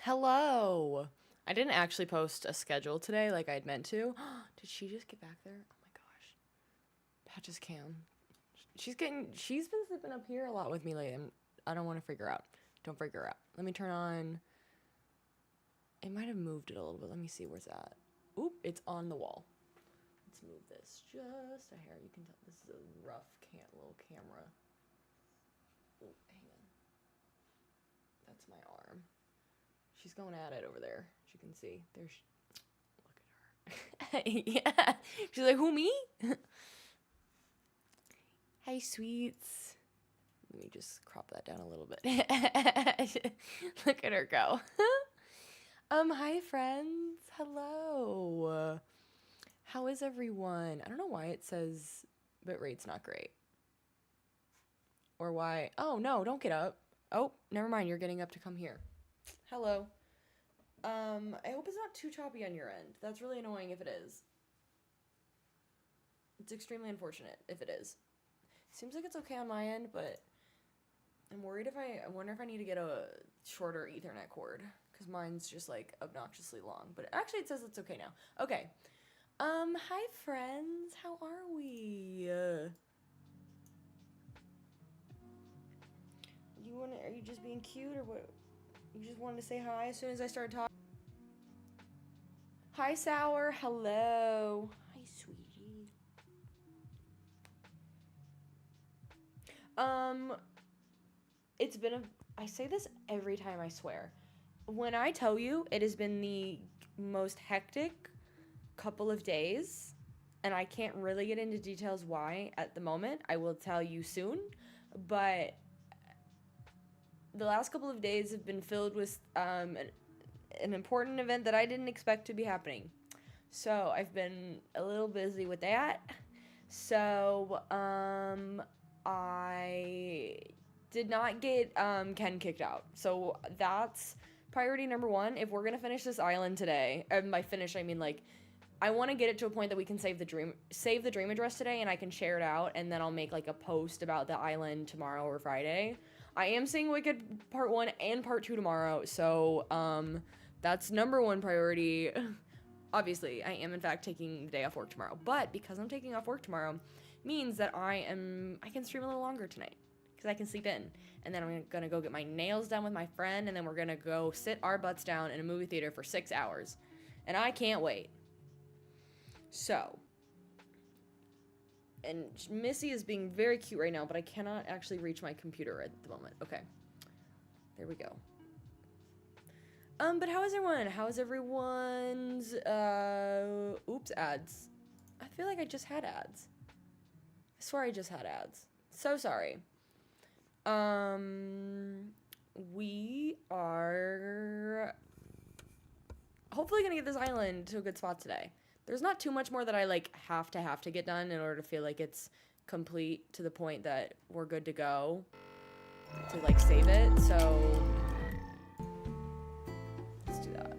Hello. I didn't actually post a schedule today like I'd meant to. Did she just get back there? Oh my gosh. Patches Cam. She's been sleeping up here a lot with me lately. I don't want to freak her out. Don't freak her out. Let me turn on. It might have moved it a little bit. Let me see where's that. Oop, it's on the wall. Let's move this just a hair. You can tell this is a rough little camera. Oh, hang on. That's my arm. She's going at it over there. As you can see. Look at her. Yeah. She's like, who, me? Hi, sweets. Let me just crop that down a little bit. Look at her go. Hi, friends. Hello. How is everyone? I don't know why it says bitrate's not great. Or why. Oh, no, don't get up. Oh, never mind. You're getting up to come here. Hello. I hope it's not too choppy on your end. That's really annoying if it is. It's extremely unfortunate if it is. Seems like it's okay on my end, but I'm worried I wonder if I need to get a shorter Ethernet cord, because mine's just like obnoxiously long. But actually it says it's okay now. Okay. Hi friends. How are we? Are you just being cute, or what? You just wanted to say hi as soon as I started talking? Hi, Sour. Hello. Hi, sweetie. It's been I say this every time, I swear. When I tell you it has been the most hectic couple of days, and I can't really get into details why at the moment. I will tell you soon, but the last couple of days have been filled with an important event that I didn't expect to be happening. So I've been a little busy with that. So I did not get Ken kicked out. So that's priority number one. If we're gonna finish this island today, and by finish I mean like I want to get it to a point that we can save the dream address today, and I can share it out, and then I'll make like a post about the island tomorrow or Friday. I am seeing Wicked Part 1 and Part 2 tomorrow, so that's number one priority. Obviously, I am in fact taking the day off work tomorrow, but because I'm taking off work tomorrow means that I can stream a little longer tonight, because I can sleep in, and then I'm gonna go get my nails done with my friend, and then we're gonna go sit our butts down in a movie theater for 6 hours, and I can't wait. So, and Missy is being very cute right now, but I cannot actually reach my computer at the moment. Okay, there we go. But how is everyone? How's everyone's, oops, ads. I feel like I just had ads. I swear I just had ads. So sorry. We are hopefully gonna get this island to a good spot today. There's not too much more that I, like, have to get done in order to feel like it's complete to the point that we're good to go to, like, save it, so let's do that.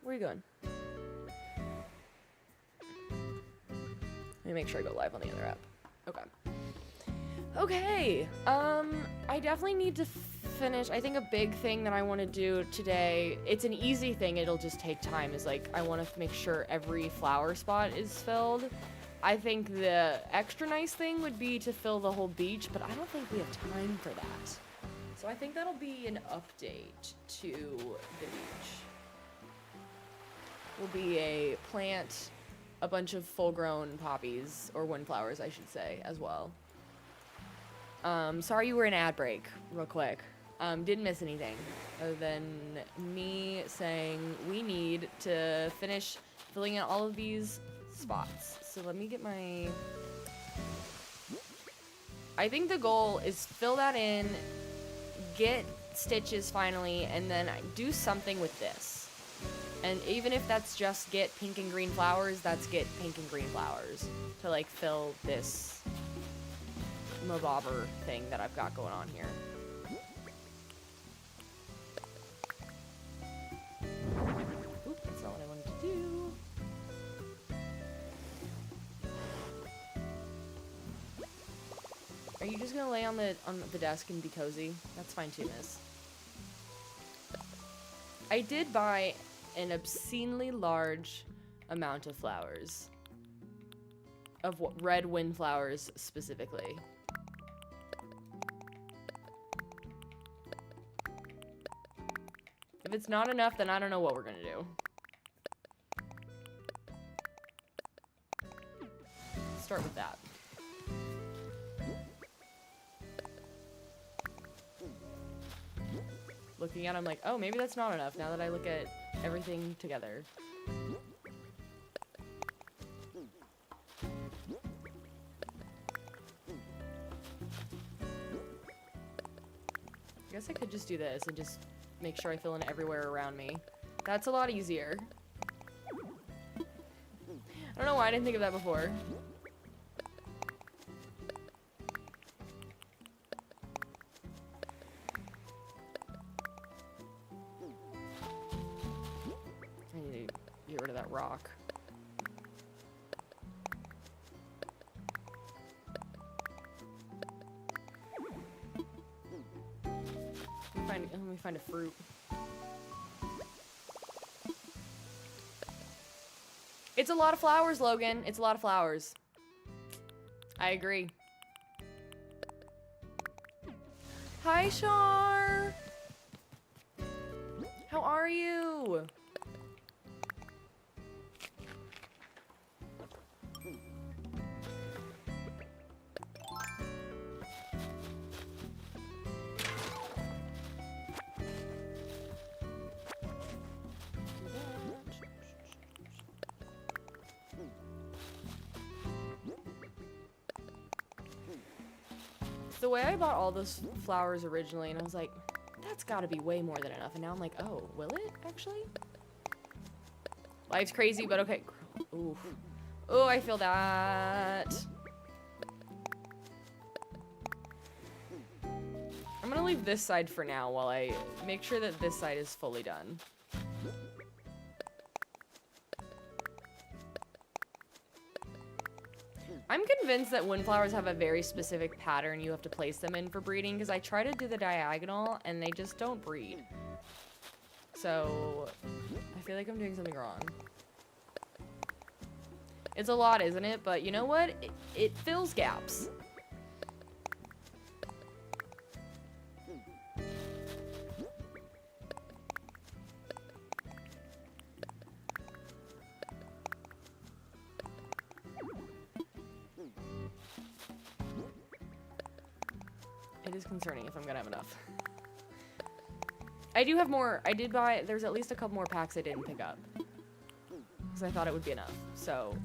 Where are you going? Let me make sure I go live on the other app. Okay. Okay. I definitely need to finish. I think a big thing that I want to do today, it's an easy thing, it'll just take time, is like I want to make sure every flower spot is filled. I think the extra nice thing would be to fill the whole beach, but I don't think we have time for that. So I think that'll be an update to the beach. Will be a plant a bunch of full-grown poppies, or windflowers, I should say, as well. Sorry you were an ad break, real quick. Didn't miss anything, other than me saying we need to finish filling in all of these spots. So let me get my... I think the goal is fill that in, get stitches finally, and then do something with this. And even if that's just get pink and green flowers, that's get pink and green flowers to, like, fill this mabobber thing that I've got going on here. you just gonna lay on the desk and be cozy? That's fine too, miss. I did buy an obscenely large amount of flowers. Of what, red wind flowers specifically. If it's not enough, then I don't know what we're gonna do. Start with that. Looking at it, I'm like, oh, maybe that's not enough now that I look at everything together. I guess I could just do this and just make sure I fill in everywhere around me. That's a lot easier. I don't know why I didn't think of that before. I need to get rid of that rock. Let me find a fruit. It's a lot of flowers, Logan. It's a lot of flowers. I agree. Hi, Shar. How are you? The way I bought all those flowers originally, and I was like, that's gotta be way more than enough. And now I'm like, oh, will it actually? Life's crazy, but okay. Ooh. Oh, I feel that. I'm gonna leave this side for now while I make sure that this side is fully done. I'm convinced that windflowers have a very specific pattern you have to place them in for breeding, because I try to do the diagonal and they just don't breed. So, I feel like I'm doing something wrong. It's a lot, isn't it? But you know what? It fills gaps. It is concerning if I'm gonna have enough. I do have more. I did buy, there's at least a couple more packs I didn't pick up. Because I thought it would be enough, so.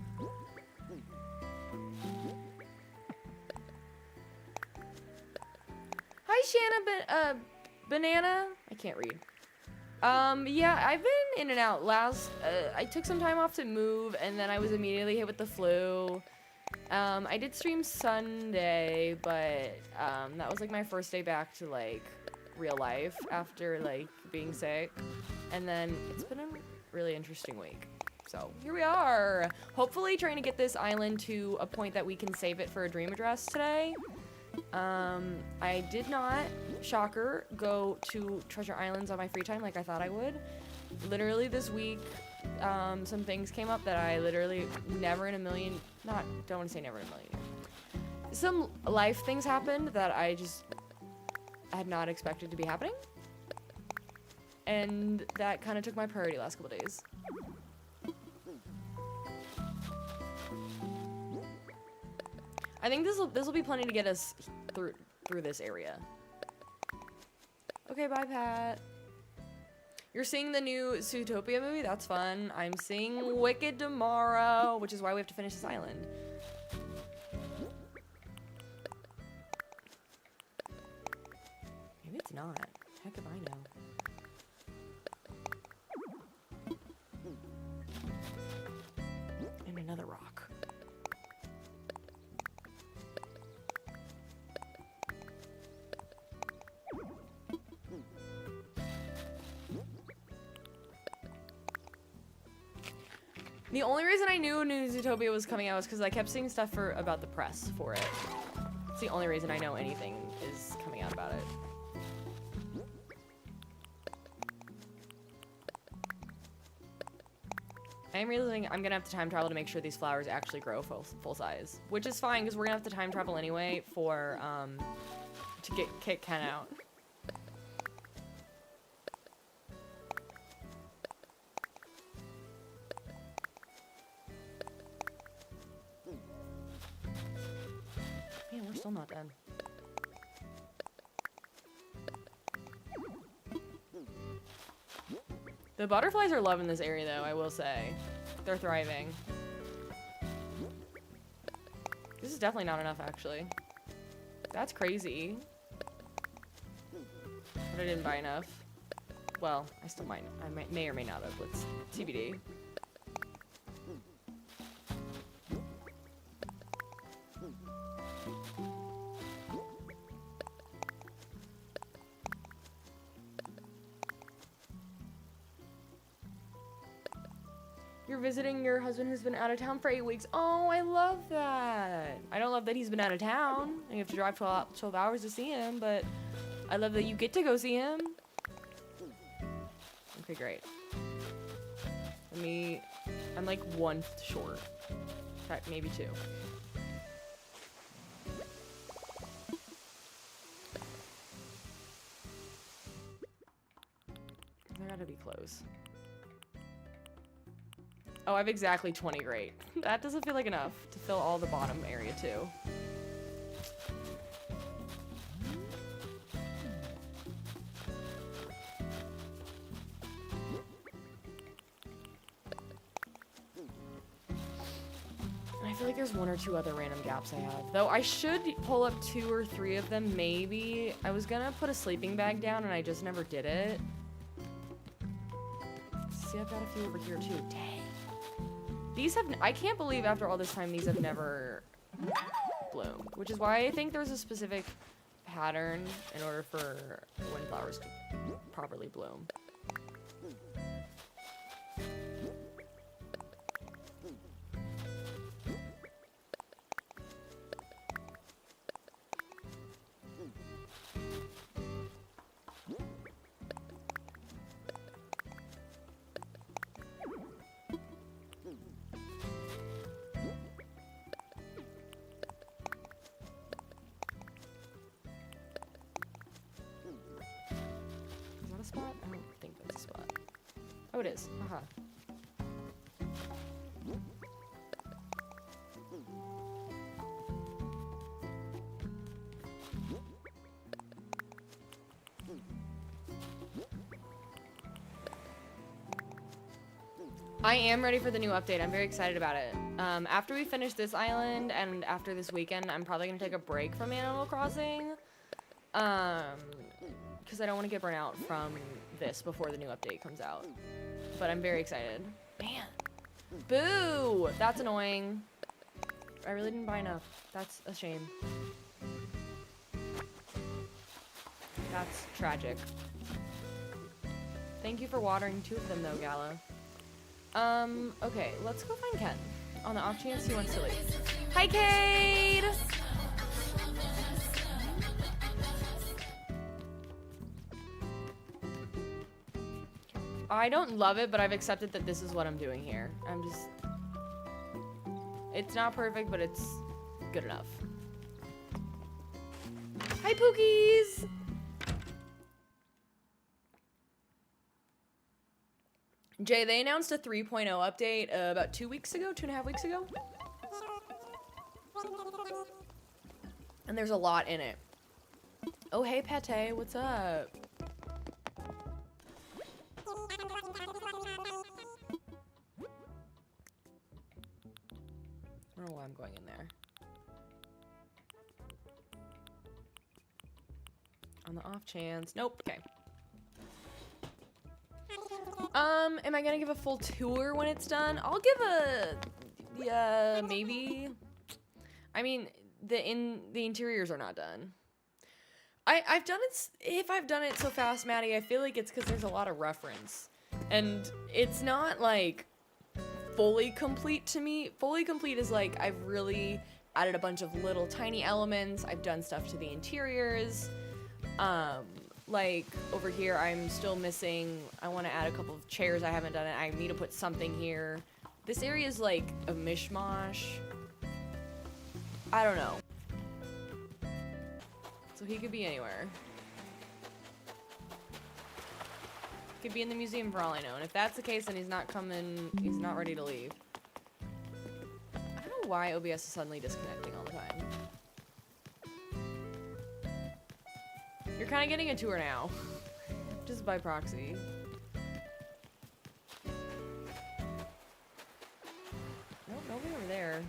Hi, Shanna, Banana? I can't read. Yeah, I've been in and out. I took some time off to move, and then I was immediately hit with the flu. I did stream Sunday, but, that was, like, my first day back to, like, real life after, like, being sick. And then it's been a really interesting week. So, here we are. Hopefully trying to get this island to a point that we can save it for a dream address today. I did not, shocker, go to Treasure Islands on my free time like I thought I would. Literally this week, some things came up that I literally never in a million, don't want to say never in a million years. Some life things happened that I just had not expected to be happening. And that kind of took my priority last couple days. I think this will be plenty to get us through this area. Okay, bye, Pat. You're seeing the new Zootopia movie? That's fun. I'm seeing Wicked tomorrow, which is why we have to finish this island. Maybe it's not. Heck if I know. And another rock. The only reason I knew New Zootopia was coming out was because I kept seeing stuff about the press for it. It's the only reason I know anything is coming out about it. I'm realizing I'm gonna have to time travel to make sure these flowers actually grow full size. Which is fine, because we're gonna have to time travel anyway for, to kick Ken out. Man, we're still not done. The butterflies are loving this area, though, I will say. They're thriving. This is definitely not enough, actually. That's crazy. But I didn't buy enough. Well, I still might. I may or may not have. Let's TBD. You're visiting your husband who's been out of town for 8 weeks. Oh, I love that. I don't love that he's been out of town and you have to drive 12 hours to see him, but I love that you get to go see him. Okay, great. I'm like 1 short. In fact, maybe 2. I gotta be close. Oh, I have exactly 20, great. That doesn't feel like enough to fill all the bottom area, too. I feel like there's 1 or 2 other random gaps I have. Though I should pull up 2 or 3 of them, maybe. I was gonna put a sleeping bag down, and I just never did it. See, I've got a few over here, too. Dang. These have, I can't believe after all this time these have never bloomed, which is why I think there's a specific pattern in order for windflowers to properly bloom. Spot? I don't think that's a spot. Oh, it is. Haha. I am ready for the new update. I'm very excited about it. After we finish this island and after this weekend, I'm probably gonna take a break from Animal Crossing. Because I don't want to get burnt out from this before the new update comes out. But I'm very excited. Man. Boo! That's annoying. I really didn't buy enough. That's a shame. That's tragic. Thank you for watering 2 of them, though, Gala. Okay, let's go find Ken. On the off chance he wants to leave. Hi, Cade! I don't love it, but I've accepted that this is what I'm doing here. It's not perfect, but it's good enough. Hi, Pookies! Jay, they announced a 3.0 update about 2 weeks ago, 2.5 weeks ago. And there's a lot in it. Oh, hey, Pate, what's up? I don't know why I'm going in there. On the off chance. Nope. Okay. Am I gonna give a full tour when it's done? I'll give a maybe. I mean, the interiors are not done. I've done it. If I've done it so fast, Maddie, I feel like it's because there's a lot of reference, and it's not like fully complete to me. Fully complete is like I've really added a bunch of little tiny elements. I've done stuff to the interiors. Like over here, I'm still missing, I want to add a couple of chairs. I haven't done it. I need to put something here. This area is like a mishmash. I don't know. So he could be anywhere. Could be in the museum for all I know. And if that's the case, then he's not coming, he's not ready to leave. I don't know why OBS is suddenly disconnecting all the time. You're kind of getting a tour now. Just by proxy. Nope, nobody over there.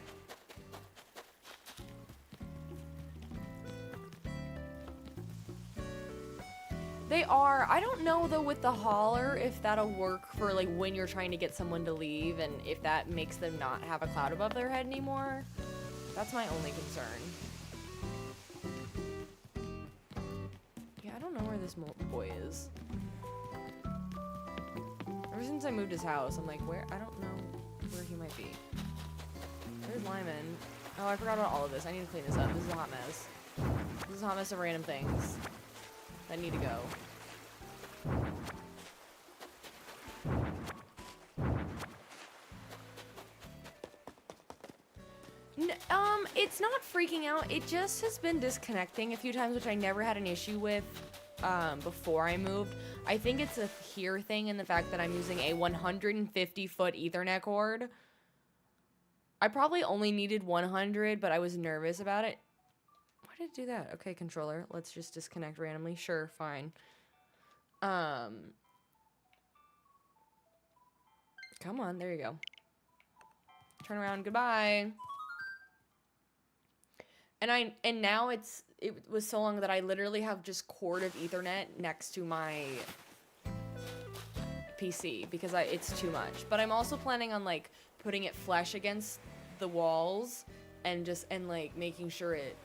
They are. I don't know though with the hauler if that'll work for like when you're trying to get someone to leave and if that makes them not have a cloud above their head anymore. That's my only concern. Yeah, I don't know where this boy is. Ever since I moved his house, I'm like, where? I don't know where he might be. Where's Lyman? Oh, I forgot about all of this. I need to clean this up. This is a hot mess. This is a hot mess of random things that need to go. It's not freaking out. It just has been disconnecting a few times, which I never had an issue with before I moved. I think it's a here thing in the fact that I'm using a 150-foot Ethernet cord. I probably only needed 100, but I was nervous about it. Why did it do that? Okay, controller. Let's just disconnect randomly. Sure, fine. Come on, there you go. Turn around, goodbye. And now it was so long that I literally have just cord of Ethernet next to my PC because it's too much. But I'm also planning on like putting it flush against the walls and like making sure it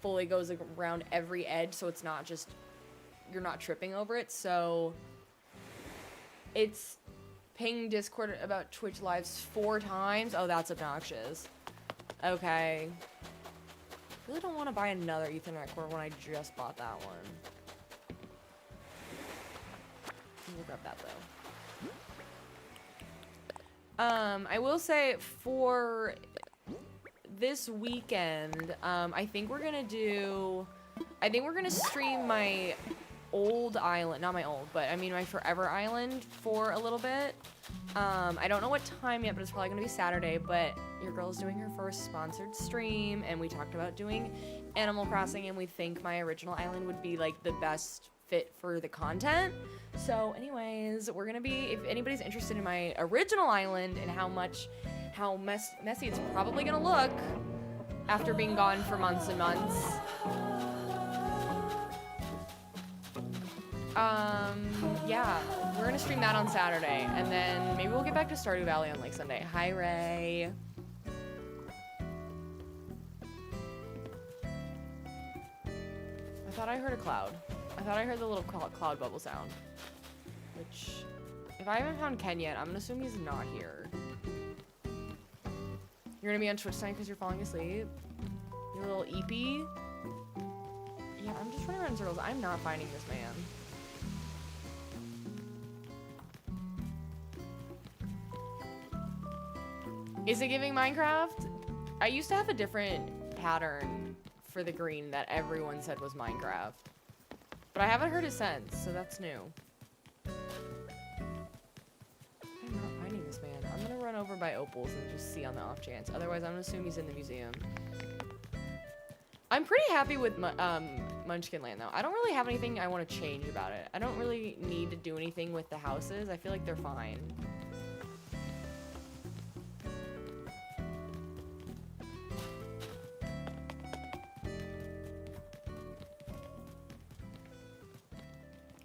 fully goes around every edge so it's not just you're not tripping over it. So it's ping Discord about Twitch lives 4 times. Oh, that's obnoxious. Okay. Really don't want to buy another Ethernet cord when I just bought that one. We'll grab that though. I will say for this weekend, I think we're gonna stream my old island, not my old, but I mean my forever island for a little bit. I don't know what time yet, but it's probably gonna be Saturday, but your girl's doing her first sponsored stream, and we talked about doing Animal Crossing, and we think my original island would be like the best fit for the content. So anyways, we're gonna be, if anybody's interested in my original island and how messy it's probably gonna look after being gone for months and months. Yeah, we're gonna stream that on Saturday, and then maybe we'll get back to Stardew Valley on like Sunday. Hi, Ray. I thought I heard a cloud. I thought I heard the little cloud bubble sound. Which, if I haven't found Ken yet, I'm gonna assume he's not here. You're gonna be on Twitch tonight because you're falling asleep? You little eepy? Yeah, I'm just running around in circles. I'm not finding this man. Is it giving Minecraft? I used to have a different pattern for the green that everyone said was Minecraft. But I haven't heard it since, so that's new. I'm not finding this man. I'm gonna run over by Opals and just see on the off chance. Otherwise, I'm gonna assume he's in the museum. I'm pretty happy with Munchkin Land, though. I don't really have anything I want to change about it. I don't really need to do anything with the houses. I feel like they're fine.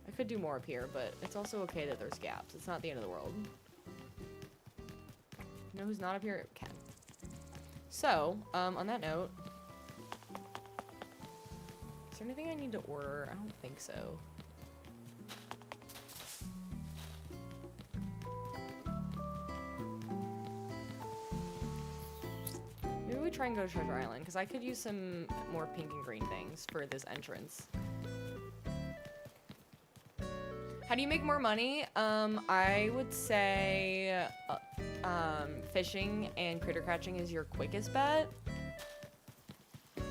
I could do more up here, but it's also okay that there's gaps. It's not the end of the world. You know who's not up here? Ken. So, on that note, is there anything I need to order? I don't think so. Maybe we we try and go to Treasure Island? Because I could use some more pink and green things for this entrance. How do you make more money? I would say fishing and critter catching is your quickest bet. Yeah,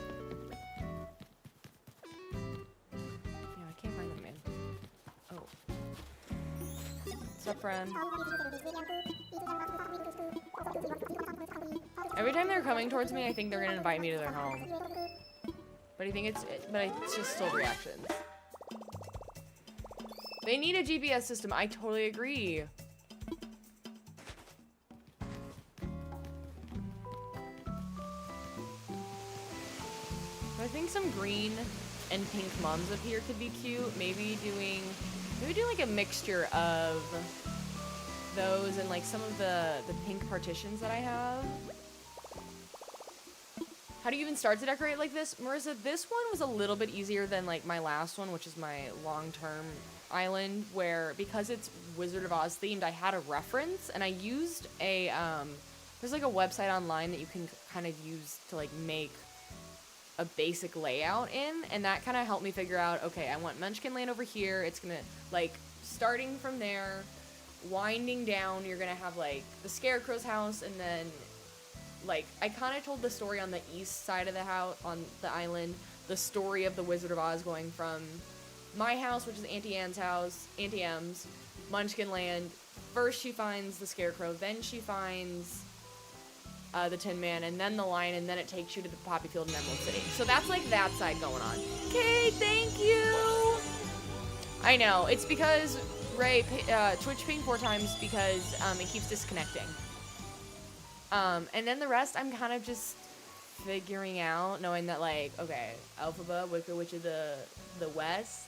I can't find them, man. Oh. What's up, friend? Every time they're coming towards me, I think they're gonna invite me to their home. But I think it's just still reactions. They need a GPS system. I totally agree. I think some green and pink mums up here could be cute. Maybe doing like a mixture of those and like some of the pink partitions that I have. How do you even start to decorate like this? Marissa, this one was a little bit easier than like my last one, which is my long-term island, where because it's Wizard of Oz themed, I had a reference and I used a, there's like a website online that you can kind of use to like make a basic layout in, and that kind of helped me figure out, okay, I want Munchkin Land over here. It's gonna, like, starting from there, winding down, you're gonna have like the Scarecrow's house, and then like, I kind of told the story on the east side of the house, on the island, the story of the Wizard of Oz going from my house, which is Auntie Anne's house, Auntie M's, Munchkin Land. First she finds the Scarecrow, then she finds the Tin Man, and then the Lion, and then it takes you to the Poppy Field in Emerald City. So that's like that side going on. Okay, thank you! I know, it's because Ray, Twitch ping 4 times because it keeps disconnecting. And then the rest, I'm kind of just figuring out, knowing that, like, okay, Elphaba, Wicked Witch of the West,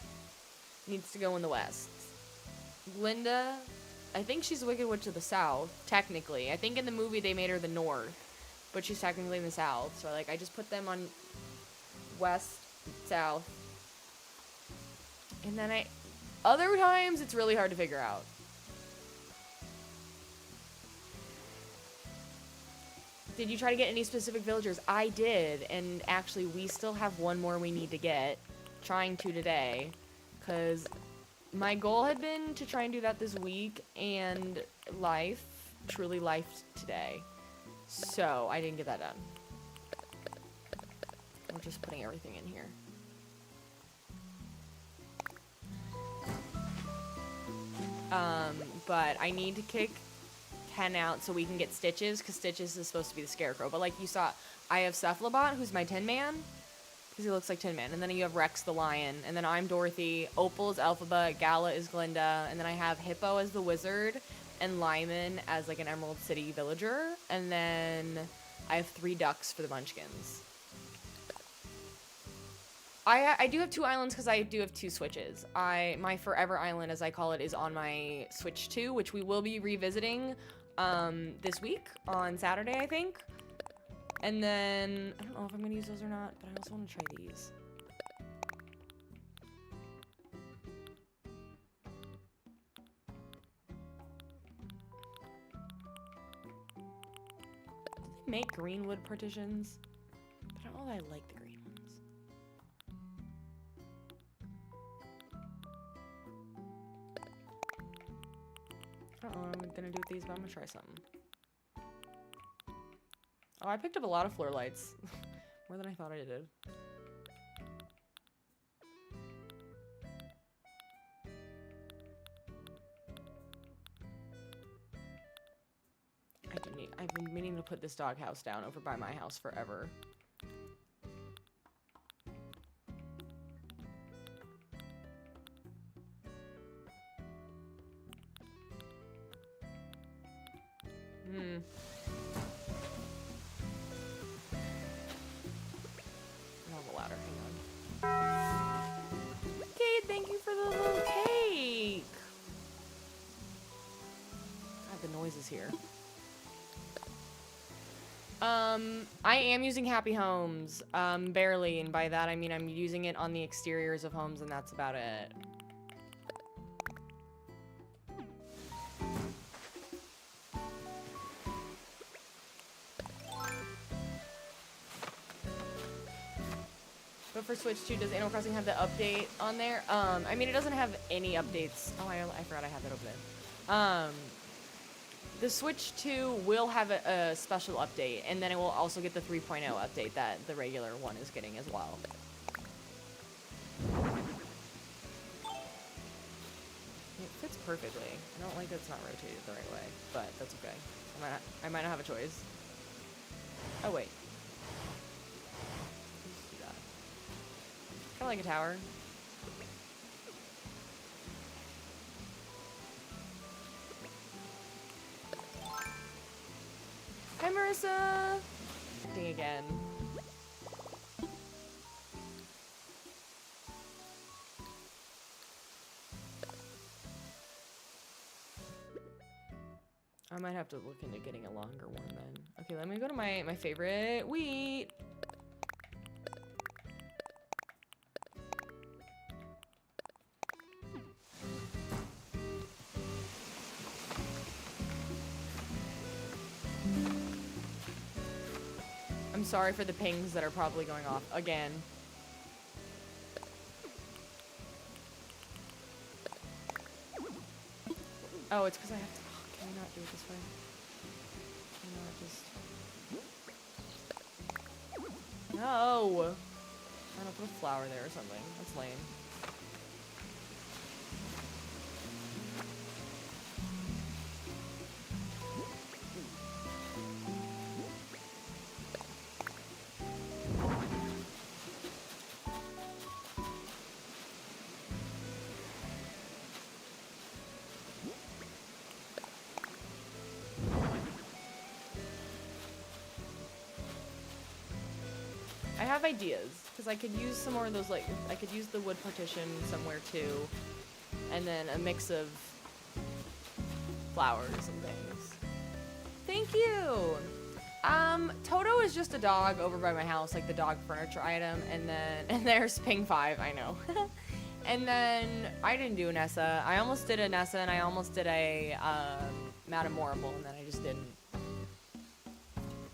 needs to go in the West. Glinda, I think she's Wicked Witch of the South, technically. I think in the movie they made her the North, but she's technically in the South. So, like, I just put them on West, South. And then other times, it's really hard to figure out. Did you try to get any specific villagers? I did, and actually we still have one more we need to get. Trying to today, because my goal had been to try and do that this week, and truly life today. So, I didn't get that done. We're just putting everything in here. But I need to kick Ken out so we can get Stitches, because Stitches is supposed to be the Scarecrow. But like you saw, I have Cephalobot, who's my Tin Man, because he looks like Tin Man. And then you have Rex the Lion, and then I'm Dorothy, Opal is Elphaba, Gala is Glinda, and then I have Hippo as the Wizard, and Lyman as like an Emerald City villager, and then I have 3 ducks for the Munchkins. I do have 2 islands because I do have 2 Switches. My Forever Island, as I call it, is on my Switch 2, which we will be revisiting this week on Saturday, I think. And then, I don't know if I'm going to use those or not, but I also want to try these. Do they make greenwood partitions? I don't know that I like the green ones. I don't know what I'm gonna do with these, but I'm gonna try something. Oh, I picked up a lot of floor lights. More than I thought I did. I've been meaning to put this doghouse down over by my house forever. I have a ladder, hang on. Kate, thank you for the little cake! God, the noises here. I am using Happy Homes, barely, and by that I mean I'm using it on the exteriors of homes, and that's about it. but for Switch 2, does Animal Crossing have the update on there? I mean, it doesn't have any updates. Oh, I forgot I had that open. The Switch 2 will have a special update, and then it will also get the 3.0 update that the regular one is getting as well. It fits perfectly. I don't like that it's not rotated the right way, but that's okay. I might not have a choice. Oh, wait. Let's do that. Kind of like a tower. Hi, Marissa! Ding again. I might have to look into getting a longer one then. Okay, let me go to my favorite wheat. I'm sorry for the pings that are probably going off again. Oh, it's because I have to. Oh, can I not do it this way? Can I not just. No! I don't put a flower there or something. That's lame. I have ideas, because I could use some more of those, like, I could use the wood partition somewhere too, and then a mix of flowers and things. Thank you! Toto is just a dog over by my house, like the dog furniture item, and there's Ping 5, I know. And then, I didn't do a Nessa. I almost did a Nessa, and I almost did a, Matamorable, and then I just didn't.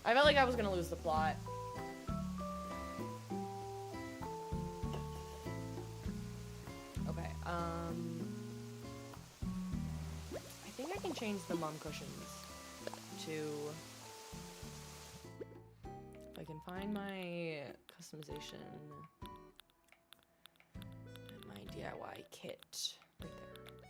I felt like I was gonna lose the plot. I think I can change the mum cushions to, if I can find my customization, my DIY kit, right there.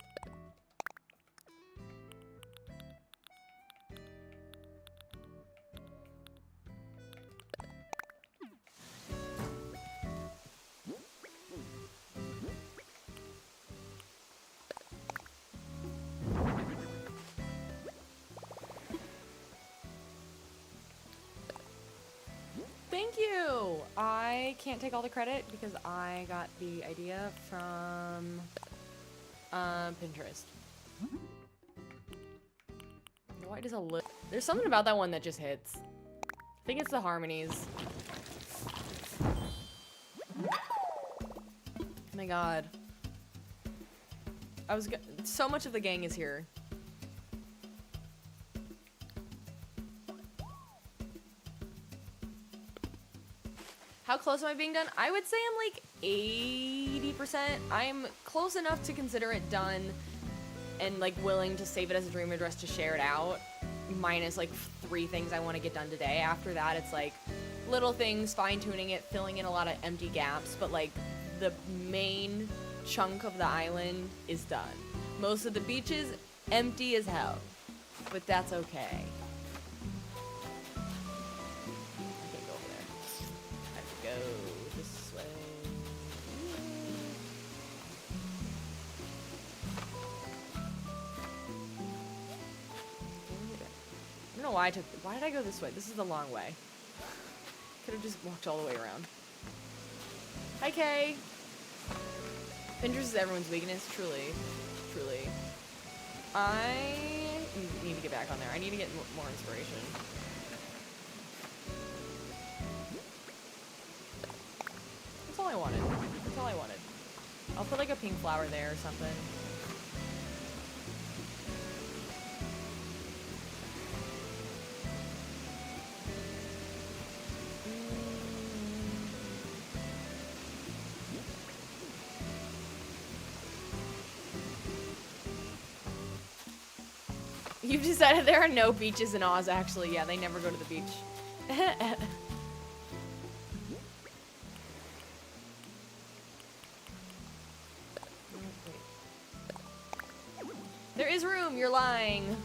Thank you! I can't take all the credit because I got the idea from Pinterest. Why does there's something about that one that just hits. I think it's the harmonies. Oh my god. So much of the gang is here. How close am I being done? I would say I'm like 80%. I'm close enough to consider it done and like willing to save it as a dream address to share it out. Minus like 3 things I want to get done today. After that, it's like little things, fine-tuning it, filling in a lot of empty gaps, but like the main chunk of the island is done. Most of the beaches, empty as hell, but that's okay. This way. I don't know why why did I go this way? This is the long way. Could have just walked all the way around. Hi, Kay. Pinterest is everyone's weakness, truly. Truly. I need to get back on there. I need to get more inspiration. That's all I wanted. That's all I wanted. I'll put like a pink flower there or something. You've decided there are no beaches in Oz, actually. Yeah, they never go to the beach. There is room, you're lying.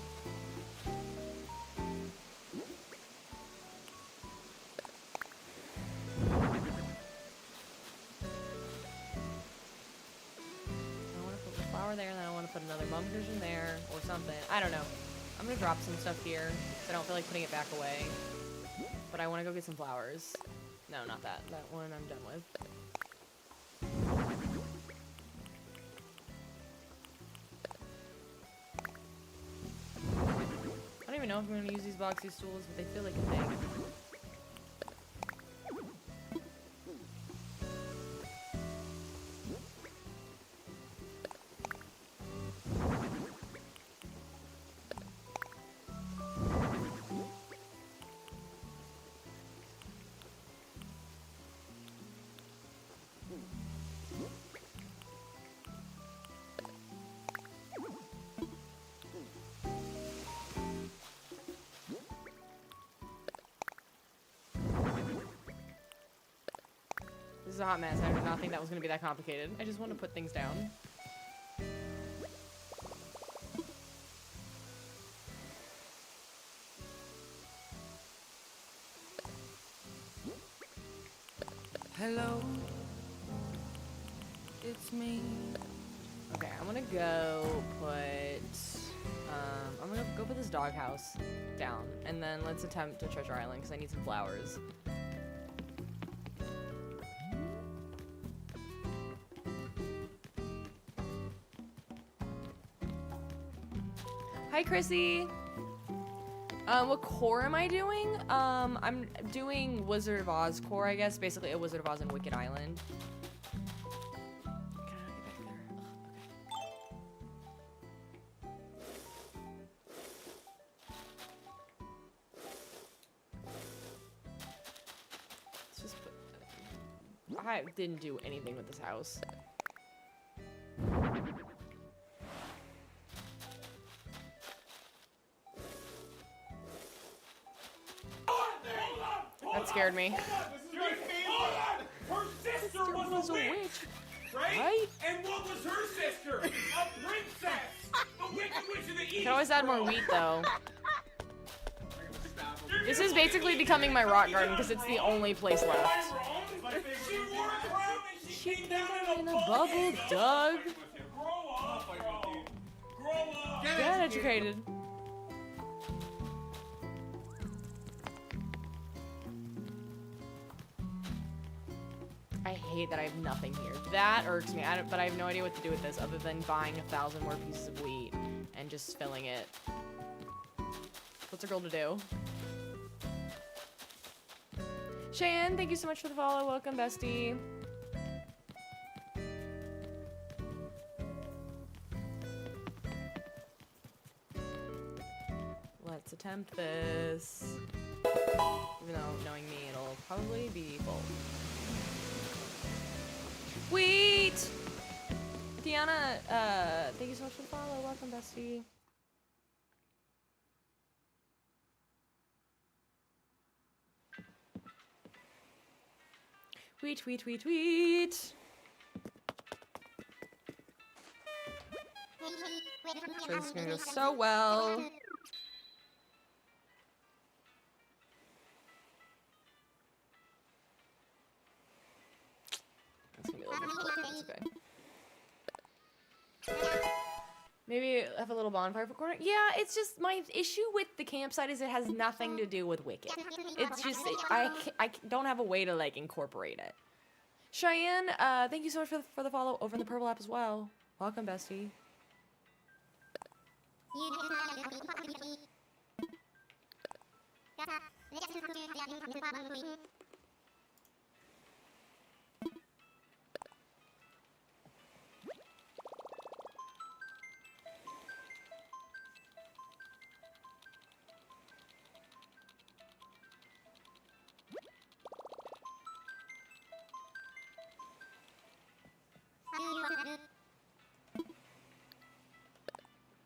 There, and then I want to put another bum cushion there or something. I don't know. I'm gonna drop some stuff here because I don't feel like putting it back away. But I want to go get some flowers. No, not that. That one I'm done with. I don't even know if I'm gonna use these boxy stools, but they feel like a thing. This is a hot mess. I did not think that was going to be that complicated. I just want to put things down. Hello, it's me. Okay, I'm going to go put... I'm going to go put this doghouse down. And then let's attempt a treasure island because I need some flowers. Hi, Chrissy. What core am I doing? I'm doing Wizard of Oz core, I guess. Basically, a Wizard of Oz and Wicked Island. Can I get back there? Let's just put... I didn't do anything with this house. That scared me. Her sister was a witch, right? And what was her sister? A princess! The Wicked Witch of the East! I can always add more wheat, though. This is basically becoming my rock garden because it's the only place left. She wore a crown and she came down in a bubble, Doug. Grow up, bro. Grow up. Get educated. I hate that I have nothing here. That irks me, but I have no idea what to do with this other than buying 1,000 more pieces of wheat and just filling it. What's a girl to do? Cheyenne, thank you so much for the follow. Welcome, bestie. Let's attempt this. Even though, knowing me, it'll probably be full. Wheat! Deanna, thank you so much for the follow. Welcome, bestie. Wheat, wheat, wheat, wheat. Sure, this is gonna go so well. That's gonna be a little difficult. It's okay. Maybe have a little bonfire for corner. Yeah, it's just my issue with the campsite is it has nothing to do with Wicked. It's just I don't have a way to like incorporate it. Cheyenne, thank you so much for the follow over in the purple app as well. Welcome, bestie.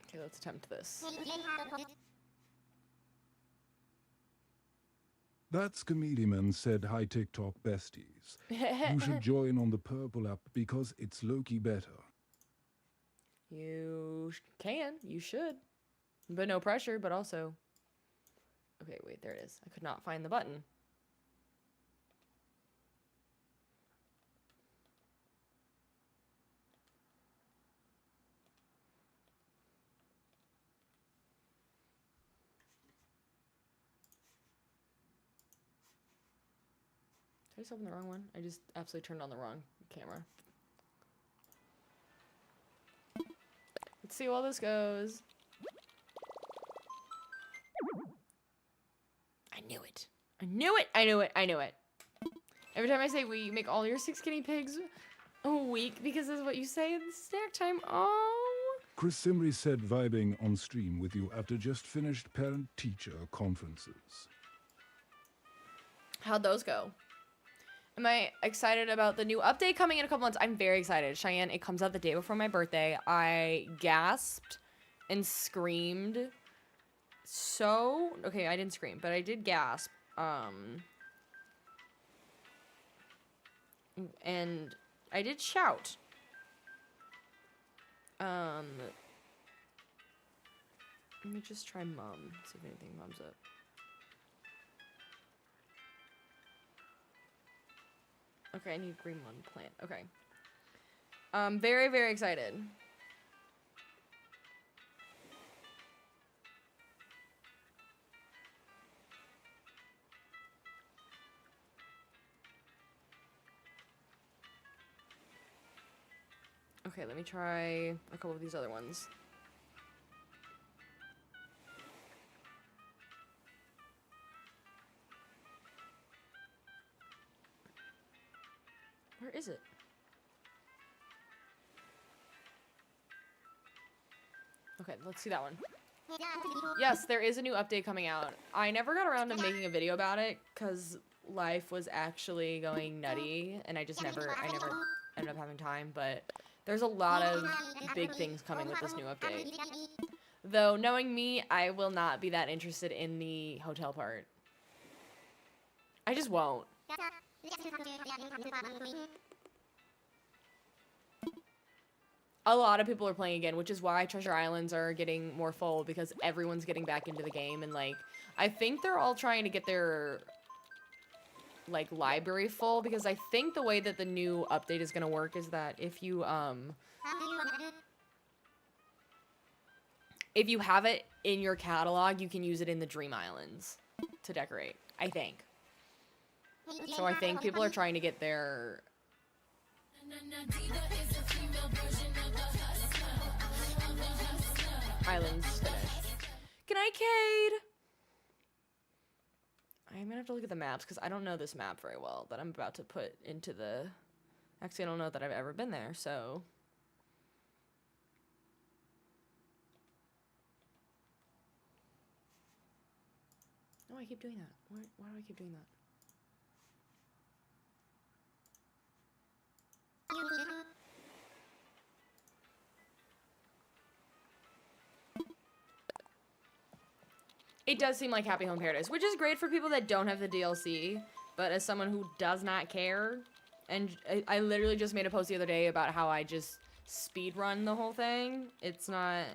Okay, let's attempt this. That's Comedian said hi TikTok besties. You should join on the purple app because it's low-key better. You can. You should. But no pressure, but also... Okay, wait, there it is. I could not find the button. Did I just open the wrong one? I just absolutely turned on the wrong camera. Let's see how all this goes. I knew it. I knew it. I knew it. I knew it. Every time I say we make all your 6 guinea pigs a week because that's what you say in snack time. Oh. Chris Simri said vibing on stream with you after just finished parent-teacher conferences. How'd those go? Am I excited about the new update coming in a couple months? I'm very excited. Cheyenne, it comes out the day before my birthday. I gasped and screamed. Okay, I didn't scream, but I did gasp. And I did shout. Let me just try mum. See if anything mums up. Okay, I need green one plant. Okay. Very, very excited. Okay, let me try a couple of these other ones. Where is it? Okay, let's see that one. Yes, there is a new update coming out. I never got around to making a video about it because life was actually going nutty and I never ended up having time, but there's a lot of big things coming with this new update. Though, knowing me, I will not be that interested in the hotel part. I just won't. A lot of people are playing again, which is why Treasure Islands are getting more full, because everyone's getting back into the game, and, like, I think they're all trying to get their, like, library full, because I think the way that the new update is gonna work is that if you have it in your catalog, you can use it in the Dream Islands to decorate, I think. So I think people are trying to get their islands finished. Good night, Cade! I'm gonna have to look at the maps because I don't know this map very well that I'm about to put into the... Actually, I don't know that I've ever been there, so... Oh, I keep doing that. Why do I keep doing that? It does seem like Happy Home Paradise, which is great for people that don't have the DLC, but as someone who does not care, and I literally just made a post the other day about how I just speedrun the whole thing. It's not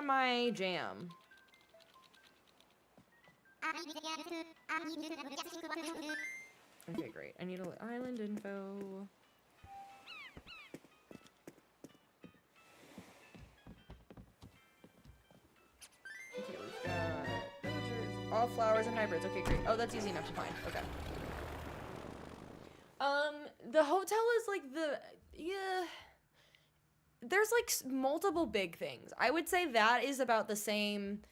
my jam. Okay, great. I need a island info. Okay, we've got villagers, all flowers and hybrids. Okay, great. Oh, that's easy enough to find. Okay. The hotel is like there's like multiple big things. I would say that is about the same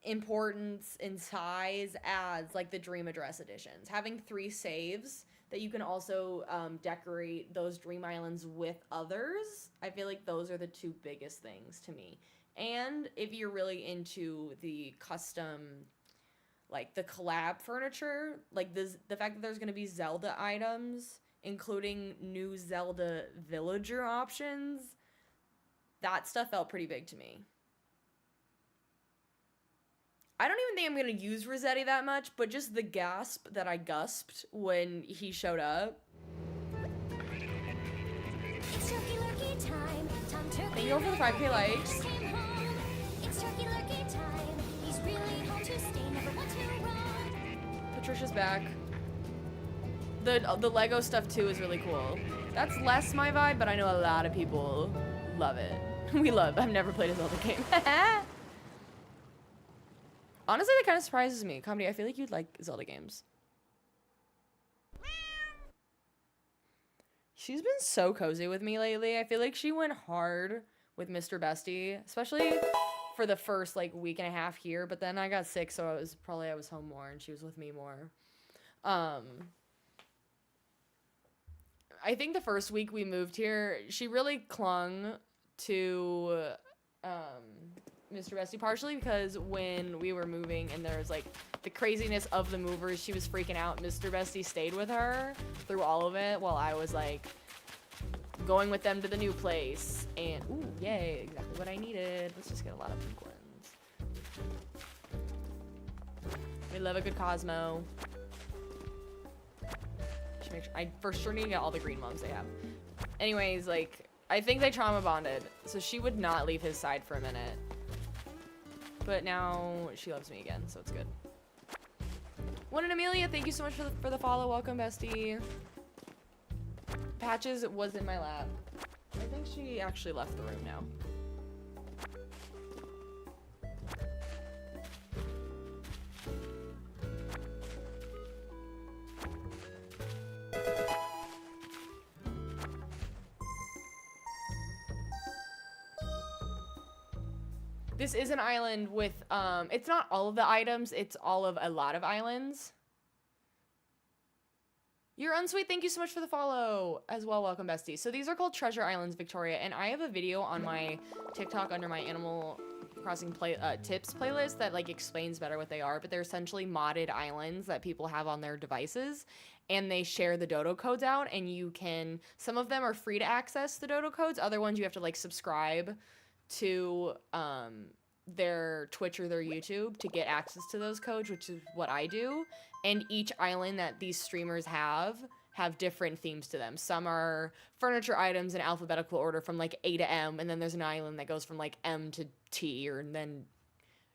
importance and size as like the Dream Address editions. Having 3 saves that you can also decorate those Dream Islands with others. I feel like those are the 2 biggest things to me. And if you're really into the custom, like the collab furniture, like the fact that there's going to be Zelda items, including new Zelda villager options, that stuff felt pretty big to me. I don't even think I'm going to use Rossetti that much, but just the gasp that I gusped when he showed up. It's turkey lurkey time. Tom Turkey Thank you all for the 5K likes. came home. It's turkey lurkey time. He's really home to stay, never want to run. Patricia's back. The Lego stuff too is really cool. That's less my vibe, but I know a lot of people love it. I've never played a Zelda game. Honestly, that kind of surprises me. Comedy, I feel like you'd like Zelda games. She's been so cozy with me lately. I feel like she went hard with Mr. Bestie, especially for the first like week and a half here, but then I got sick, so I was home more and she was with me more. I think the first week we moved here, she really clung to Mr. Bestie, partially because when we were moving and there was like the craziness of the movers, she was freaking out. Mr. Bestie stayed with her through all of it while I was like going with them to the new place. And ooh, yay, exactly what I needed. Let's just get a lot of pink ones. We love a good Cosmo. Should make sure, I for sure need to get all the green ones they have. Anyways, like I think they trauma bonded, so she would not leave his side for a minute. But now she loves me again, so it's good. One and Amelia, thank you so much for the follow. Welcome, bestie. Patches was in my lap. I think she actually left the room now. This is an island with, it's not all of the items, it's all of a lot of islands. You're unsweet, thank you so much for the follow as well. Welcome, bestie. So these are called Treasure Islands, Victoria, and I have a video on my TikTok under my Animal Crossing tips playlist that like explains better what they are, but they're essentially modded islands that people have on their devices, and they share the dodo codes out, and you can, some of them are free to access the dodo codes, other ones you have to like subscribe to their Twitch or their YouTube to get access to those codes, which is what I do. And each island that these streamers have different themes to them. Some are furniture items in alphabetical order from like A to M, and then there's an island that goes from like M to T, or then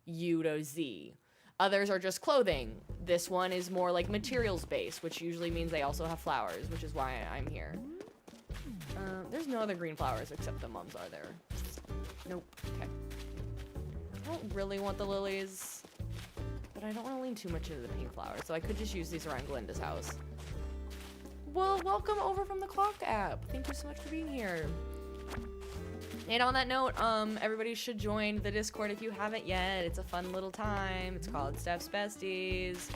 U to Z. Others are just clothing. This one is more like materials based, which usually means they also have flowers, which is why I'm here. There's no other green flowers except the mums are there. Nope. Okay. I don't really want the lilies, but I don't want to lean too much into the pink flowers, so I could just use these around Glinda's house. Well, welcome over from the Clock app. Thank you so much for being here. And on that note, everybody should join the Discord if you haven't yet. It's a fun little time. It's called Steph's Besties.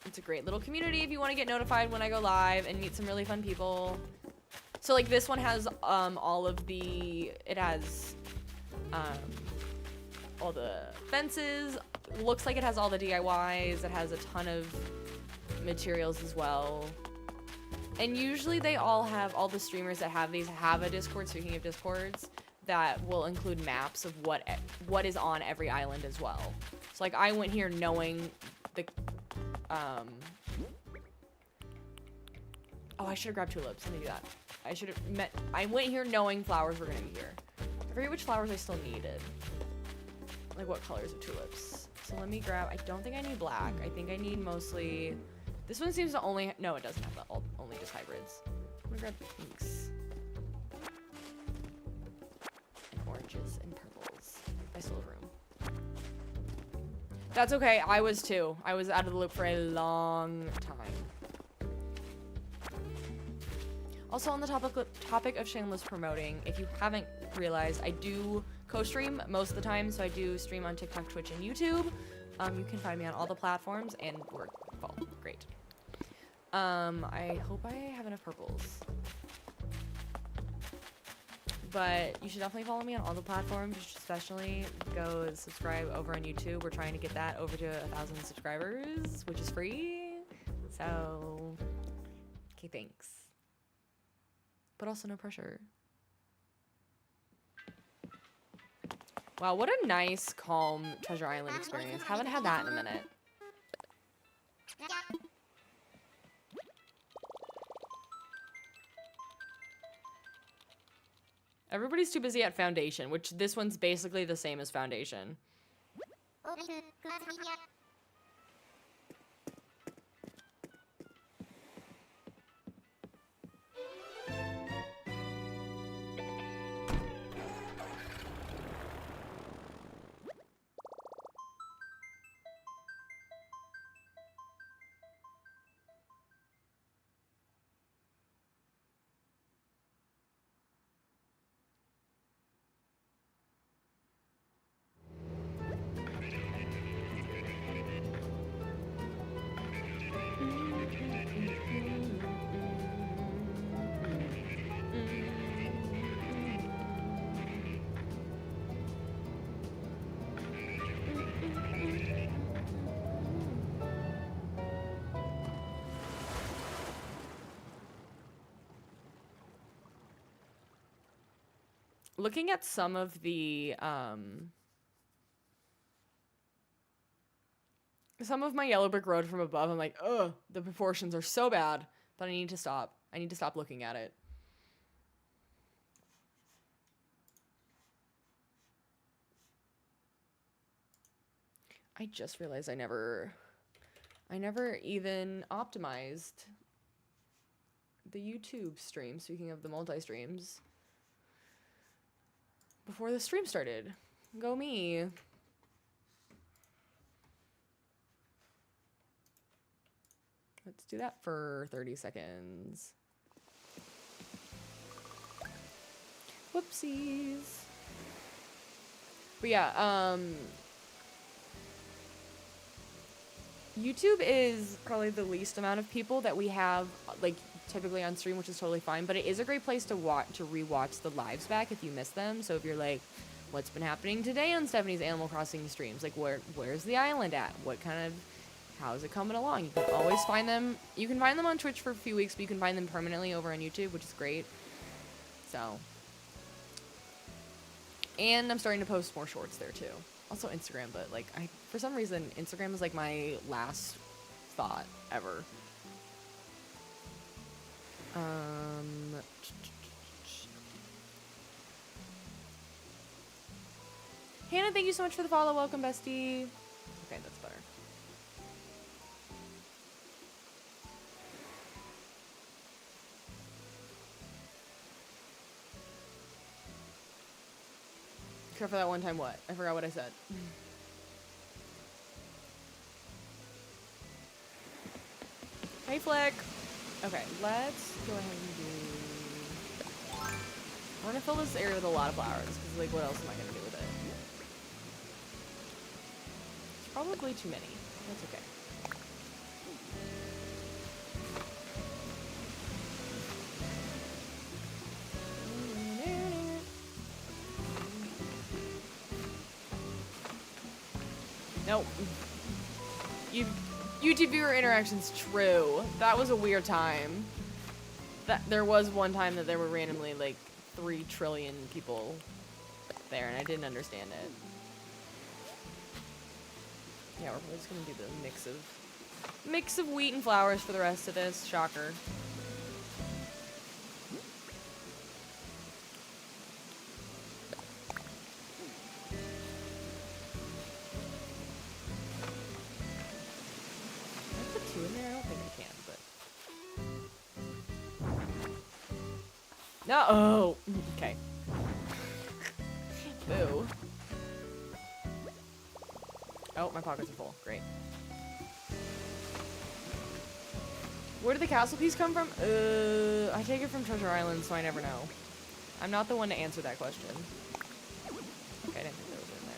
It's a great little community if you want to get notified when I go live and meet some really fun people. So like this one has all of the, it has all the fences. Looks like it has all the DIYs. It has a ton of materials as well. And usually they all have, all the streamers that have these have a Discord, speaking of Discords, that will include maps of what is on every island as well. So like I went here knowing the, oh, I should have grabbed tulips. Let me do that. I went here knowing flowers were gonna be here. I forget which flowers I still needed. Like what colors of tulips. So let me grab, I don't think I need black. I think I need mostly, this one seems to only, no it doesn't have that, only just hybrids. I'm gonna grab pinks. And oranges and purples. I still have room. That's okay, I was too. I was out of the loop for a long time. Also on the topic of shameless promoting, if you haven't realized, I do co-stream most of the time, so I do stream on TikTok, Twitch, and YouTube. You can find me on all the platforms, and we're full. Great. I hope I have enough purples. But you should definitely follow me on all the platforms, especially go subscribe over on YouTube. We're trying to get that over to 1,000 subscribers, which is free. So, okay, thanks. But also no pressure. Wow, what a nice, calm Treasure Island experience. Haven't had that in a minute. Everybody's too busy at Foundation, which this one's basically the same as Foundation. Looking at some of the, some of my Yellow Brick Road from above, I'm like, ugh, the proportions are so bad, but I need to stop. I need to stop looking at it. I just realized I never even optimized the YouTube stream, speaking of the multi-streams, before the stream started. Go me. Let's do that for 30 seconds. Whoopsies. But yeah, YouTube is probably the least amount of people that we have, like, typically on stream, which is totally fine, but it is a great place to rewatch the lives back if you miss them. So if you're like, what's been happening today on Stephanie's Animal Crossing streams? Like, where's the island at? How's it coming along? You can always find them. You can find them on Twitch for a few weeks, but you can find them permanently over on YouTube, which is great. So. And I'm starting to post more shorts there too. Also Instagram, but like, for some reason, Instagram is like my last thought ever. Hannah, thank you so much for the follow. Welcome, bestie. Okay, that's better. Except for that one time what? I forgot what I said. Hey, Flick. Okay, let's go ahead and do... We're gonna fill this area with a lot of flowers, because, like, what else am I gonna do with it? It's probably too many. That's okay. Nope. YouTube viewer interactions, true. That was a weird time. There was one time that there were randomly like 3 trillion people there, and I didn't understand it. Yeah, we're probably just gonna do the mix of wheat and flowers for the rest of this. Shocker. No. Oh, okay. Boo. Oh, my pockets are full. Great. Where did the castle piece come from? I take it from Treasure Island, so I never know. I'm not the one to answer that question. Okay, I didn't think those were in there.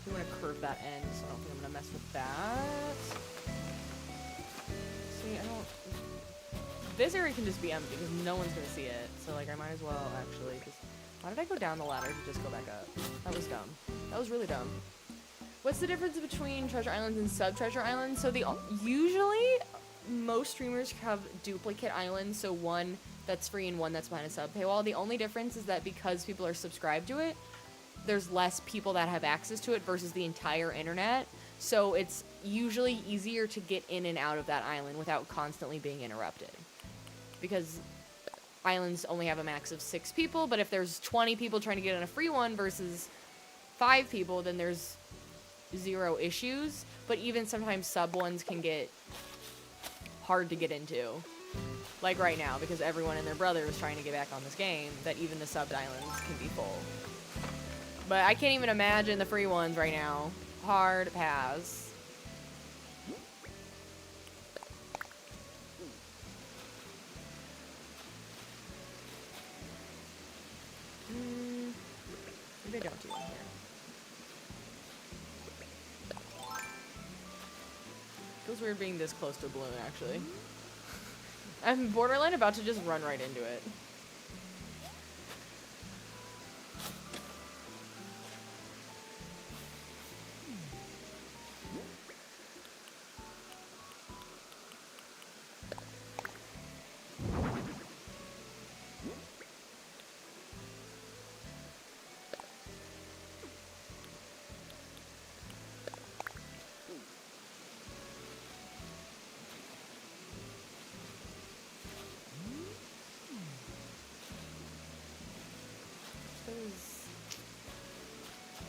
We want to curve that end, so I don't think I'm gonna mess with that. See, I don't. This area can just be empty because no one's gonna see it. So like, I might as well actually just. Why did I go down the ladder to just go back up? That was dumb. That was really dumb. What's the difference between treasure islands and sub-treasure islands? So usually most streamers have duplicate islands, so one that's free and one that's behind a sub paywall. The only difference is that because people are subscribed to it, there's less people that have access to it versus the entire internet. So it's usually easier to get in and out of that island without constantly being interrupted. Because islands only have a max of 6 people, but if there's 20 people trying to get on a free one versus 5 people, then there's 0 issues. But even sometimes sub ones can get hard to get into. Like right now, because everyone and their brother is trying to get back on this game, that even the subbed islands can be full. But I can't even imagine the free ones right now. Hard pass. Maybe I don't do one here. Feels weird being this close to a balloon, actually. I'm borderline about to just run right into it.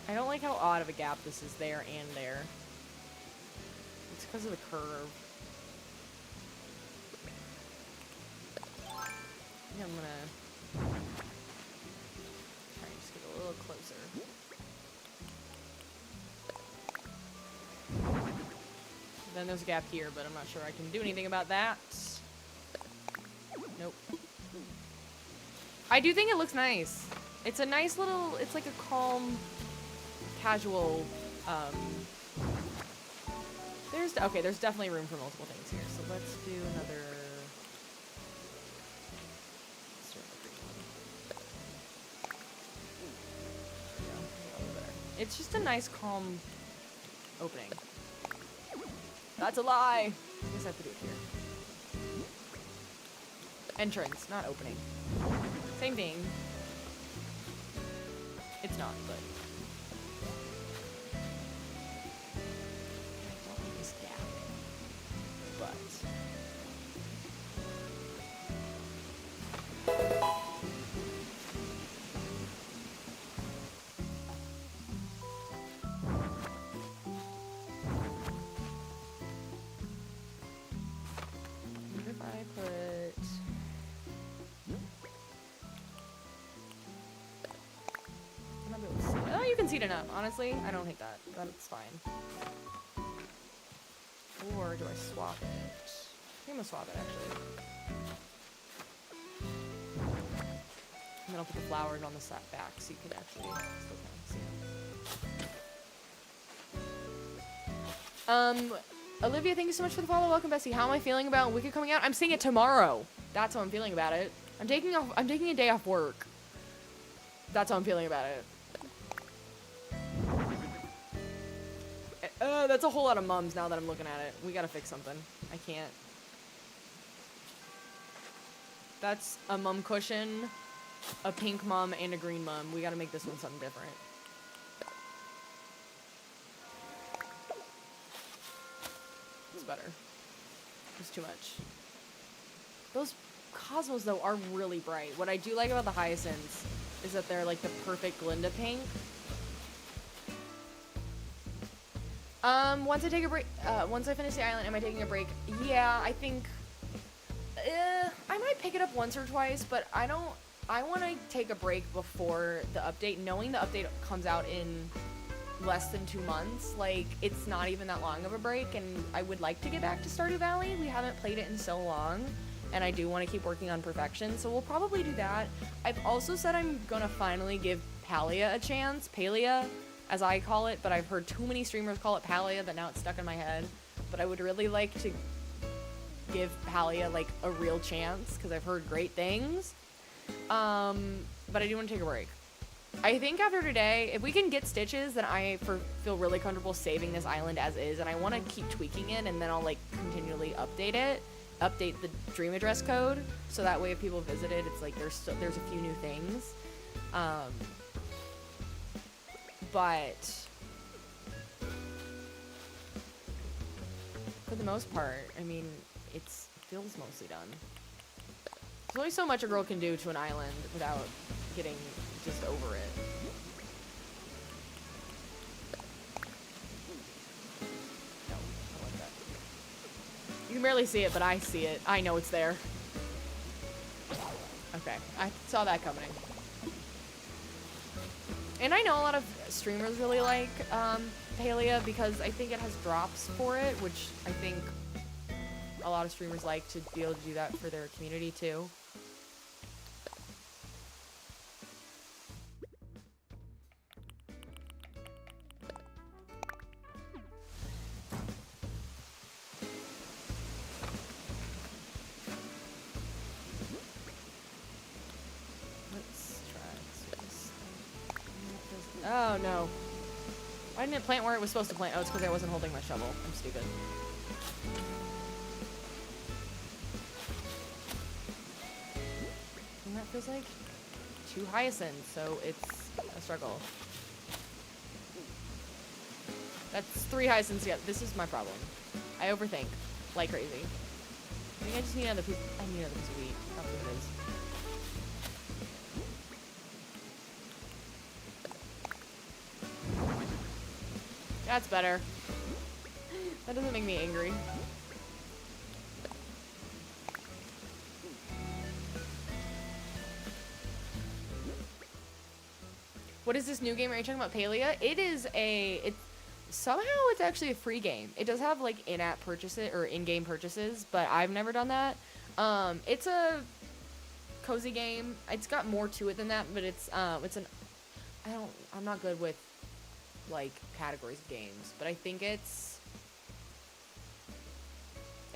I don't like how odd of a gap this is there and there. It's because of the curve. I think I'm gonna try and just get a little closer. Then there's a gap here, but I'm not sure I can do anything about that. Nope. I do think it looks nice. It's a nice little, it's like a calm, casual, there's definitely room for multiple things here. So let's do another, let's start with the green one. Yeah, over there. It's just a nice, calm opening. That's a lie. I guess I have to do it here. Entrance, not opening. Same thing. It's not, but I don't like this gap. But what if I put oh, you can see it enough. Honestly, I don't hate that. That's fine. Or do I swap it? I think I'm gonna swap it, actually. And then I'll put the flowers on the back so you can actually still kind of see them. Olivia, thank you so much for the follow. Welcome, Bessie. How am I feeling about Wicked coming out? I'm seeing it tomorrow. That's how I'm feeling about it. I'm taking a day off work. That's how I'm feeling about it. That's a whole lot of mums now that I'm looking at it. We gotta fix something. I can't. That's a mum cushion, a pink mum, and a green mum. We gotta make this one something different. It's better. It's too much. Those cosmos, though, are really bright. What I do like about the hyacinths is that they're like the perfect Glinda pink. Once I take a break, once I finish the island, am I taking a break? Yeah, I think, I might pick it up once or twice, but I want to take a break before the update, knowing the update comes out in less than 2 months. Like, it's not even that long of a break, and I would like to get back to Stardew Valley. We haven't played it in so long, and I do want to keep working on perfection, so we'll probably do that. I've also said I'm gonna finally give Palia a chance, Palia, as I call it, but I've heard too many streamers call it Palia that now it's stuck in my head. But I would really like to give Palia, like, a real chance, because I've heard great things. But I do want to take a break. I think after today, if we can get stitches, then I feel really comfortable saving this island as is, and I want to keep tweaking it, and then I'll, like, continually update the dream address code, so that way if people visit it, it's like there's a few new things. But for the most part, I mean, it feels mostly done. There's only so much a girl can do to an island without getting just over it. No, I like that. You can barely see it, but I see it. I know it's there. Okay, I saw that coming. And I know a lot of streamers really like Palia because I think it has drops for it, which I think a lot of streamers like to be able to do that for their community too. Let's try this. Oh no. Why didn't it plant where it was supposed to plant? Oh, it's because I wasn't holding my shovel. I'm stupid. And that feels like 2 hyacinths, so it's a struggle. That's 3 hyacinths yet. This is my problem. I overthink like crazy. I think I just need another piece. I need another piece of wheat. That's what it is. That's better. That doesn't make me angry. What is this new game? Are you talking about Palia? It is somehow it's actually a free game. It does have like in-app purchases or in-game purchases, but I've never done that. It's a cozy game. It's got more to it than that, but I'm not good with like categories of games, but I think it's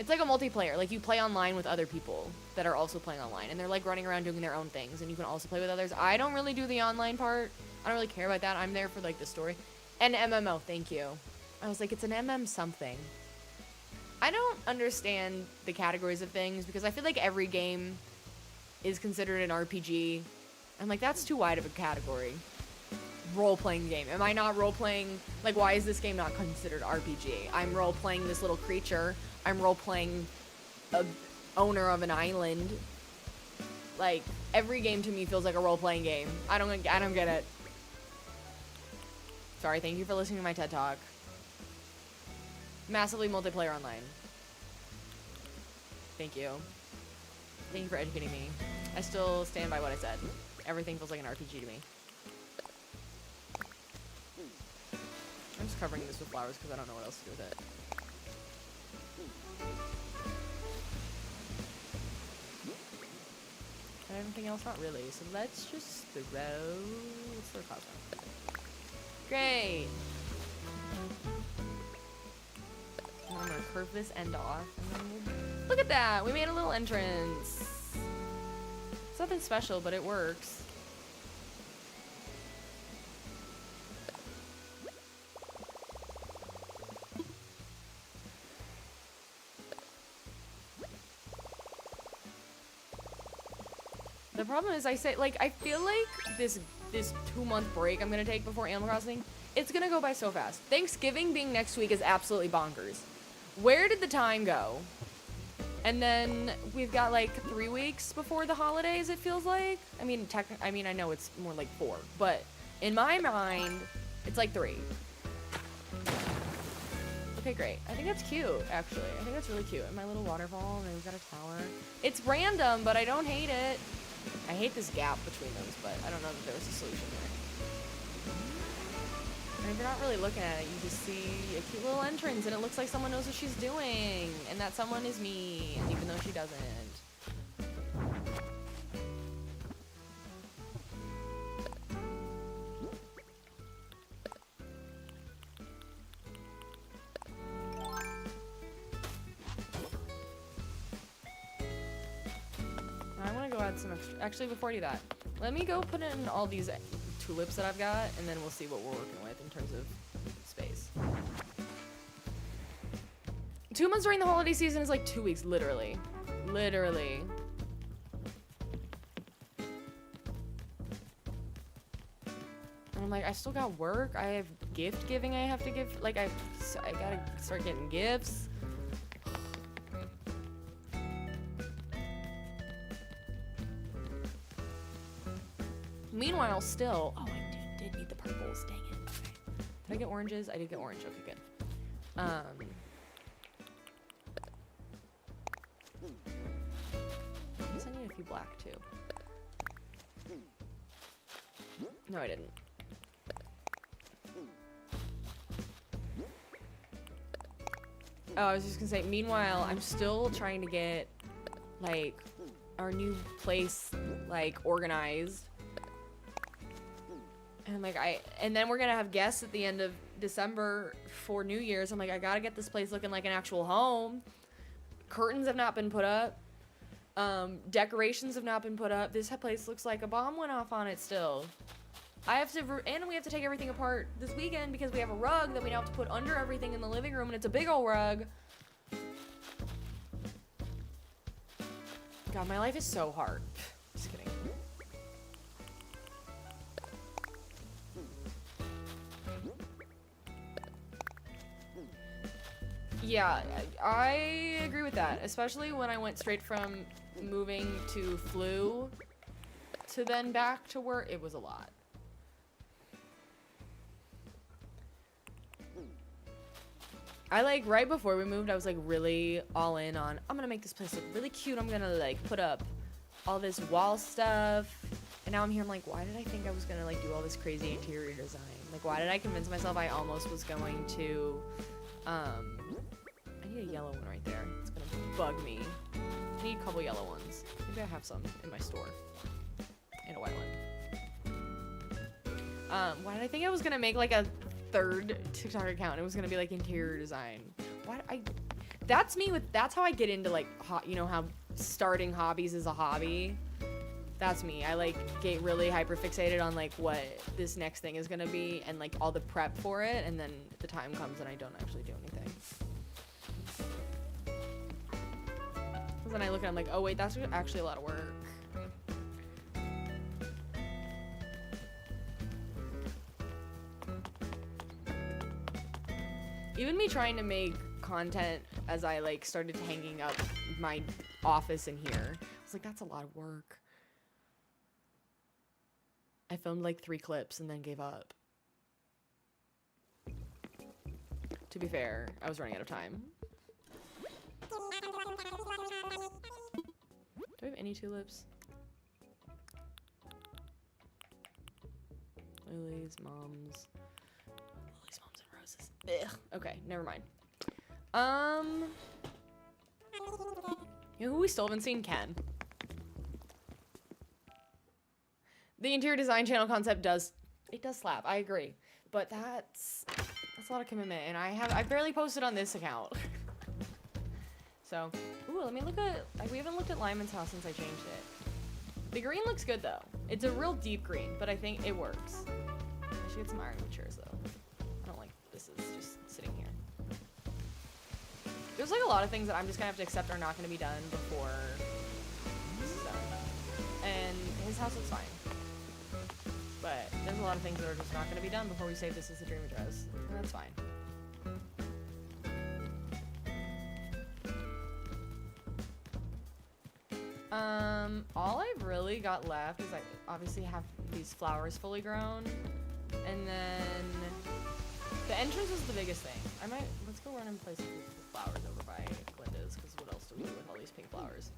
like a multiplayer. Like you play online with other people that are also playing online, and they're like running around doing their own things, and you can also play with others. I don't really do the online part. I don't really care about that. I'm there for like the story. And MMO, thank you. I was like, it's an MM something. I don't understand the categories of things because I feel like every game is considered an RPG. I'm like, that's too wide of a category. Role-playing game. Am I not role-playing? Like, why is this game not considered RPG? I'm role-playing this little creature. I'm role-playing a owner of an island. Like, every game to me feels like a role-playing game. I don't get it. Sorry, thank you for listening to my TED Talk. Massively multiplayer online. Thank you. Thank you for educating me. I still stand by what I said. Everything feels like an RPG to me. I'm just covering this with flowers because I don't know what else to do with it. Anything else? Not really. So let's just throw Cosmo. Great. And I'm gonna curve this end off. And then look at that! We made a little entrance. It's nothing special, but it works. The problem is I feel like this 2-month break I'm gonna take before Animal Crossing, it's gonna go by so fast. Thanksgiving being next week is absolutely bonkers. Where did the time go? And then we've got like 3 weeks before the holidays, it feels like. I mean, I know it's more like 4, but in my mind, it's like 3. Okay, great. I think that's cute, actually. I think that's really cute. And my little waterfall, and we've got a tower. It's random, but I don't hate it. I hate this gap between those, but I don't know that there was a solution there. And if you're not really looking at it, you just see a cute little entrance and it looks like someone knows what she's doing. And that someone is me, even though she doesn't. I want to go add some extra. Actually, before I do that, let me go put in all these tulips that I've got, and then we'll see what we're working with in terms of space. 2 months during the holiday season is like 2 weeks, literally. Literally. And I'm like, I still got work. I have gift giving I have to give. Like, I gotta start getting gifts. Meanwhile, still, oh, I did need the purples. Dang it. Okay. Did I get oranges? I did get orange. Okay, good. I guess I need a few black too. No, I didn't. Oh, I was just gonna say, meanwhile, I'm still trying to get, like, our new place, like, organized. And I'm like, and then we're gonna have guests at the end of December for New Year's. I'm like, I gotta get this place looking like an actual home. Curtains have not been put up. Decorations have not been put up. This place looks like a bomb went off on it still. And we have to take everything apart this weekend because we have a rug that we now have to put under everything in the living room, and it's a big old rug. God, my life is so hard. Just kidding. Yeah, I agree with that, especially when I went straight from moving to flu to then back to work. It was a lot. I like right before we moved, I was like really all in on, I'm gonna make this place look really cute. I'm gonna like put up all this wall stuff. And now I'm here, I'm like, why did I think I was gonna like do all this crazy interior design? Like, why did I convince myself I almost was going to, I need a yellow one right there. It's gonna bug me. I need a couple yellow ones. Maybe I have some in my store. And a white one. Why did I think I was gonna make like a third TikTok account? It was gonna be like interior design. That's me with, that's how I get into like, you know how starting hobbies is a hobby? That's me. I like get really hyper fixated on like what this next thing is gonna be and like all the prep for it, and then the time comes and I don't actually do anything. Then I look at it, I'm like, oh wait, that's actually a lot of work. Even me trying to make content as I like started hanging up my office in here, I was like, that's a lot of work. I filmed like 3 clips and then gave up. To be fair, I was running out of time. Do I have any tulips? Lilies, moms. Lilies, moms, and roses. Ugh. Okay, never mind. You know who we still haven't seen? Ken. The interior design channel concept does slap. I agree, but that's a lot of commitment, and I barely posted on this account. So, ooh, let me look at, like, we haven't looked at Lyman's house since I changed it. The green looks good though. It's a real deep green, but I think it works. I should get some ironwood chairs though. I don't like this is just sitting here. There's like a lot of things that I'm just gonna have to accept are not gonna be done before this is done. And his house looks fine. But there's a lot of things that are just not gonna be done before we say this is the dream address. And that's fine. All I've really got left is I obviously have these flowers fully grown, and then the entrance was the biggest thing. Let's go run and place some flowers over by Glinda's, because what else do we do with all these pink flowers?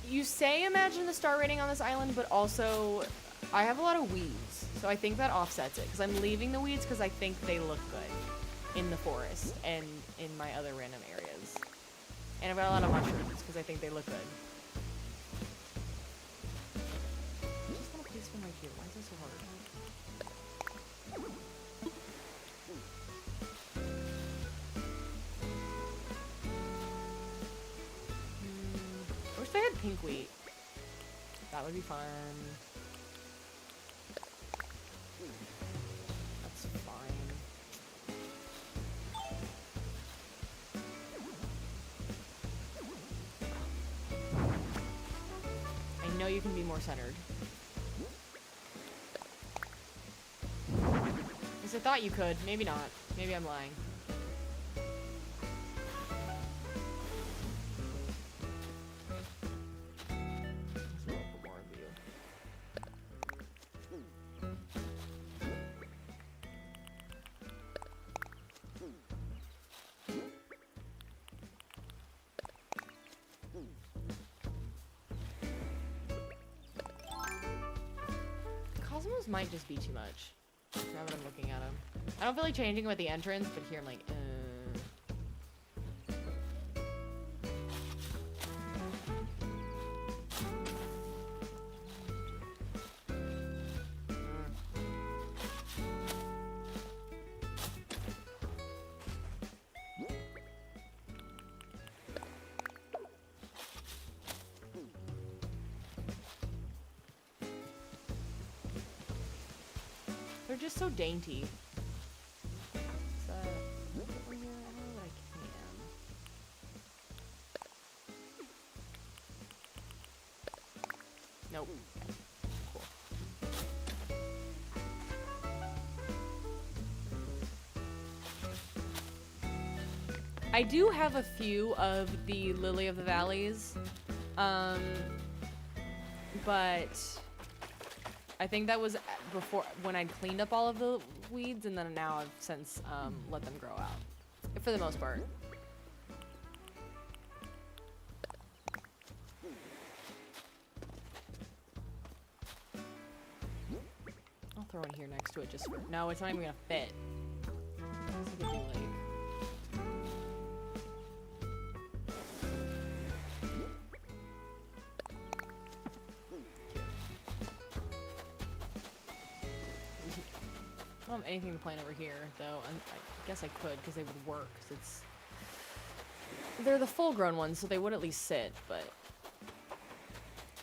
You say imagine the star rating on this island, but also I have a lot of weeds, so I think that offsets it. Because I'm leaving the weeds because I think they look good in the forest and in my other random areas. And I've got a lot of mushrooms because I think they look good. I just want to place them right here. Why is this so hard? I wish they had pink wheat. That would be fun. That's fine. I know you can be more centered. Because I thought you could. Maybe not. Maybe I'm lying. Cosmos might just be too much. Now that I'm looking at them. I don't feel like changing them at the entrance, but here I'm like, They're just so dainty. Is that over here? I don't know that I can. Nope. Okay. Cool. I do have a few of the Lily of the Valleys, but I think that was before when I'd cleaned up all of the weeds, and then now I've since let them grow out, for the most part. I'll throw it here next to it just for... No, it's not even gonna fit. It's like a new lake. I don't have anything to plant over here, though. I guess I could, because they would work, because it's... They're the full-grown ones, so they would at least sit, but...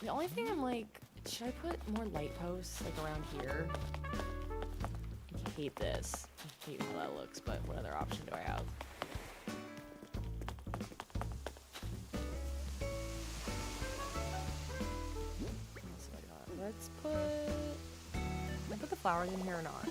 The only thing I'm like, should I put more light posts, like, around here? I hate this. I hate how that looks, but what other option do I have? What else have I got? Let's put... Can I put the flowers in here or not?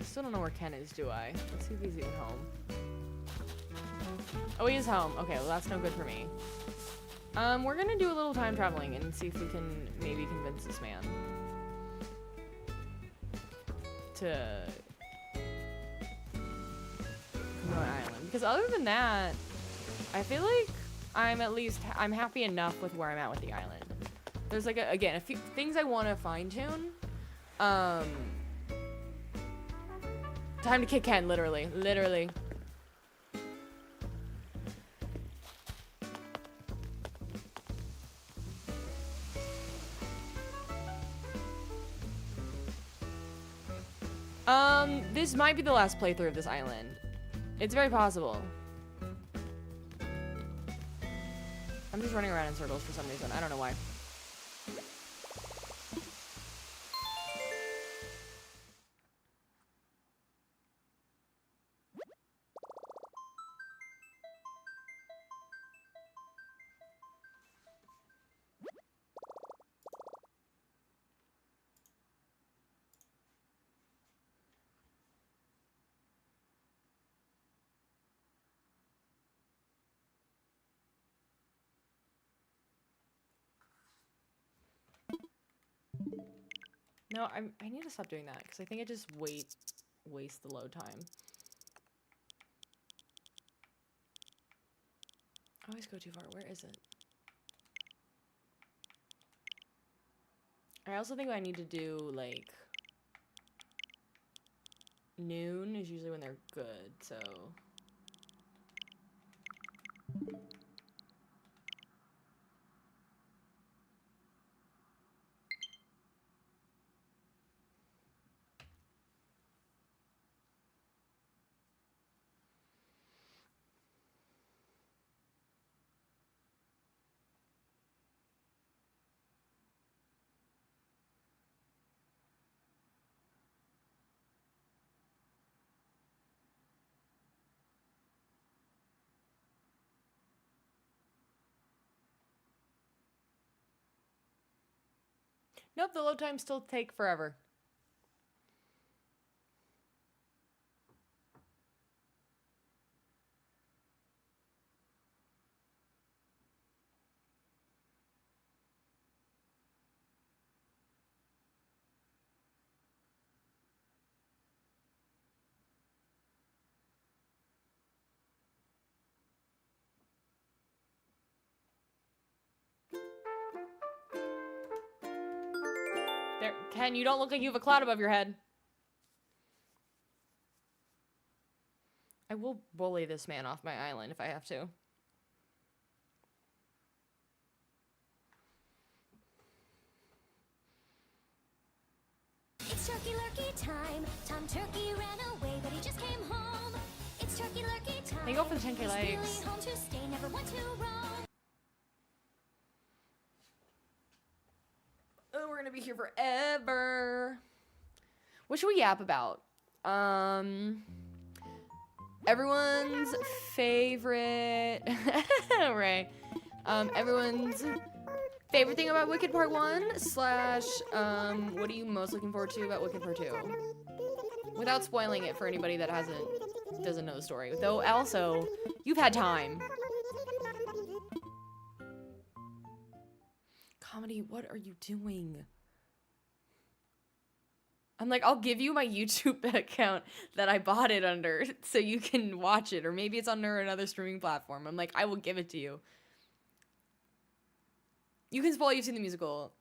Still don't know where Ken is, do I? Let's see if he's even home. Oh, he is home. Okay, well that's no good for me. We're gonna do a little time traveling and see if we can maybe convince this man to come to an island. Because other than that, I feel like I'm happy enough with where I'm at with the island. There's like again a few things I want to fine tune. Time to kick Ken, literally. Literally. This might be the last playthrough of this island. It's very possible. I'm just running around in circles for some reason. I don't know why. No, I need to stop doing that because I think it just wastes the load time. I always go too far. Where is it? I also think I need to do like noon is usually when they're good, so nope, the load times still take forever. There, Ken, you don't look like you have a cloud above your head. I will bully this man off my island if I have to. It's turkey lurkey time. Tom Turkey ran away, but he just came home. It's turkey lurkey time. Thank you for the 10K He's likes. really home to stay, never want to roam. Oh, we're gonna be here forever. What should we yap about? Everyone's favorite. Right. Everyone's favorite thing about Wicked Part 1 / what are you most looking forward to about Wicked Part 2? Without spoiling it for anybody that doesn't know the story. Though also, you've had time. Comedy, what are you doing? I'm like, I'll give you my YouTube account that I bought it under so you can watch it. Or maybe it's under another streaming platform. I'm like, I will give it to you. You can spoil you've seen the musical.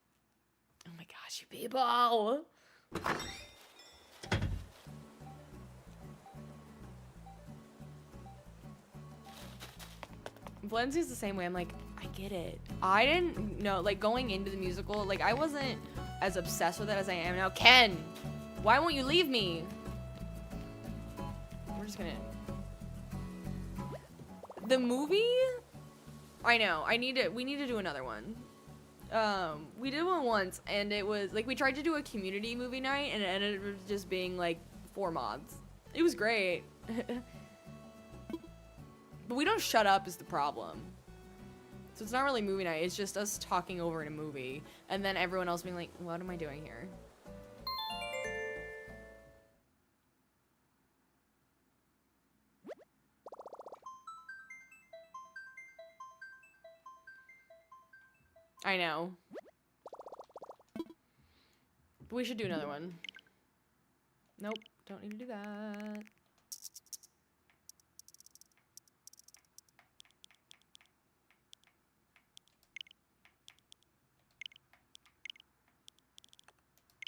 Oh my gosh, you people. Valencia's the same way. I'm like, I get it. I didn't know, like, going into the musical, like, I wasn't as obsessed with it as I am now. Ken, why won't you leave me? We're just gonna... The movie? I know. We need to do another one. We did one once, and it was, like, we tried to do a community movie night, and it ended up just being, like, 4 mods. It was great. But we don't shut up is the problem. So it's not really movie night, it's just us talking over in a movie, and then everyone else being like, what am I doing here? I know. But we should do another one. Nope, don't need to do that.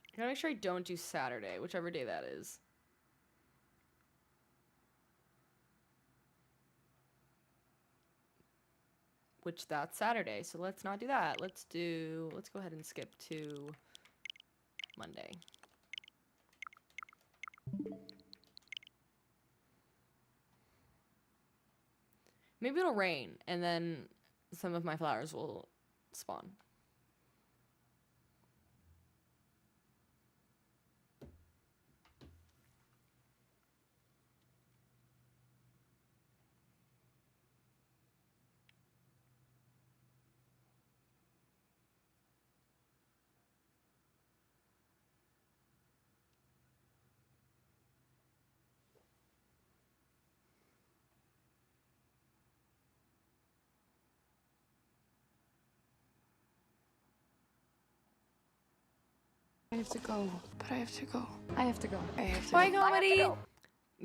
I gotta make sure I don't do Saturday, whichever day that is. Which that's Saturday, so let's not do that. Let's go ahead and skip to Monday. Maybe it'll rain, and then some of my flowers will spawn. I have to go. But I have to go. I have to go. I have to Bye, go. comedy.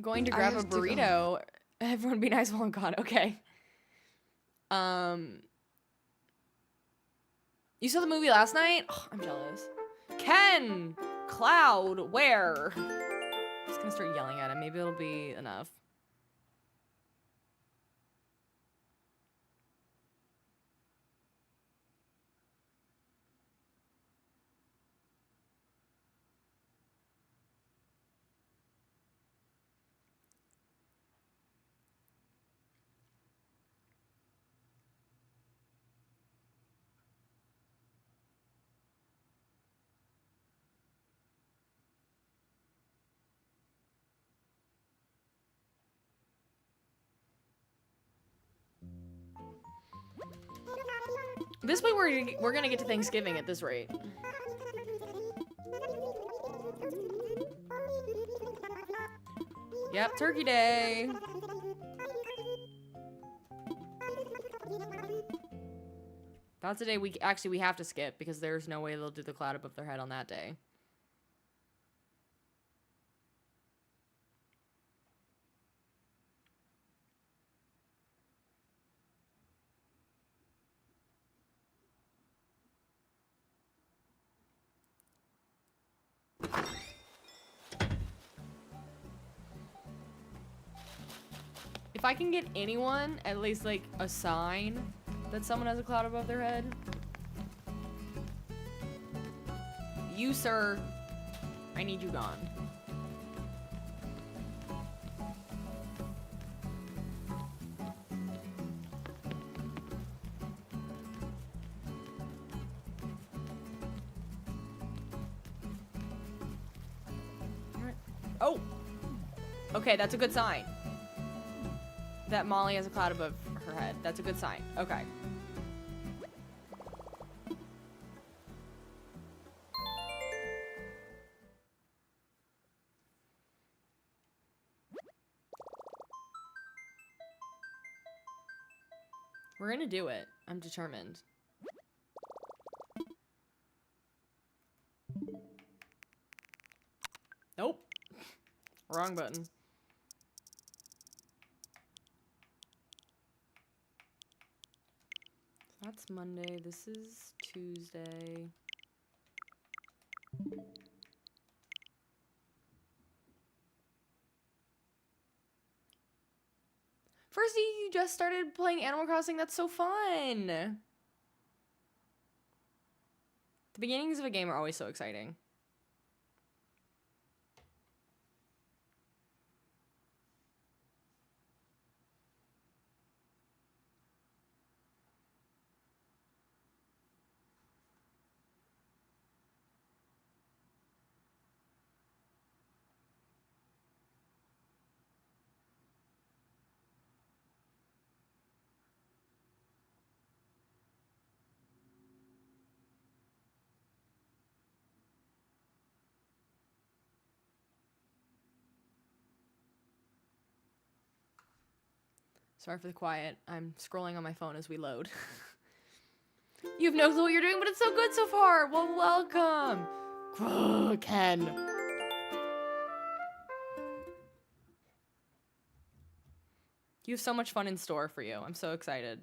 Going to grab a have to go. burrito. Everyone be nice while I'm gone. Okay. You saw the movie last night? Oh, I'm jealous. Ken! Cloud, where? I'm just gonna start yelling at him. Maybe it'll be enough. This way we're gonna get to Thanksgiving at this rate. Yep, Turkey Day. That's a day we have to skip because there's no way they'll do the cloud above their head on that day. If I can get anyone at least like a sign that someone has a cloud above their head. You, sir, I need you gone. Oh! Okay, that's a good sign. That Molly has a cloud above her head. That's a good sign. Okay. We're gonna do it. I'm determined. Nope. Wrong button. That's Monday. This is Tuesday. Firsty, you just started playing Animal Crossing. That's so fun. The beginnings of a game are always so exciting. Sorry for the quiet. I'm scrolling on my phone as we load. You have no clue what you're doing, but it's so good so far. Well, welcome. Ken. You have so much fun in store for you. I'm so excited.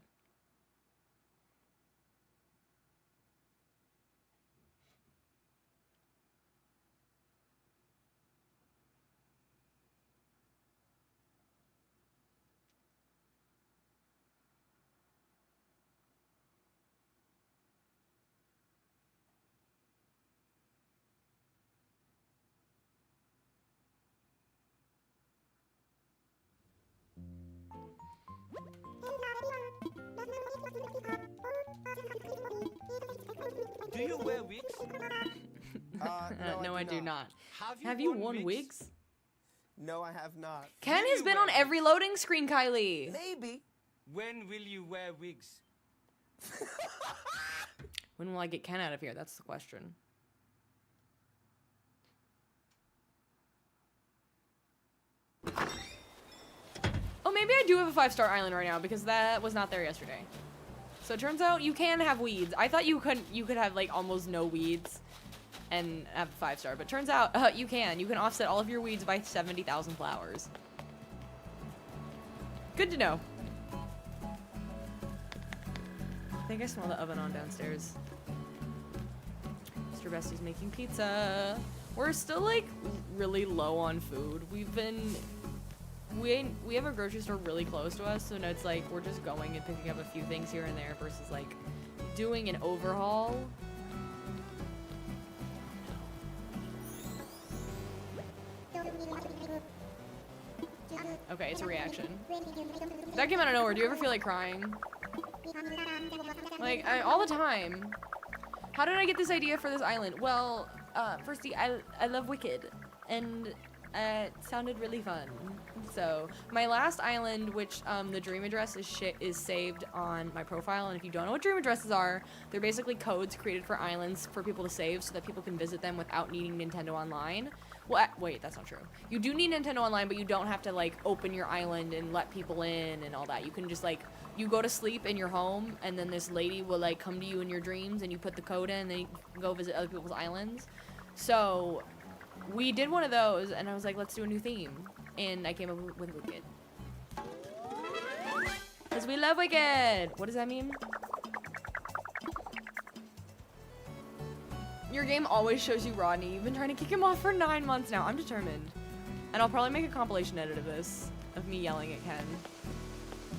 Do you wear wigs? No, I do not. Have you worn wigs? No, I have not. Ken has been on every loading screen, Kylie. Maybe. When will you wear wigs? When will I get Ken out of here? That's the question. Oh, maybe I do have a 5-star island right now because that was not there yesterday. So it turns out you can have weeds. I thought you could have like almost no weeds. and have a 5-star. But turns out you can offset all of your weeds by 70,000 flowers. Good to know. I think I smell the oven on downstairs. Mr. Bestie's making pizza. We're still like really low on food. We have a grocery store really close to us, so now it's like we're just going and picking up a few things here and there versus like doing an overhaul. Okay, it's a reaction. That came out of nowhere. Do you ever feel like crying? Like, all the time. How did I get this idea for this island? Well, firstly, I love Wicked, and it sounded really fun. So, my last island, which the dream address is saved on my profile, and if you don't know what dream addresses are, they're basically codes created for islands for people to save so that people can visit them without needing Nintendo Online. Well, wait, that's not true. You do need Nintendo Online, but you don't have to, like, open your island and let people in and all that. You can just, like, you go to sleep in your home, and then this lady will, like, come to you in your dreams, and you put the code in, and then you can go visit other people's islands. So, we did one of those, and I was like, let's do a new theme. And I came up with Wicked. Because we love Wicked! What does that mean? Your game always shows you Rodney. You've been trying to kick him off for 9 months now. I'm determined. And I'll probably make a compilation edit of this. Of me yelling at Ken.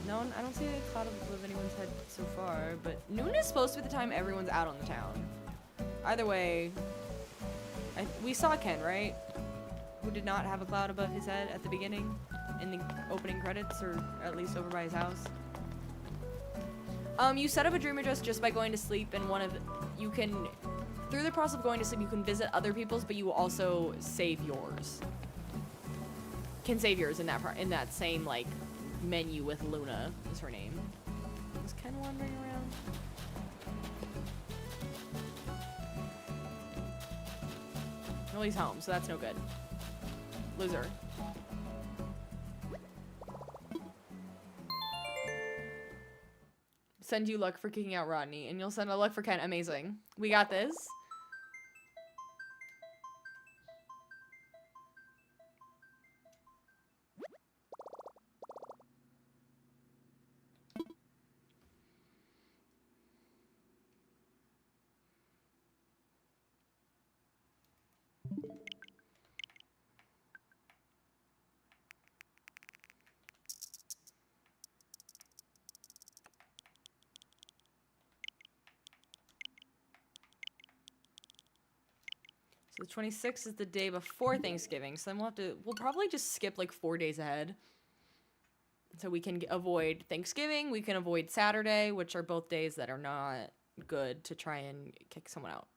No, I don't see a cloud above anyone's head so far. But noon is supposed to be the time everyone's out on the town. Either way, we saw Ken, right? Who did not have a cloud above his head at the beginning. In the opening credits, or at least over by his house. You set up a dream address just by going to sleep, and you can... Through the process of going to sleep, you can visit other people's, but you will also save yours. Can save yours in that same, like, menu with Luna, is her name. Is Ken wandering around? Well, he's home, so that's no good. Loser. Send you luck for kicking out Rodney, and you'll send a luck for Ken. Amazing. We got this. So the 26th is the day before Thanksgiving, so then we'll probably just skip like 4 days ahead. So we can avoid Thanksgiving, we can avoid Saturday, which are both days that are not good to try and kick someone out.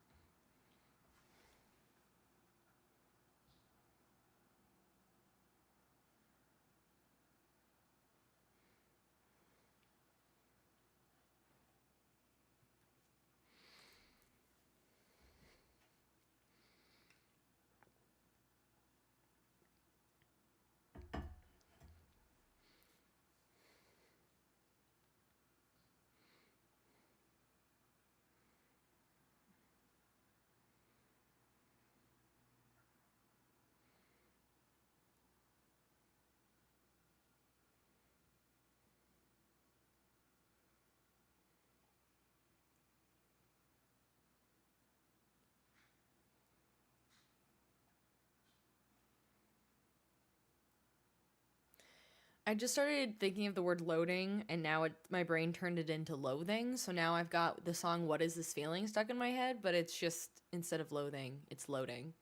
I just started thinking of the word loading, and now my brain turned it into loathing. So now I've got the song "What Is This Feeling" stuck in my head, but it's just, instead of loathing, it's loading.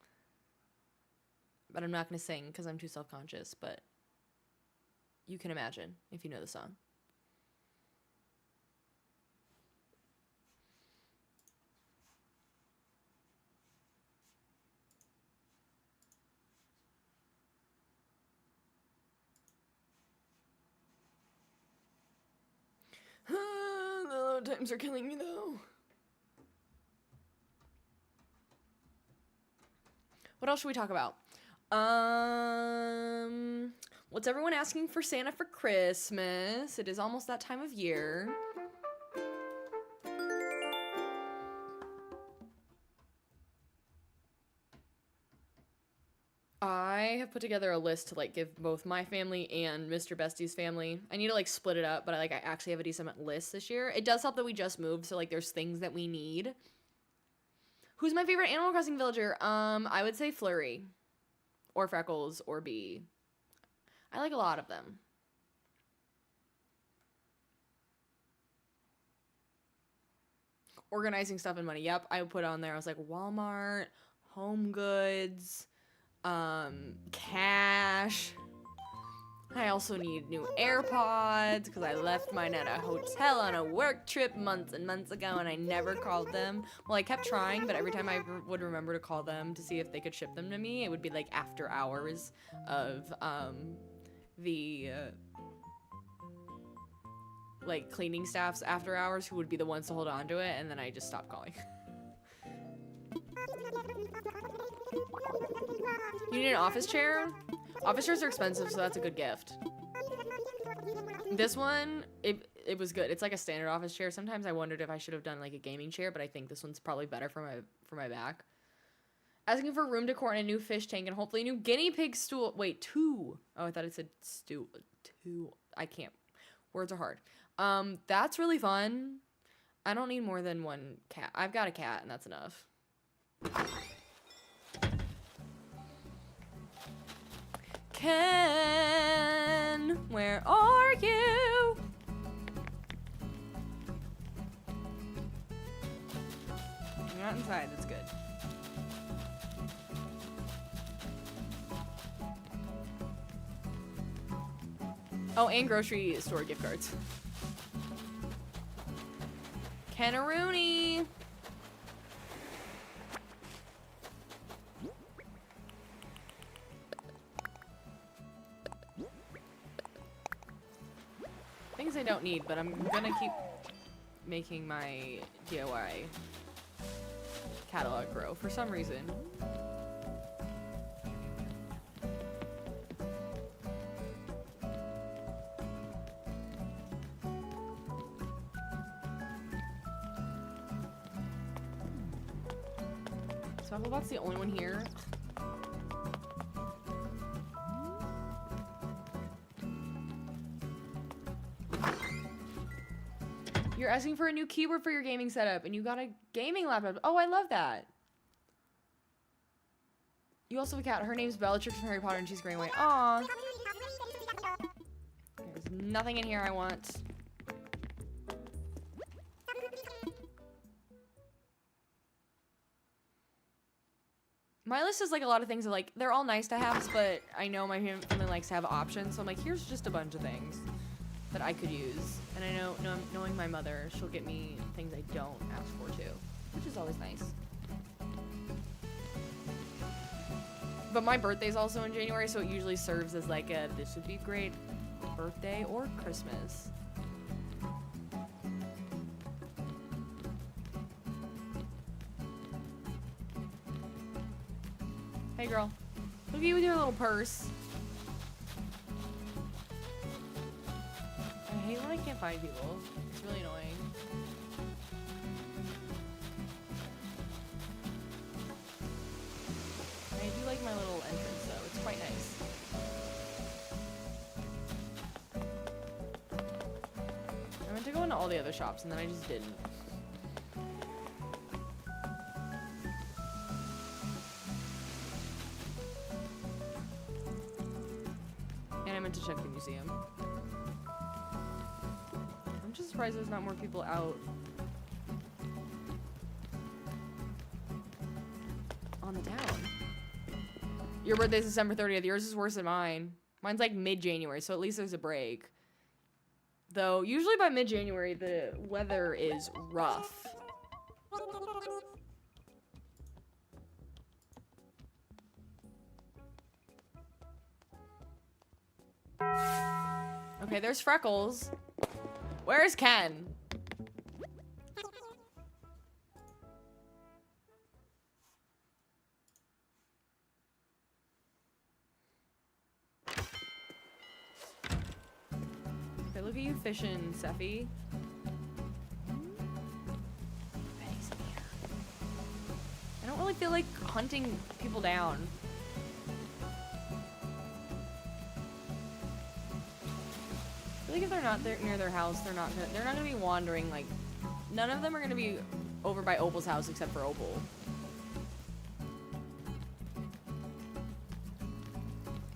But I'm not going to sing because I'm too self-conscious, but you can imagine if you know the song. The load times are killing me, though. What else should we talk about? What's everyone asking for Santa for Christmas? It is almost that time of year. I've put together a list to like give both my family and Mr. Bestie's family. I need to like split it up, but I actually have a decent list this year. It does help that we just moved, so like there's things that we need. Who's my favorite Animal Crossing villager? I would say Flurry or Freckles or Bee. I like a lot of them. Organizing stuff and money. Yep, I put on there. I was like Walmart, Home Goods, cash. I also need new AirPods because I left mine at a hotel on a work trip months and months ago and I never called them. Well, I kept trying, but every time I would remember to call them to see if they could ship them to me, it would be like after hours of the like cleaning staff's after hours who would be the ones to hold on to it, and then I just stopped calling. You need an office chair? Office chairs are expensive, so that's a good gift. This one, it was good. It's like a standard office chair. Sometimes I wondered if I should have done like a gaming chair, but I think this one's probably better for my back. Asking for room decor and a new fish tank and hopefully a new guinea pig stool. Wait, 2. Oh, I thought it said 2. I can't. Words are hard. That's really fun. I don't need more than 1 cat. I've got a cat and that's enough. Ken, where are you? You're not inside, that's good. Oh, and grocery store gift cards. Ken-a-rooney. Things I don't need, but I'm gonna keep making my DIY catalog grow for some reason. So Applebot's the only one here. You're asking for a new keyboard for your gaming setup, and you got a gaming laptop. Oh, I love that. You also have a cat. Her name's Bellatrix from Harry Potter, and she's Greenway. Aw. There's nothing in here I want. My list is like a lot of things that like, they're all nice to have, but I know my family likes to have options, so I'm like, here's just a bunch of things that I could use. And I know, knowing my mother, she'll get me things I don't ask for too, which is always nice. But my birthday's also in January, so it usually serves as like a, this would be great birthday or Christmas. Hey girl, look at you with your little purse. I hate when I can't find people. It's really annoying. I do like my little entrance though. It's quite nice. I meant to go into all the other shops and then I just didn't. And I meant to check the museum. I'm just surprised there's not more people out on the town. Your birthday's December 30th. Yours is worse than mine. Mine's like mid-January, so at least there's a break. Though, usually by mid-January, the weather is rough. Okay, there's Freckles. Where's Ken? Okay, look at you fishing, Seffi. Betty's in here. I don't really feel like hunting people down. like if they're not there near their house, they're not gonna be wandering. Like, none of them are gonna be over by Opal's house except for Opal.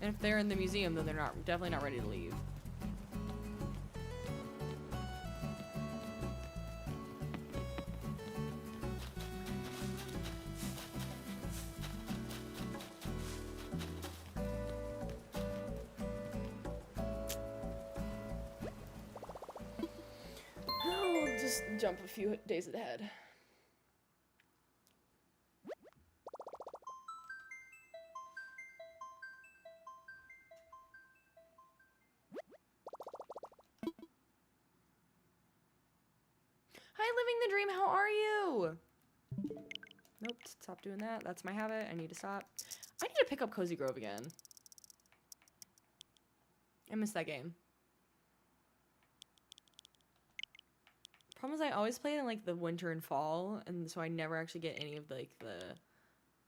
And if they're in the museum, then they're definitely not ready to leave. We'll just jump a few days ahead. Hi, living the dream. How are you? Nope, stop doing that. That's my habit. I need to stop. I need to pick up Cozy Grove again. I miss that game. Problem is I always play it in like the winter and fall, and so I never actually get any of like the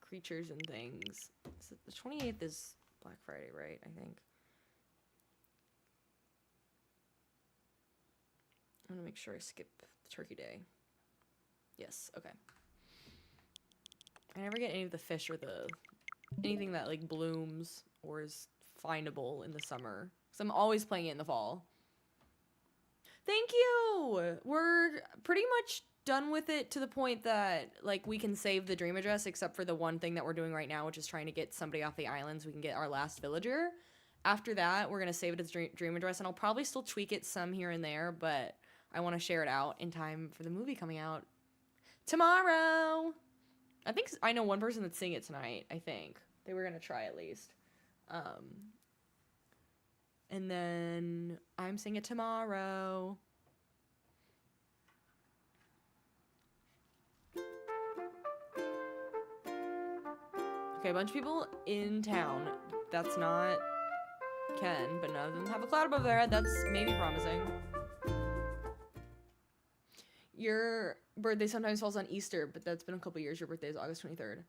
creatures and things. So the 28th is Black Friday, right? I think. I'm gonna make sure I skip the Turkey Day. Yes, okay. I never get any of the fish or anything that like blooms or is findable in the summer. So I'm always playing it in the fall. Thank you! We're pretty much done with it to the point that like we can save the dream address except for the one thing that we're doing right now, which is trying to get somebody off the island so we can get our last villager. After that, we're gonna save it as dream address, and I'll probably still tweak it some here and there, but I want to share it out in time for the movie coming out tomorrow. I think I know one person that's seeing it tonight. I think they were gonna try at least, and then I'm seeing it tomorrow. Okay, a bunch of people in town. That's not Ken, but none of them have a cloud above their head. That's maybe promising. Your birthday sometimes falls on Easter, but that's been a couple years. Your birthday is August 23rd.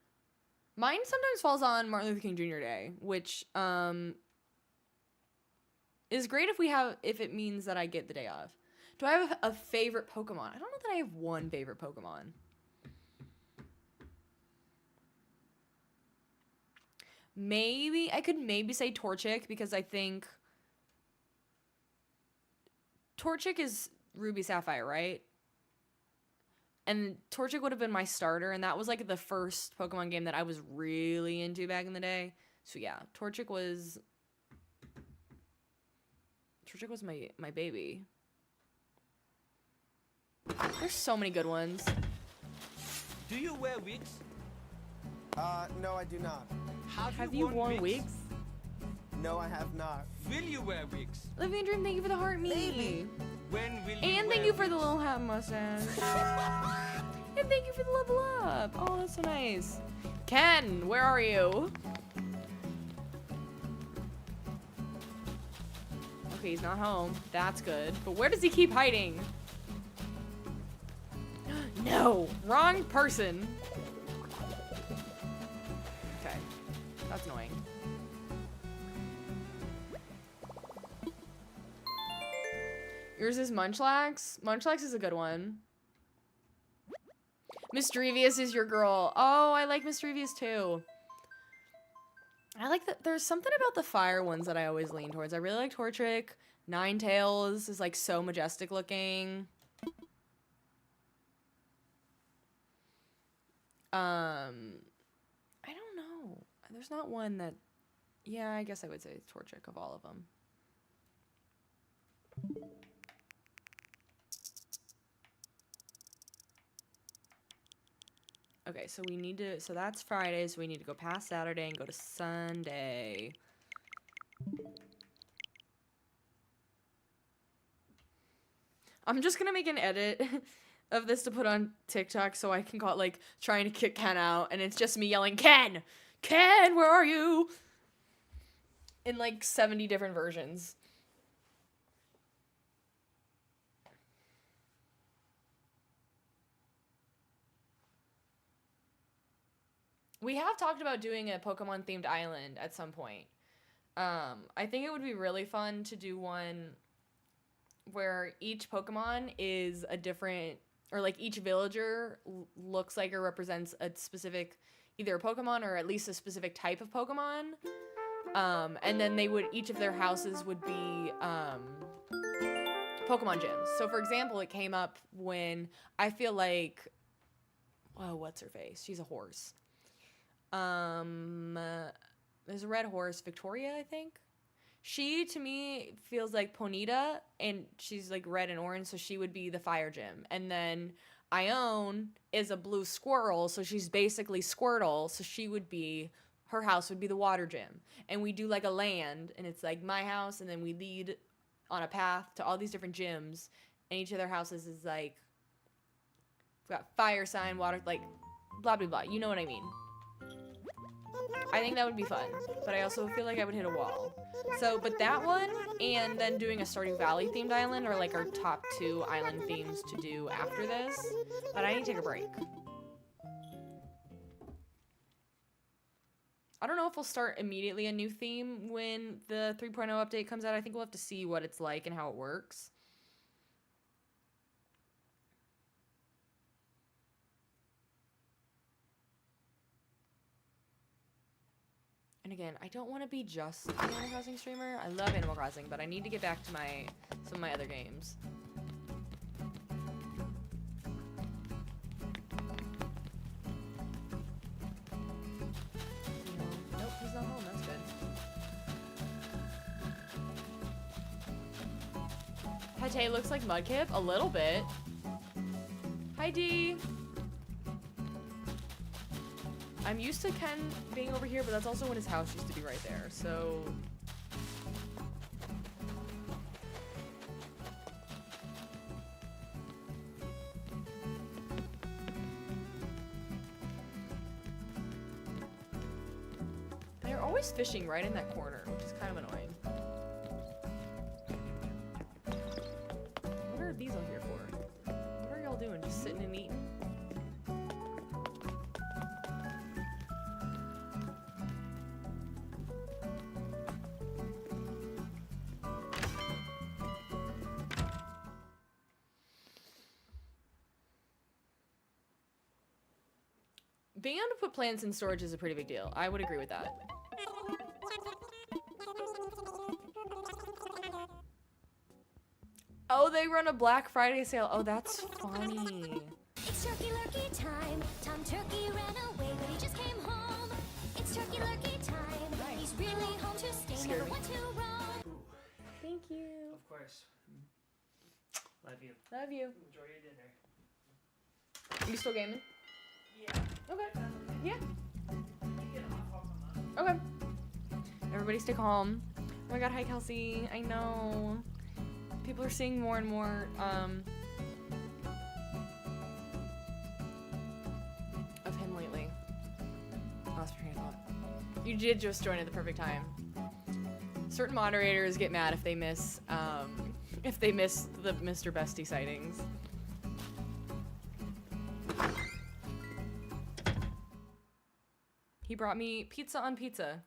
Mine sometimes falls on Martin Luther King Jr. Day, which is great if it means that I get the day off. Do I have a favorite Pokemon? I don't know that I have one favorite Pokemon. I could maybe say Torchic, because I think Torchic is Ruby Sapphire, right? And Torchic would have been my starter, and that was like the first Pokemon game that I was really into back in the day. So yeah, Torchic was my baby. There's so many good ones. Do you wear wigs? No, I do not. Have you worn wigs? No, I have not. Will you wear wigs? Living Dream, thank you for the heart me. Maybe. When will you And thank wear you for the wigs? little hat mustache. And thank you for the level up. Oh, that's so nice. Ken, where are you? Okay, he's not home. That's good. But where does he keep hiding? No, wrong person. Okay, that's annoying. Yours is Munchlax? Munchlax is a good one. Misdrevious is your girl. Oh, I like Misdrevious too. I like that. There's something about the fire ones that I always lean towards. I really like Torchic. Ninetales is like so majestic looking. I don't know. There's not one that... Yeah, I guess I would say Torchic of all of them. Okay, so we need to... So that's Friday, so we need to go past Saturday and go to Sunday. I'm just gonna make an edit of this to put on TikTok so I can call it, like, trying to kick Ken out, and it's just me yelling, Ken! Ken, where are you? In, like, 70 different versions. We have talked about doing a Pokemon-themed island at some point. I think it would be really fun to do one where each Pokemon is a different, or like each villager looks like or represents a specific, either a Pokemon or at least a specific type of Pokemon. And then each of their houses would be Pokemon gyms. So for example, it came up when I feel like, oh, what's her face? She's a horse. There's a red horse, Victoria, I think. She, to me, feels like Ponyta, and she's like red and orange, so she would be the fire gym. And then Ione is a blue squirrel, so she's basically Squirtle, so her house would be the water gym. And we do like a land, and it's like my house, and then we lead on a path to all these different gyms, and each of their houses is like, we've got fire sign, water, like, blah, blah, blah. You know what I mean. I think that would be fun, but I also feel like I would hit a wall. So, but that one, and then doing a Stardew Valley themed island are like our top 2 island themes to do after this, but I need to take a break. I don't know if we'll start immediately a new theme when the 3.0 update comes out. I think we'll have to see what it's like and how it works. And again, I don't want to be just an Animal Crossing streamer. I love Animal Crossing, but I need to get back to some of my other games. Nope, he's not home. That's good. Pate looks like Mudkip a little bit. Hi, D. I'm used to Ken being over here, but that's also when his house used to be right there, so... They're always fishing right in that corner, which is kind of annoying. What are these all here for? What are y'all doing? Just sitting and eating? Being able to put plants in storage is a pretty big deal. I would agree with that. Oh, they run a Black Friday sale. Oh, that's funny. It's turkey lurkey time. Tom Turkey ran away, but he just came home. It's turkey lurkey time. He's really home to stay. Scared Never me. went to roam. Thank you. Of course. Love you. Love you. Enjoy your dinner. You still gaming? Yeah. Okay. Yeah. You get a hot dog on that. Okay. Everybody stay calm. Oh my god, hi Kelsey. I know. People are seeing more and more of him lately. Lost my train of thought. You did just join at the perfect time. Certain moderators get mad if they miss the Mr. Bestie sightings. He brought me pizza on pizza.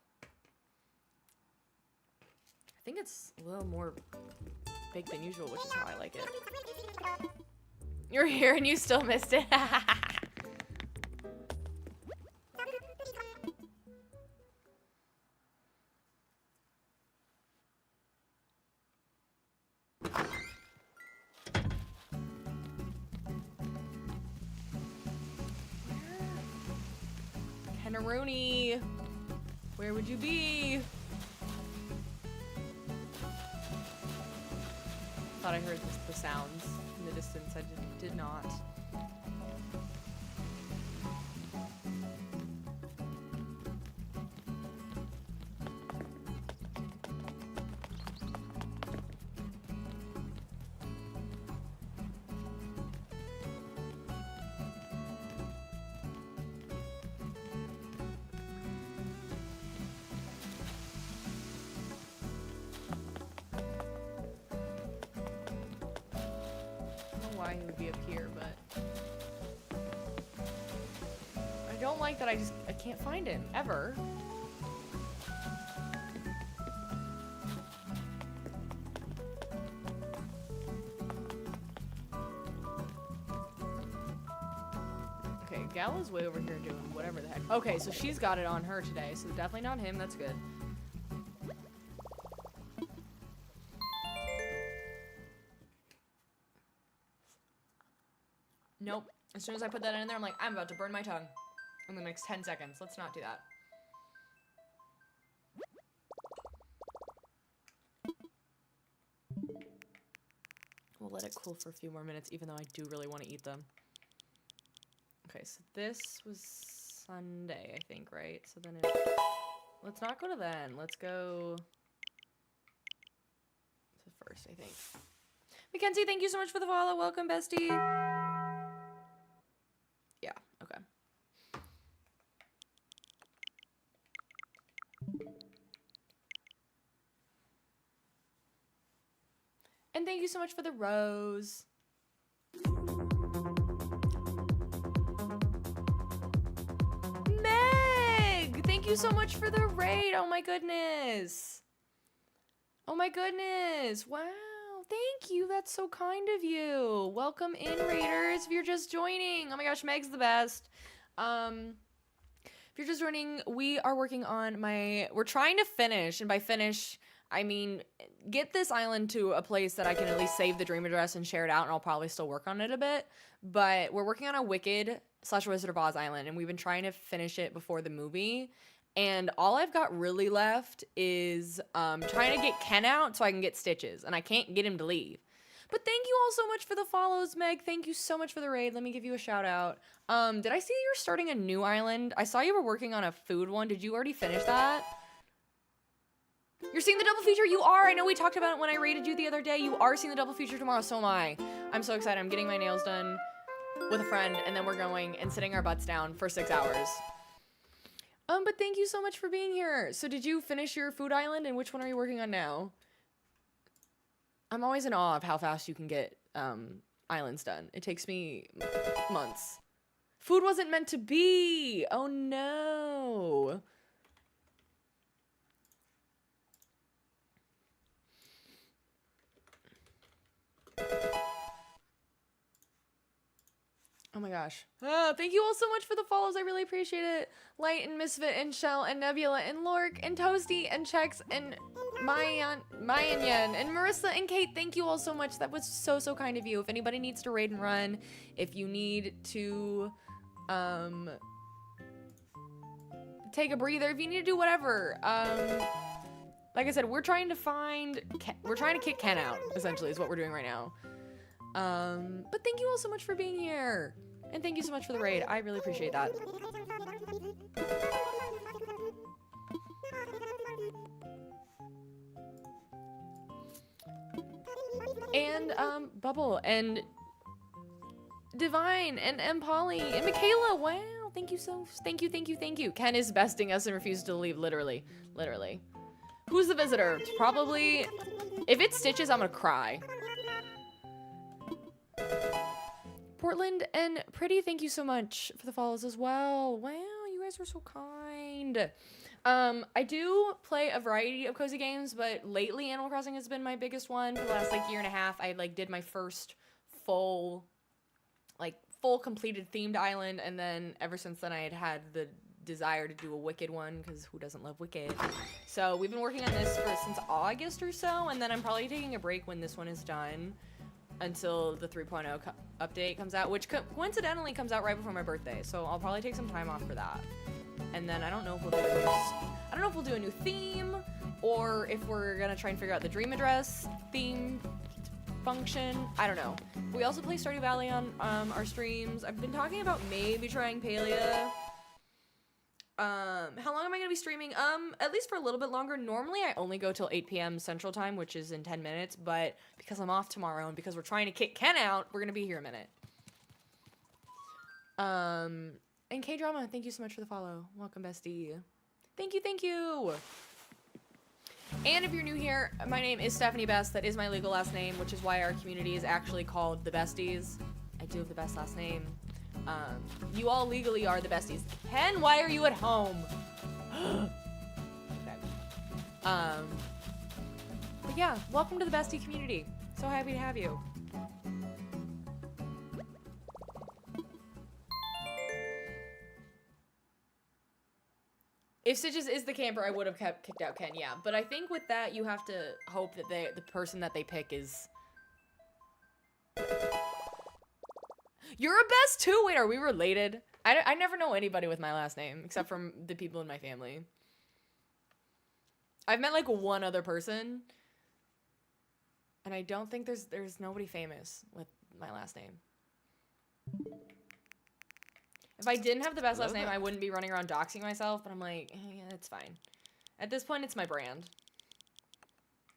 I think it's a little more baked than usual, which is how I like it. You're here and you still missed it. Kenaroni, where would you be? Thought I heard the sounds in the distance. I did not. Why he would be up here, but I don't like that I can't find him ever. Gala's way over here doing whatever the heck. Okay, so she's got it on her today, so definitely not him. That's good. Nope. As soon as I put that in there, I'm like, I'm about to burn my tongue in the next 10 seconds. Let's not do that. We'll let it cool for a few more minutes, even though I do really want to eat them. Okay, so this was Sunday, I think, right? So then let's not go to then. Let's go to first, I think. Mackenzie, thank you so much for the follow. Welcome, bestie. Yeah, okay. And thank you so much for the rose. Meg! Thank you so much for the raid. Oh my goodness. Oh my goodness. Wow. Thank you. That's so kind of you. Welcome in, raiders, if you're just joining. Oh my gosh, Meg's the best. If you're just joining, we are working on we're trying to finish, and by finish, I mean, get this island to a place that I can at least save the dream address and share it out, and I'll probably still work on it a bit. But we're working on a Wicked/Wizard of Oz island, and we've been trying to finish it before the movie. And all I've got really left is trying to get Ken out so I can get Stitches, and I can't get him to leave. But thank you all so much for the follows, Meg. Thank you so much for the raid. Let me give you a shout out. Did I see you're starting a new island? I saw you were working on a food one. Did you already finish that? You're seeing the double feature? You are! I know we talked about it when I rated you the other day. You are seeing the double feature tomorrow, so am I. I'm so excited. I'm getting my nails done with a friend, and then we're going and sitting our butts down for 6 hours. But thank you so much for being here. So did you finish your food island, and which one are you working on now? I'm always in awe of how fast you can get islands done. It takes me months. Food wasn't meant to be! Oh no! Oh my gosh. Oh, thank you all so much for the follows. I really appreciate it. Light and Misfit and Shell and Nebula and Lork and Toasty and Chex and Mayan and Marissa and Kate. Thank you all so much. That was so, so kind of you. If anybody needs to raid and run, if you need to take a breather, if you need to do whatever, like I said, we're trying to kick Ken out, essentially, is what we're doing right now. But thank you all so much for being here. And thank you so much for the raid. I really appreciate that. And, Bubble, and Divine, and Polly, and Michaela. Wow, thank you. Ken is besting us and refuses to leave, literally. Who's the visitor? Probably, if it's Stitches, I'm gonna cry. Portland and Pretty, thank you so much for the follows as well. Wow, you guys are so kind. I do play a variety of cozy games, but lately Animal Crossing has been my biggest one. For the last year and a half, I did my first full completed themed island, and then ever since then I had the desire to do a Wicked one, because who doesn't love Wicked? So we've been working on this since August or so, and then I'm probably taking a break when this one is done until the 3.0 update comes out, which coincidentally comes out right before my birthday, so I'll probably take some time off for that. And then I don't know if we'll do a new theme, or if we're gonna try and figure out the dream address theme function. I don't know. We also play Stardew Valley on our streams. I've been talking about maybe trying Palia. How long am I gonna be streaming? At least for a little bit longer. Normally I only go till 8 p.m. Central Time, which is in 10 minutes, but because I'm off tomorrow and because we're trying to kick Ken out, we're gonna be here a minute. And K-Drama, thank you so much for the follow. Welcome, bestie. Thank you. And if you're new here, my name is Stephanie Best. That is my legal last name, which is why our community is actually called the Besties. I do have the best last name. You all legally are the besties. Ken, why are you at home? Okay. But yeah, welcome to the bestie community. So happy to have you. If Stitches is the camper, I would have kicked out Ken, yeah. But I think with that, you have to hope that the person that they pick is... You're a best too? Wait, are we related? I never know anybody with my last name, except from the people in my family. I've met, like, one other person. And I don't think there's nobody famous with my last name. If I didn't have the best last name, I wouldn't be running around doxing myself, but I'm like, yeah, it's fine. At this point, it's my brand.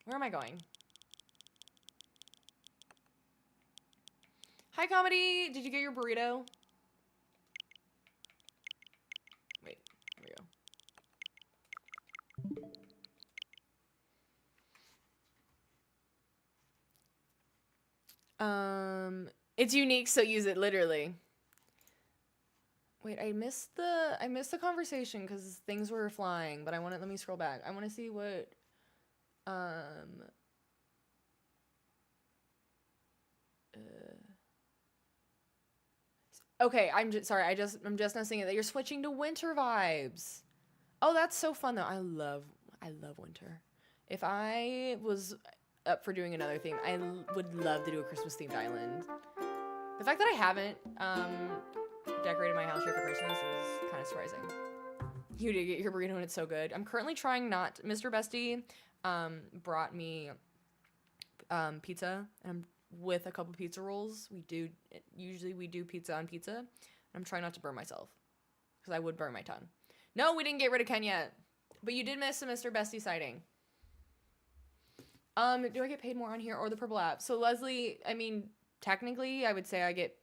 Where am I going? Hi, Comedy! Did you get your burrito? Wait, there we go. It's unique, so use it literally. Wait, I missed the conversation because things were flying, but let me scroll back. I want to see what, okay, I'm just now seeing it that you're switching to winter vibes. Oh, that's so fun though. I love winter. If I was up for doing another theme, I would love to do a Christmas themed island. The fact that I haven't, decorated my house here for Christmas is kind of surprising. You did get your burrito and it's so good. I'm currently trying not... Mr. Bestie brought me pizza and with a couple pizza rolls. Usually we do pizza on pizza. And I'm trying not to burn myself because I would burn my tongue. No, we didn't get rid of Ken yet. But you did miss a Mr. Bestie sighting. Do I get paid more on here or the purple app? So Leslie, I mean, technically I would say I get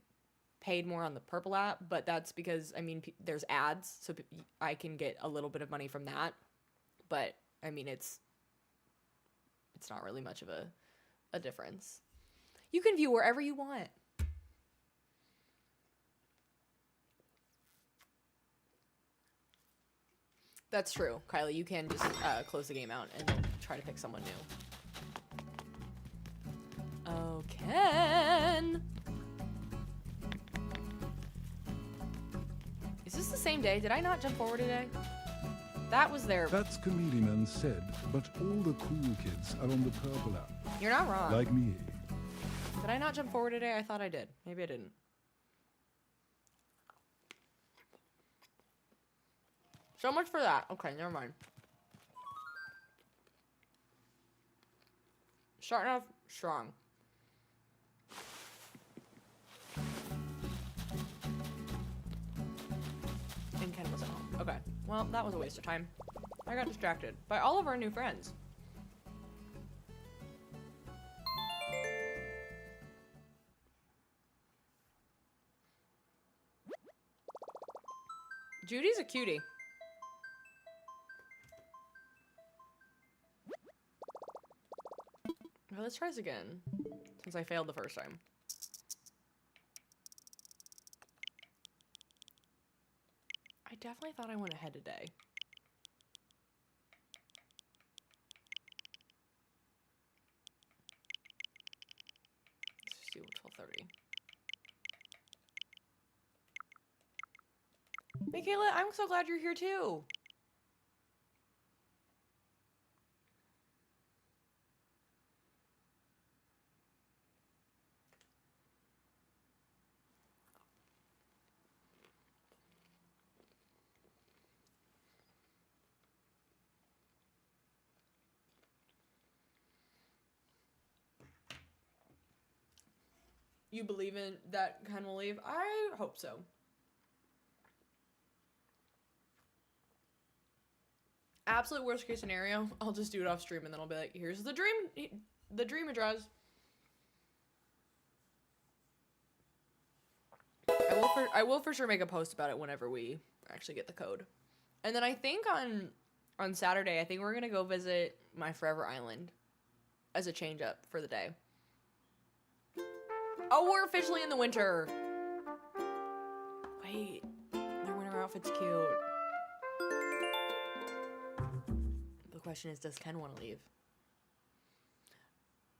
paid more on the purple app, but that's because, I mean, there's ads, so I can get a little bit of money from that. But, I mean, it's not really much of a difference. You can view wherever you want. That's true, Kylie. You can just close the game out and then try to pick someone new. Oh, Ken! Is this the same day? Did I not jump forward today? That was there. That's Comedian said, but all the cool kids are on the purple app. You're not wrong. Like me. Did I not jump forward today? I thought I did. Maybe I didn't. So much for that. Okay, never mind. Starting off strong. And Ken was at home. Okay. Well, that was a waste of time. I got distracted by all of our new friends. Judy's a cutie. Well, let's try this again, since I failed the first time. I definitely thought I went ahead today. Let's just do 12:30. Michaela, I'm so glad you're here too. You believe in that Ken will leave? I hope so. Absolute worst case scenario, I'll just do it off stream and then I'll be like, here's the dream address. I will for sure make a post about it whenever we actually get the code. And then I think on Saturday, I think we're gonna go visit my forever island as a change up for the day. Oh, we're officially in the winter. Wait, their winter outfit's cute. The question is, does Ken want to leave?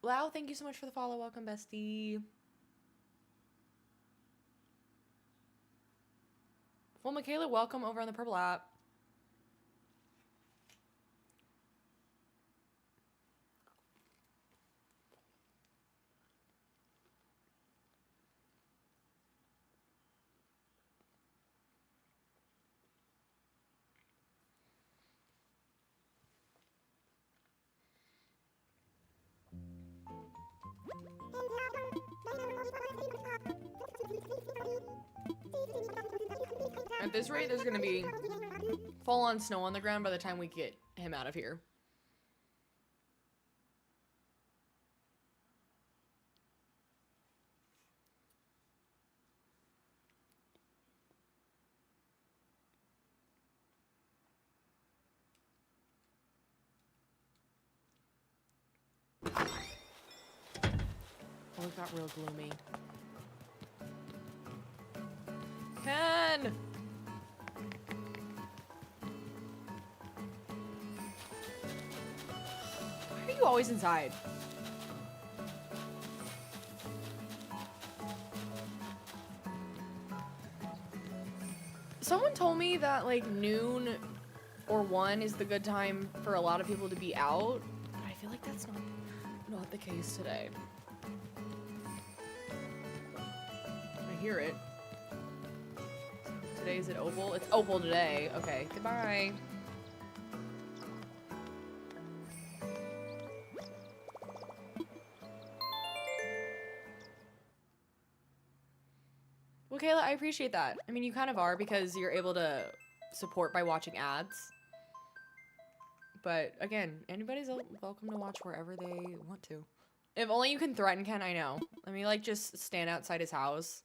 Lau, thank you so much for the follow. Welcome, bestie. Well, Michaela, welcome over on the purple app. At this rate, there's gonna be full-on snow on the ground by the time we get him out of here. Oh, it got real gloomy. Ken! Why are you always inside? Someone told me that like noon or 1 is the good time for a lot of people to be out, but I feel like that's not the case today. I hear it. Today is it Opal? It's Opal today. Okay, goodbye. Well, Kayla, I appreciate that. I mean, you kind of are because you're able to support by watching ads. But again, anybody's welcome to watch wherever they want to. If only you can threaten Ken, I know. Let me like just stand outside his house.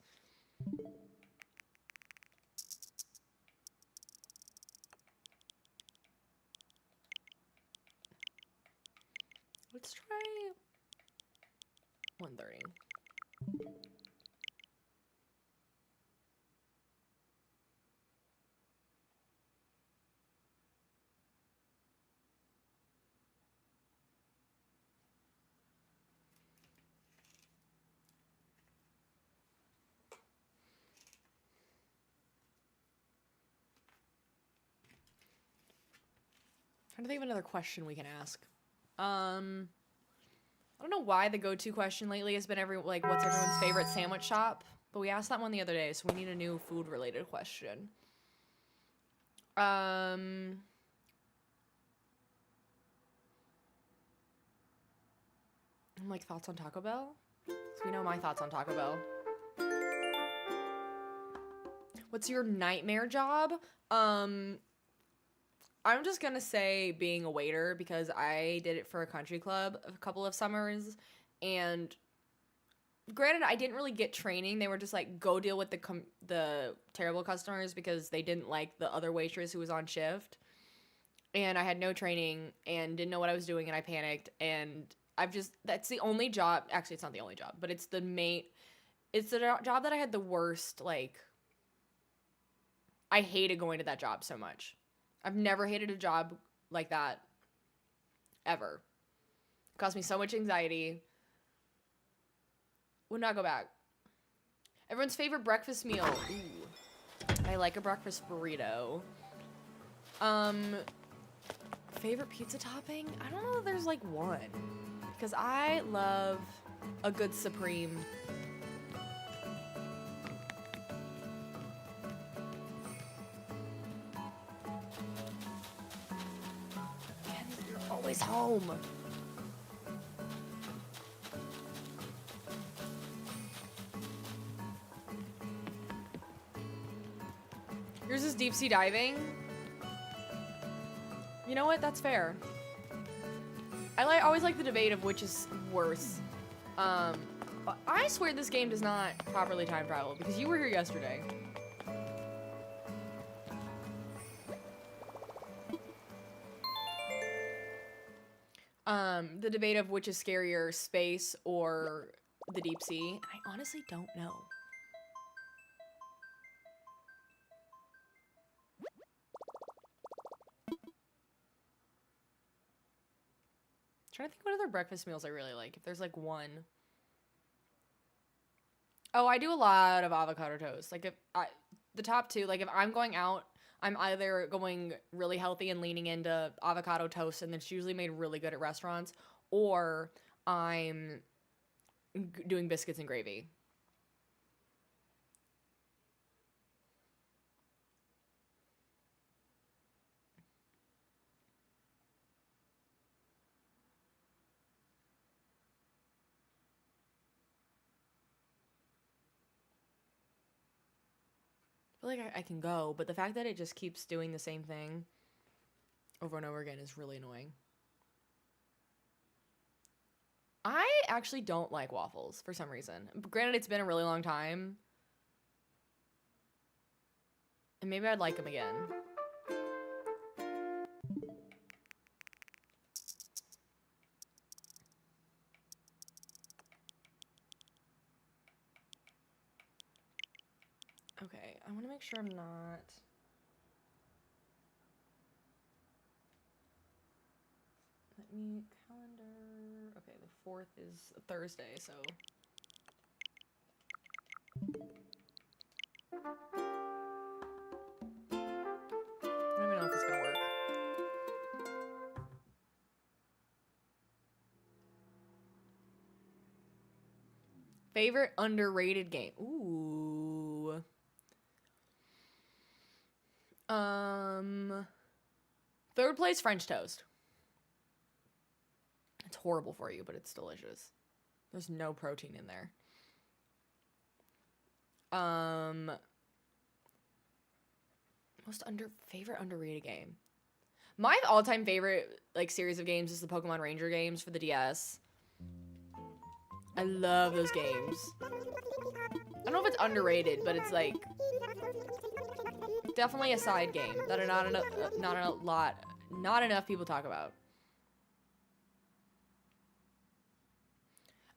Let's try 1:30. Trying to think of another question we can ask. I don't know why the go-to question lately has been what's everyone's favorite sandwich shop? But we asked that one the other day, so we need a new food-related question. Like thoughts on Taco Bell? So we know my thoughts on Taco Bell. What's your nightmare job? I'm just gonna say being a waiter because I did it for a country club a couple of summers, and granted, I didn't really get training. They were just like, go deal with the terrible customers because they didn't like the other waitress who was on shift, and I had no training and didn't know what I was doing, and I panicked, and that's the only job. Actually, it's not the only job, but it's the job that I had the worst, like, I hated going to that job so much. I've never hated a job like that, ever. It caused me so much anxiety. Would not go back. Everyone's favorite breakfast meal. Ooh. I like a breakfast burrito. Favorite pizza topping? I don't know if there's like one. Because I love a good Supreme. Always home. Yours is deep sea diving. You know what? That's fair. I always like the debate of which is worse. I swear this game does not properly time travel because you were here yesterday. The debate of which is scarier, space or the deep sea. I honestly don't know. Trying to think what other breakfast meals I really like. If there's like one. Oh, I do a lot of avocado toast. Like the top two, like if I'm going out, I'm either going really healthy and leaning into avocado toast, and it's usually made really good at restaurants, or I'm doing biscuits and gravy. feel like I can go, but the fact that it just keeps doing the same thing over and over again is really annoying. I actually don't like waffles for some reason. Granted, it's been a really long time. And maybe I'd like them again. Okay, I want to make sure I'm not... Let me... Calendar... Okay, the 4th is a Thursday, so... I don't even know if it's gonna work. Favorite underrated game? Ooh. Third place, French toast. It's horrible for you, but it's delicious. There's no protein in there. Favorite underrated game. My all-time favorite like series of games is the Pokemon Ranger games for the DS. I love those games. I don't know if it's underrated, but it's like definitely a side game that are not enough people talk about.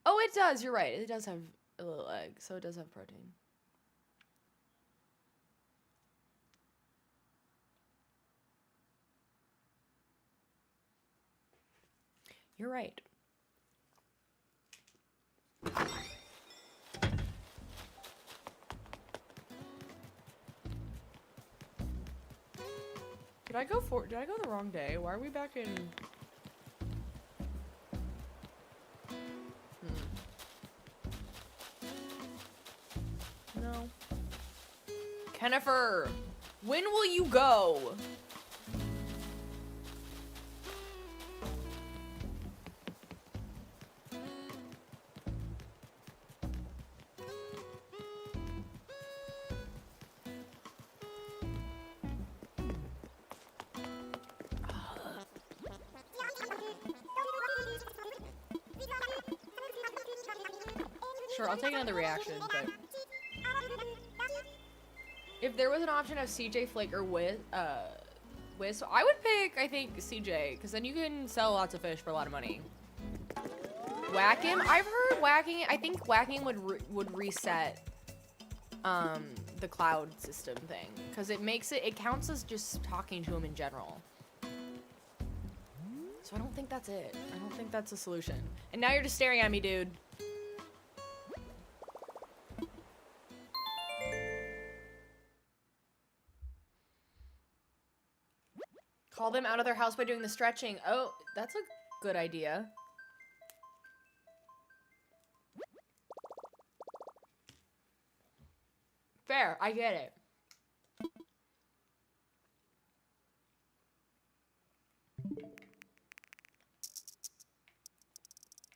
Oh, it does. You're right. It does have a little egg, so it does have protein. You're right. Did I go the wrong day? Why are we back in... No. Kennifer, when will you go? Sure, I'll take another reaction, but... If there was an option of CJ, Flake, or Wiz, I would pick, I think, CJ, because then you can sell lots of fish for a lot of money. Whack-him? I've heard whacking, I think whacking would reset, the cloud system thing, because it counts as just talking to him in general. So I don't think that's it. I don't think that's a solution. And now you're just staring at me, dude. Call them out of their house by doing the stretching. Oh, that's a good idea. Fair, I get it.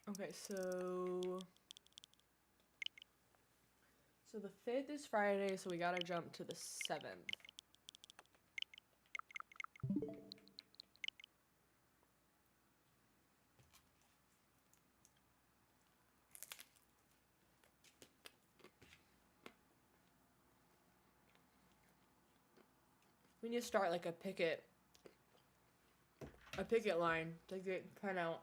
Okay, so the 5th is Friday, so we gotta jump to the 7th. We need to start like a picket line to get pen out.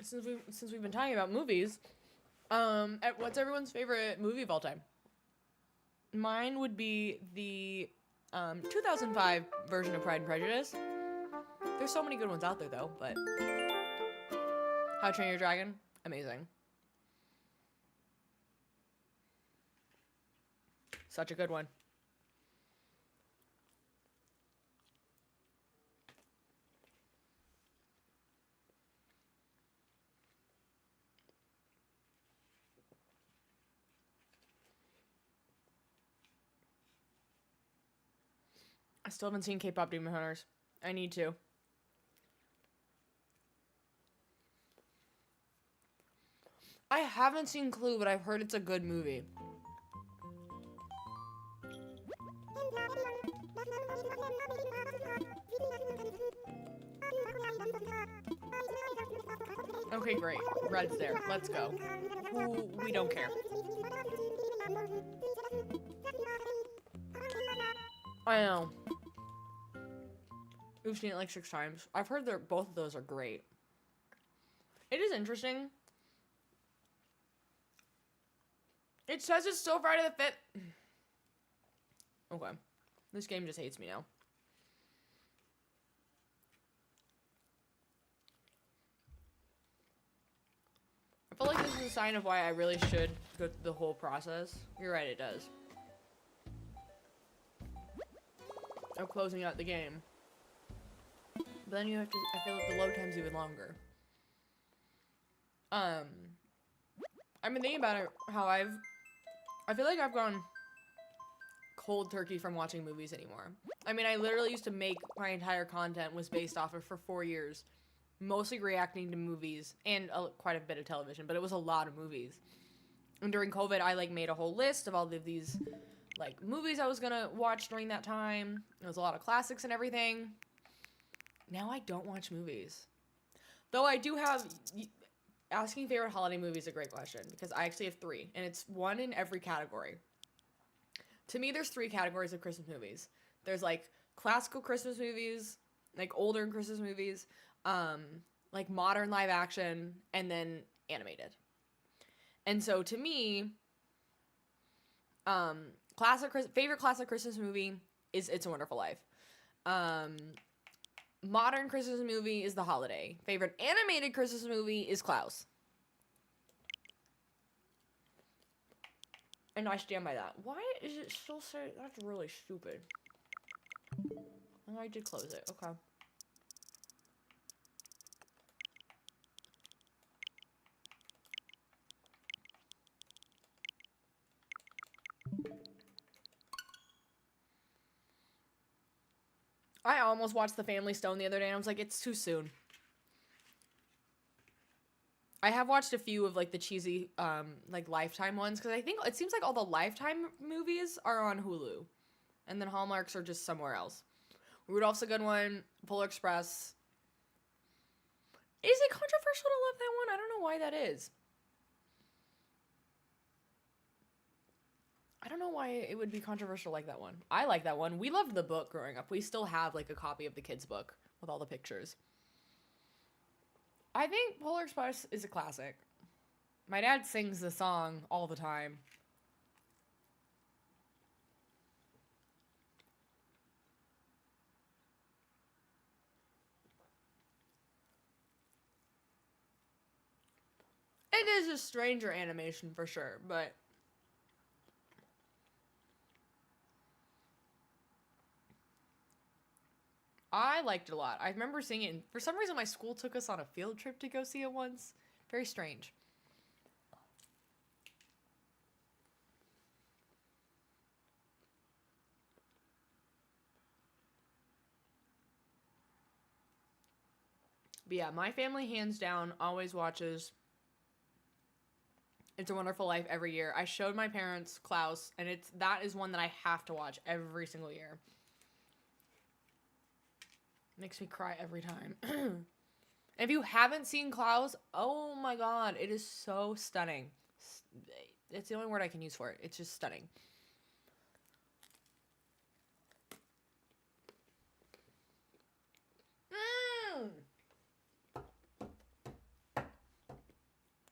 Since we've been talking about movies, what's everyone's favorite movie of all time? Mine would be the 2005 version of Pride and Prejudice. There's so many good ones out there though, but How to Train Your Dragon, amazing. Such a good one. still haven't seen K-pop Demon Hunters. I need to. I haven't seen Clue, but I've heard it's a good movie. Okay, great. Red's there. Let's go. Ooh, we don't care. I know. We've seen it like 6 times. I've heard that both of those are great. It is interesting. It says it's still Friday the 5th. Okay. This game just hates me now. I feel like this is a sign of why I really should go through the whole process. You're right, it does. Of closing out the game. But then you have to, I feel like the load time's even longer. I've been thinking about it, how I feel like I've gone cold turkey from watching movies anymore. I mean, I literally used to make my entire content was based off of, for 4 years, mostly reacting to movies and quite a bit of television, but it was a lot of movies. And during COVID, I like made a whole list of all of these like movies I was gonna watch during that time. There was a lot of classics and everything. Now I don't watch movies. Though I do have, asking favorite holiday movie is a great question, because I actually have 3, and it's one in every category. To me, there's 3 categories of Christmas movies. There's like classical Christmas movies, like older Christmas movies, like modern live action, and then animated. And so to me, favorite classic Christmas movie is It's a Wonderful Life. Modern Christmas movie is The Holiday. Favorite animated Christmas movie is Klaus. And I stand by that. Why is it still say that's really stupid? And I did close it. Okay. I almost watched The Family Stone the other day and I was like, it's too soon. I have watched a few of like the cheesy like Lifetime ones, because I think it seems like all the Lifetime movies are on Hulu, and then Hallmarks are just somewhere else. Rudolph's a good one. Polar Express. Is it controversial to love that one? I don't know why that is. I don't know why it would be controversial like that one. I like that one. We loved the book growing up. We still have like a copy of the kids' book with all the pictures. I think Polar Express is a classic. My dad sings the song all the time. It is a stranger animation for sure, but I liked it a lot. I remember seeing it, and for some reason my school took us on a field trip to go see it once. Very strange. But yeah, my family hands down always watches It's a Wonderful Life every year. I showed my parents Klaus, and that is one that I have to watch every single year. Makes me cry every time. If you haven't seen Klaus, oh my god, it is so stunning. It's the only word I can use for it. It's just stunning.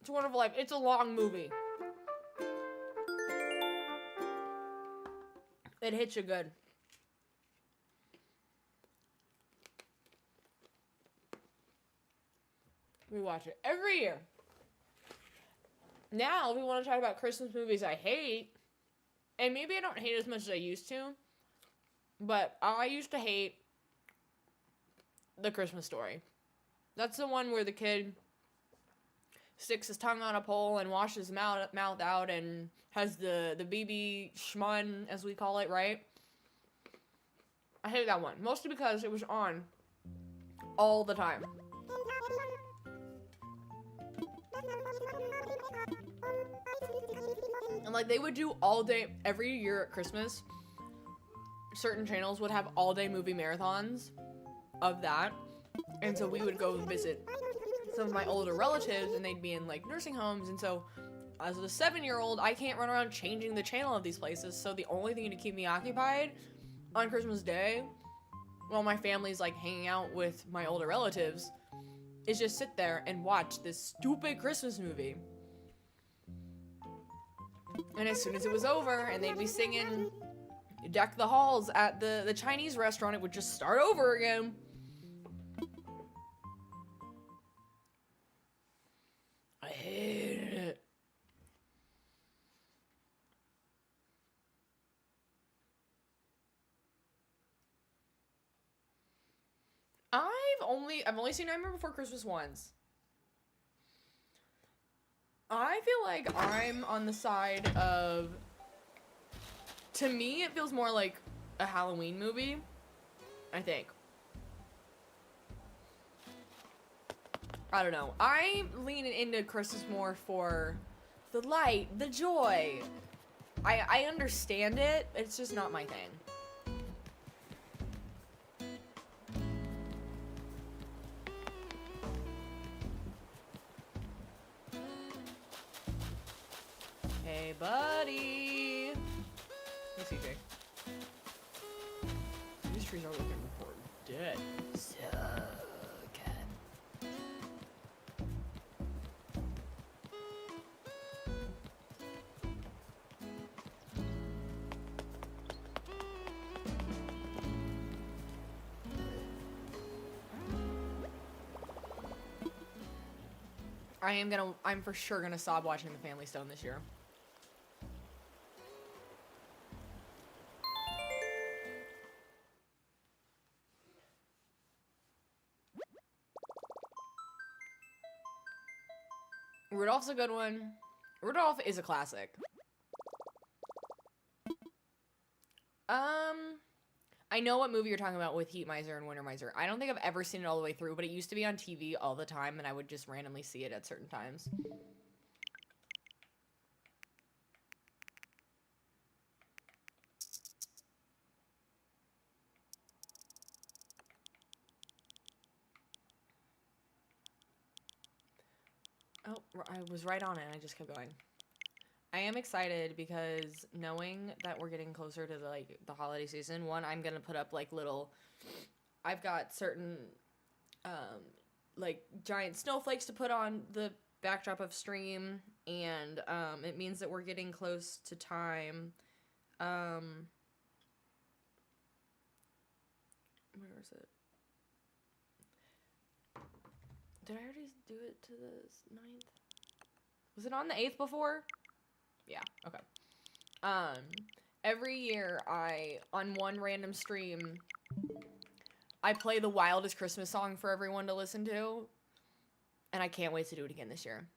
It's a Wonderful Life. It's a long movie. It hits you good. We watch it every year. Now, if we want to talk about Christmas movies I hate, and maybe I don't hate as much as I used to, but I used to hate The Christmas Story. That's the one where the kid sticks his tongue on a pole and washes his mouth out and has the BB schmun, as we call it, right? I hate that one. Mostly because it was on all the time. And like they would do all day every year at Christmas. Certain channels would have all day movie marathons of that. And so we would go visit some of my older relatives and they'd be in like nursing homes. And so as a 7-year-old, I can't run around changing the channel of these places. So the only thing to keep me occupied on Christmas Day while my family's like hanging out with my older relatives is just sit there and watch this stupid Christmas movie. And as soon as it was over and they'd be singing Deck the Halls at the Chinese restaurant, it would just start over again. I hated it. I've only seen Nightmare Before Christmas once. I feel like I'm on the side of, to me it feels more like a Halloween movie, I think. I don't know. I lean into Christmas more for the light, the joy. I understand it, it's just not my thing. Hey, buddy. Hey, CJ. These trees are looking for dead. So good. I'm for sure gonna stop watching The Family Stone this year. Rudolph's a good one. Rudolph is a classic. I know what movie you're talking about with Heat Miser and Winter Miser. I don't think I've ever seen it all the way through, but it used to be on TV all the time, and I would just randomly see it at certain times. Oh, I was right on it, and I just kept going. I am excited because knowing that we're getting closer to the holiday season, one, I'm gonna put up like little, I've got certain like giant snowflakes to put on the backdrop of stream, and it means that we're getting close to time. Where is it? Did I already do it to the 9th? Was it on the 8th before? Yeah, okay. Every year on one random stream, I play the wildest Christmas song for everyone to listen to, and I can't wait to do it again this year.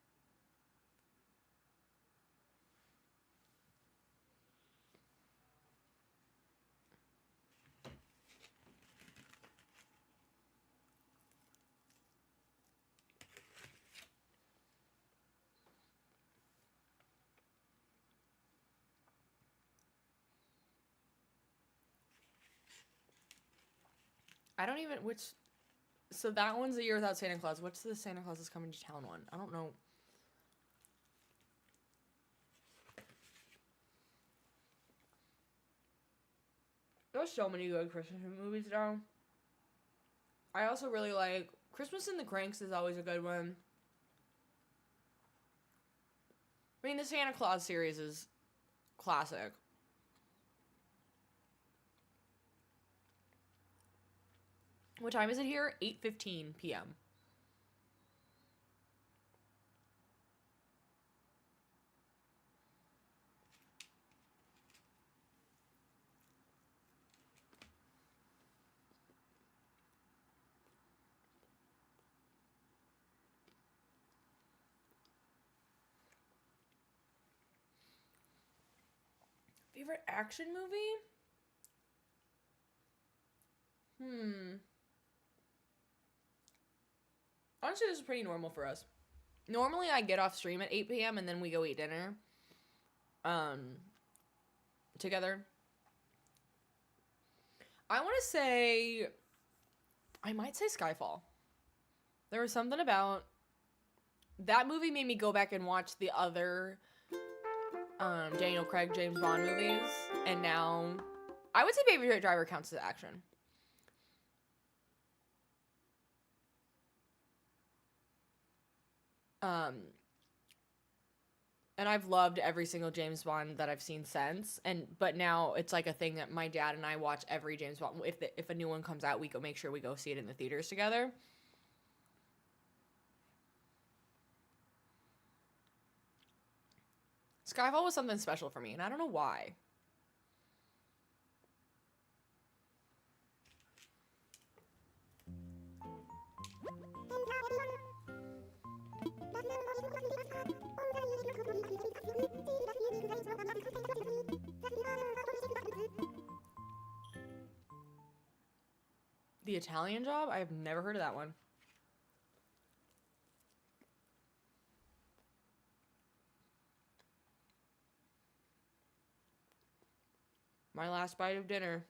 I don't even, so that one's A Year Without Santa Claus. What's the Santa Claus is Coming to Town one? I don't know. There's so many good Christmas movies now. I also really like, Christmas in the Cranks is always a good one. I mean, the Santa Claus series is classic. What time is it here? 8:15 p.m. Favorite action movie? Honestly, this is pretty normal for us. Normally, I get off stream at 8 p.m. and then we go eat dinner. Together. I want to say... I might say Skyfall. There was something about... That movie made me go back and watch the other Daniel Craig, James Bond movies. And now... I would say Baby Driver counts as action. And I've loved every single James Bond that I've seen since. But now it's like a thing that my dad and I watch every James Bond. If a new one comes out, we go make sure we go see it in the theaters together. Skyfall was something special for me, and I don't know why. The Italian Job? I have never heard of that one. My last bite of dinner.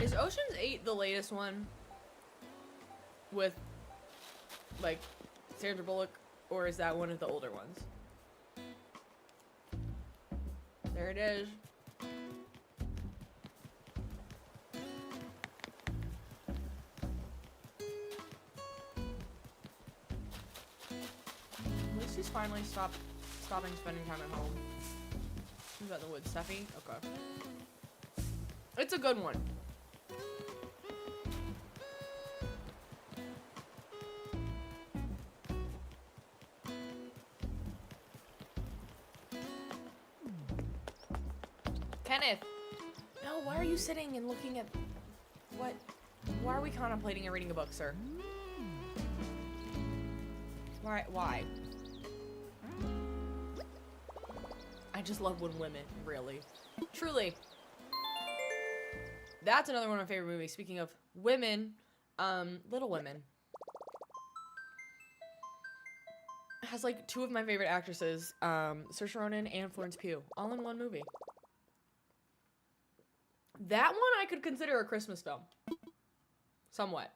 Is Ocean's 8 the latest one? With, like, Sandra Bullock? Or is that one of the older ones? There it is. At least he's finally stopping spending time at home. Is that the wood stuffy? Okay. It's a good one. Kenneth! No, why are you sitting and looking at... What? Why are we contemplating and reading a book, sir? Why? I just love when women, really. Truly. That's another one of my favorite movies. Speaking of women, Little Women. Has like two of my favorite actresses, Saoirse Ronan and Florence Pugh, all in one movie. That one I could consider a Christmas film. Somewhat.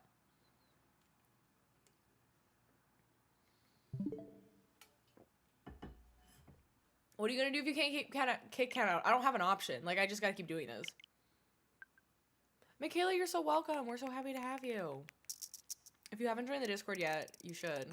What are you gonna do if you can't kick Cat out? I don't have an option. Like, I just gotta keep doing this. Michaela, you're so welcome. We're so happy to have you. If you haven't joined the Discord yet, you should.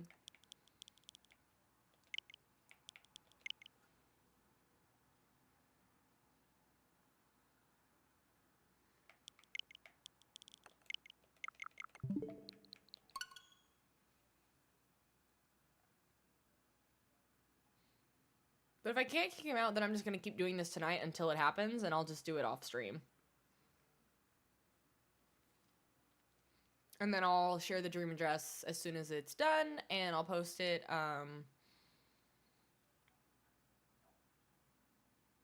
But if I can't kick him out, then I'm just gonna keep doing this tonight until it happens, and I'll just do it off stream. And then I'll share the dream address as soon as it's done, and I'll post it,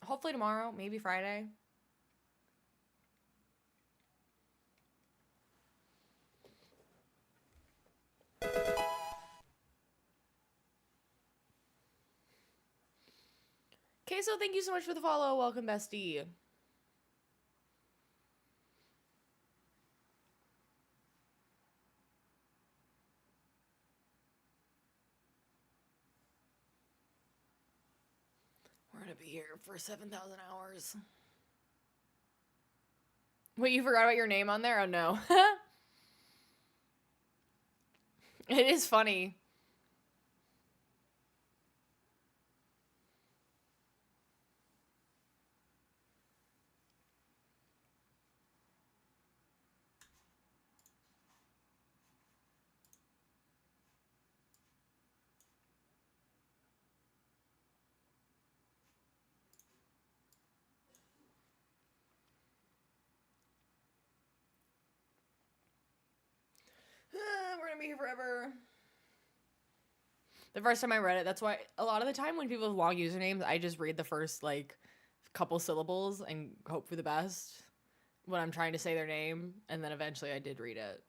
hopefully tomorrow, maybe Friday. Queso, thank you so much for the follow. Welcome, bestie. We're gonna be here for 7,000 hours. Wait, you forgot about your name on there? Oh, no. It is funny. We're gonna be here forever. The first time I read it, that's why a lot of the time when people have long usernames, I just read the first like couple syllables and hope for the best when I'm trying to say their name, and then eventually I did read it.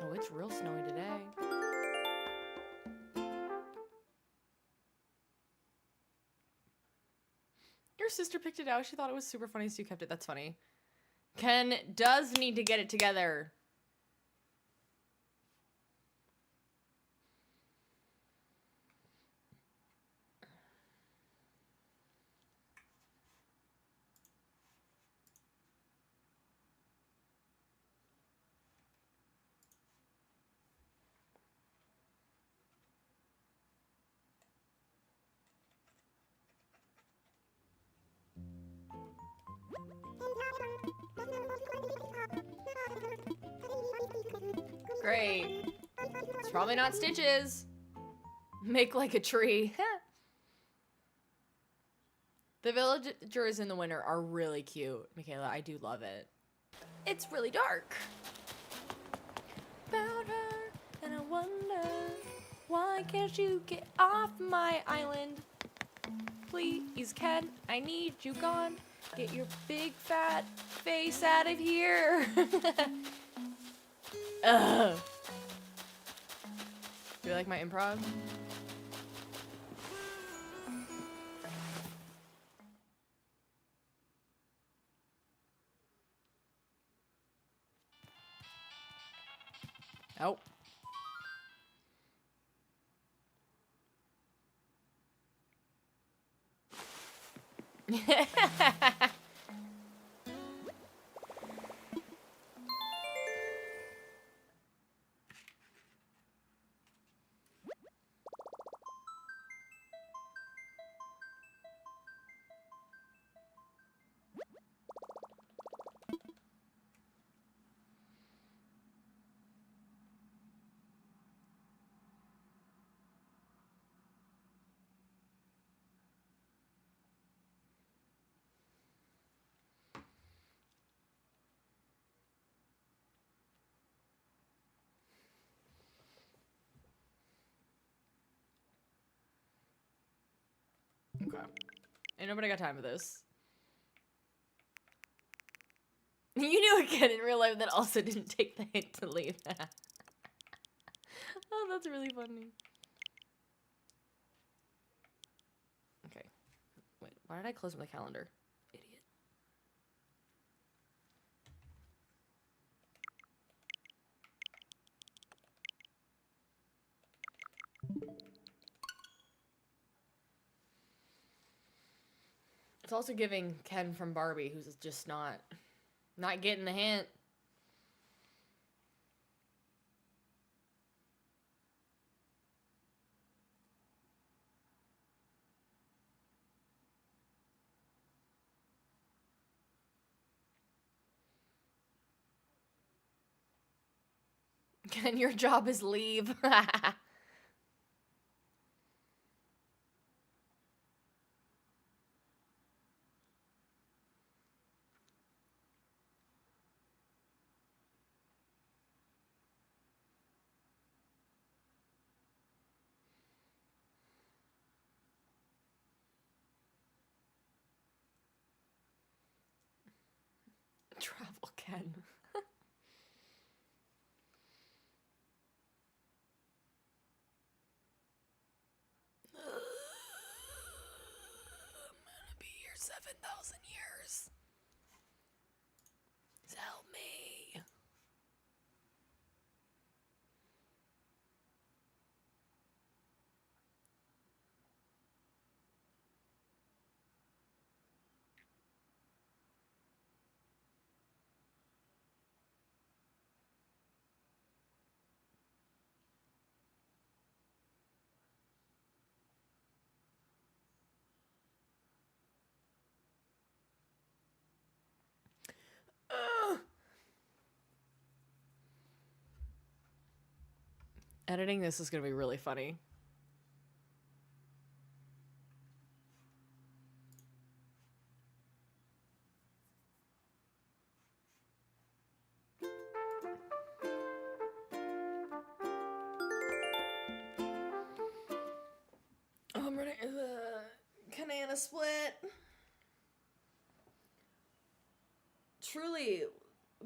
Oh, it's real snowy today. Your sister picked it out. She thought it was super funny, so you kept it. That's funny. Ken does need to get it together. Great. It's probably not stitches. Make like a tree. The villagers in the winter are really cute. Michaela, I do love it. It's really dark. About her, and I wonder, why can't you get off my island? Please, Ken, I need you gone. Get your big fat face out of here. Ugh. Do you like my improv? Oh. Okay. Ain't nobody got time for this. You knew again in real life that also didn't take the hint to leave. Oh, that's really funny. Okay. Wait, why did I close my calendar? Idiot. It's also giving Ken from Barbie, who's just not getting the hint. Ken, your job is leave. Travel Ken. I'm gonna be here 7,000 years. Help me. Editing this is gonna be really funny. banana split. Truly,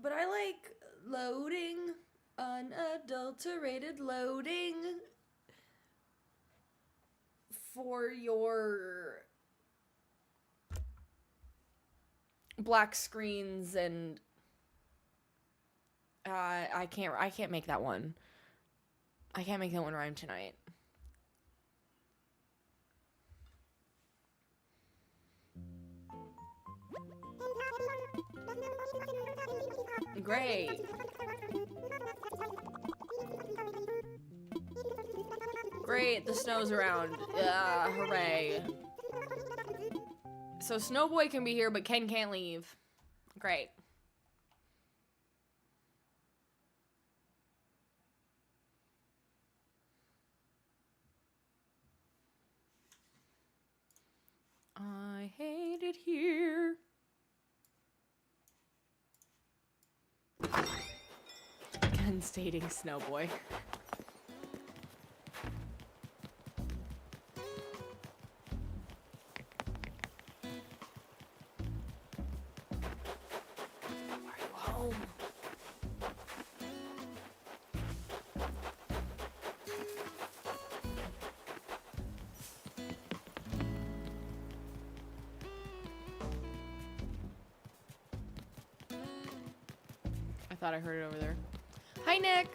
but I like loading, unadulterated loading for your black screens and I can't make that one. I can't make that one rhyme tonight. Great. Great, the snow's around. Hooray. So Snowboy can be here, but Ken can't leave. Great. I hate it here. Ken's dating Snowboy. Are you home? I thought I heard it over there. Hi, Nick.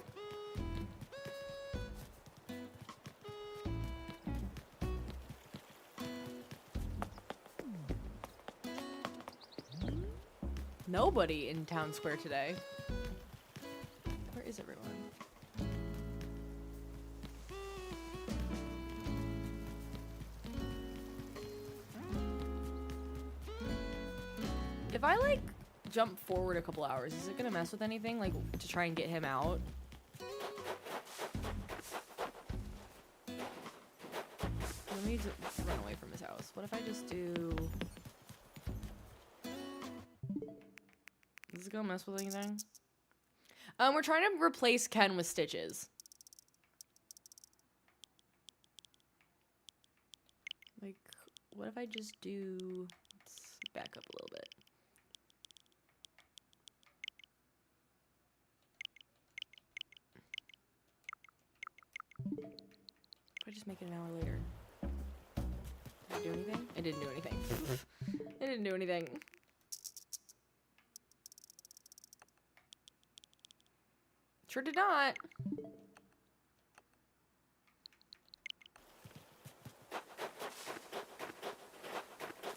Nobody in town square today. Where is everyone? If I like jump forward a couple hours, is it gonna mess with anything, like to try and get him out? Let me just run away from his house. What if I just do... Is it gonna mess with anything? We're trying to replace Ken with Stitches. Like, what if I just do... Let's back up a little bit. If I just make it an hour later. Did it do anything? It didn't do anything. It didn't do anything. Sure did not.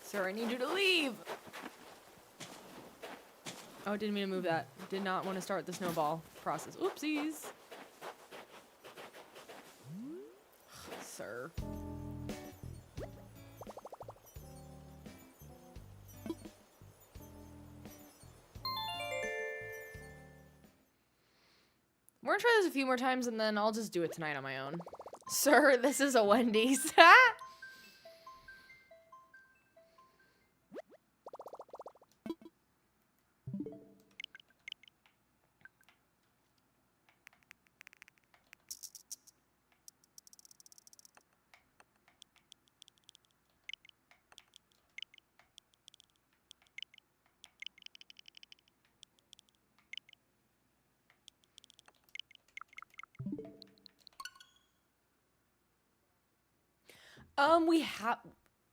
Sir, I need you to leave. Oh, didn't mean to move that. Did not want to start the snowball process. Oopsies. Sir. We're gonna try this a few more times and then I'll just do it tonight on my own. Sir, this is a Wendy's.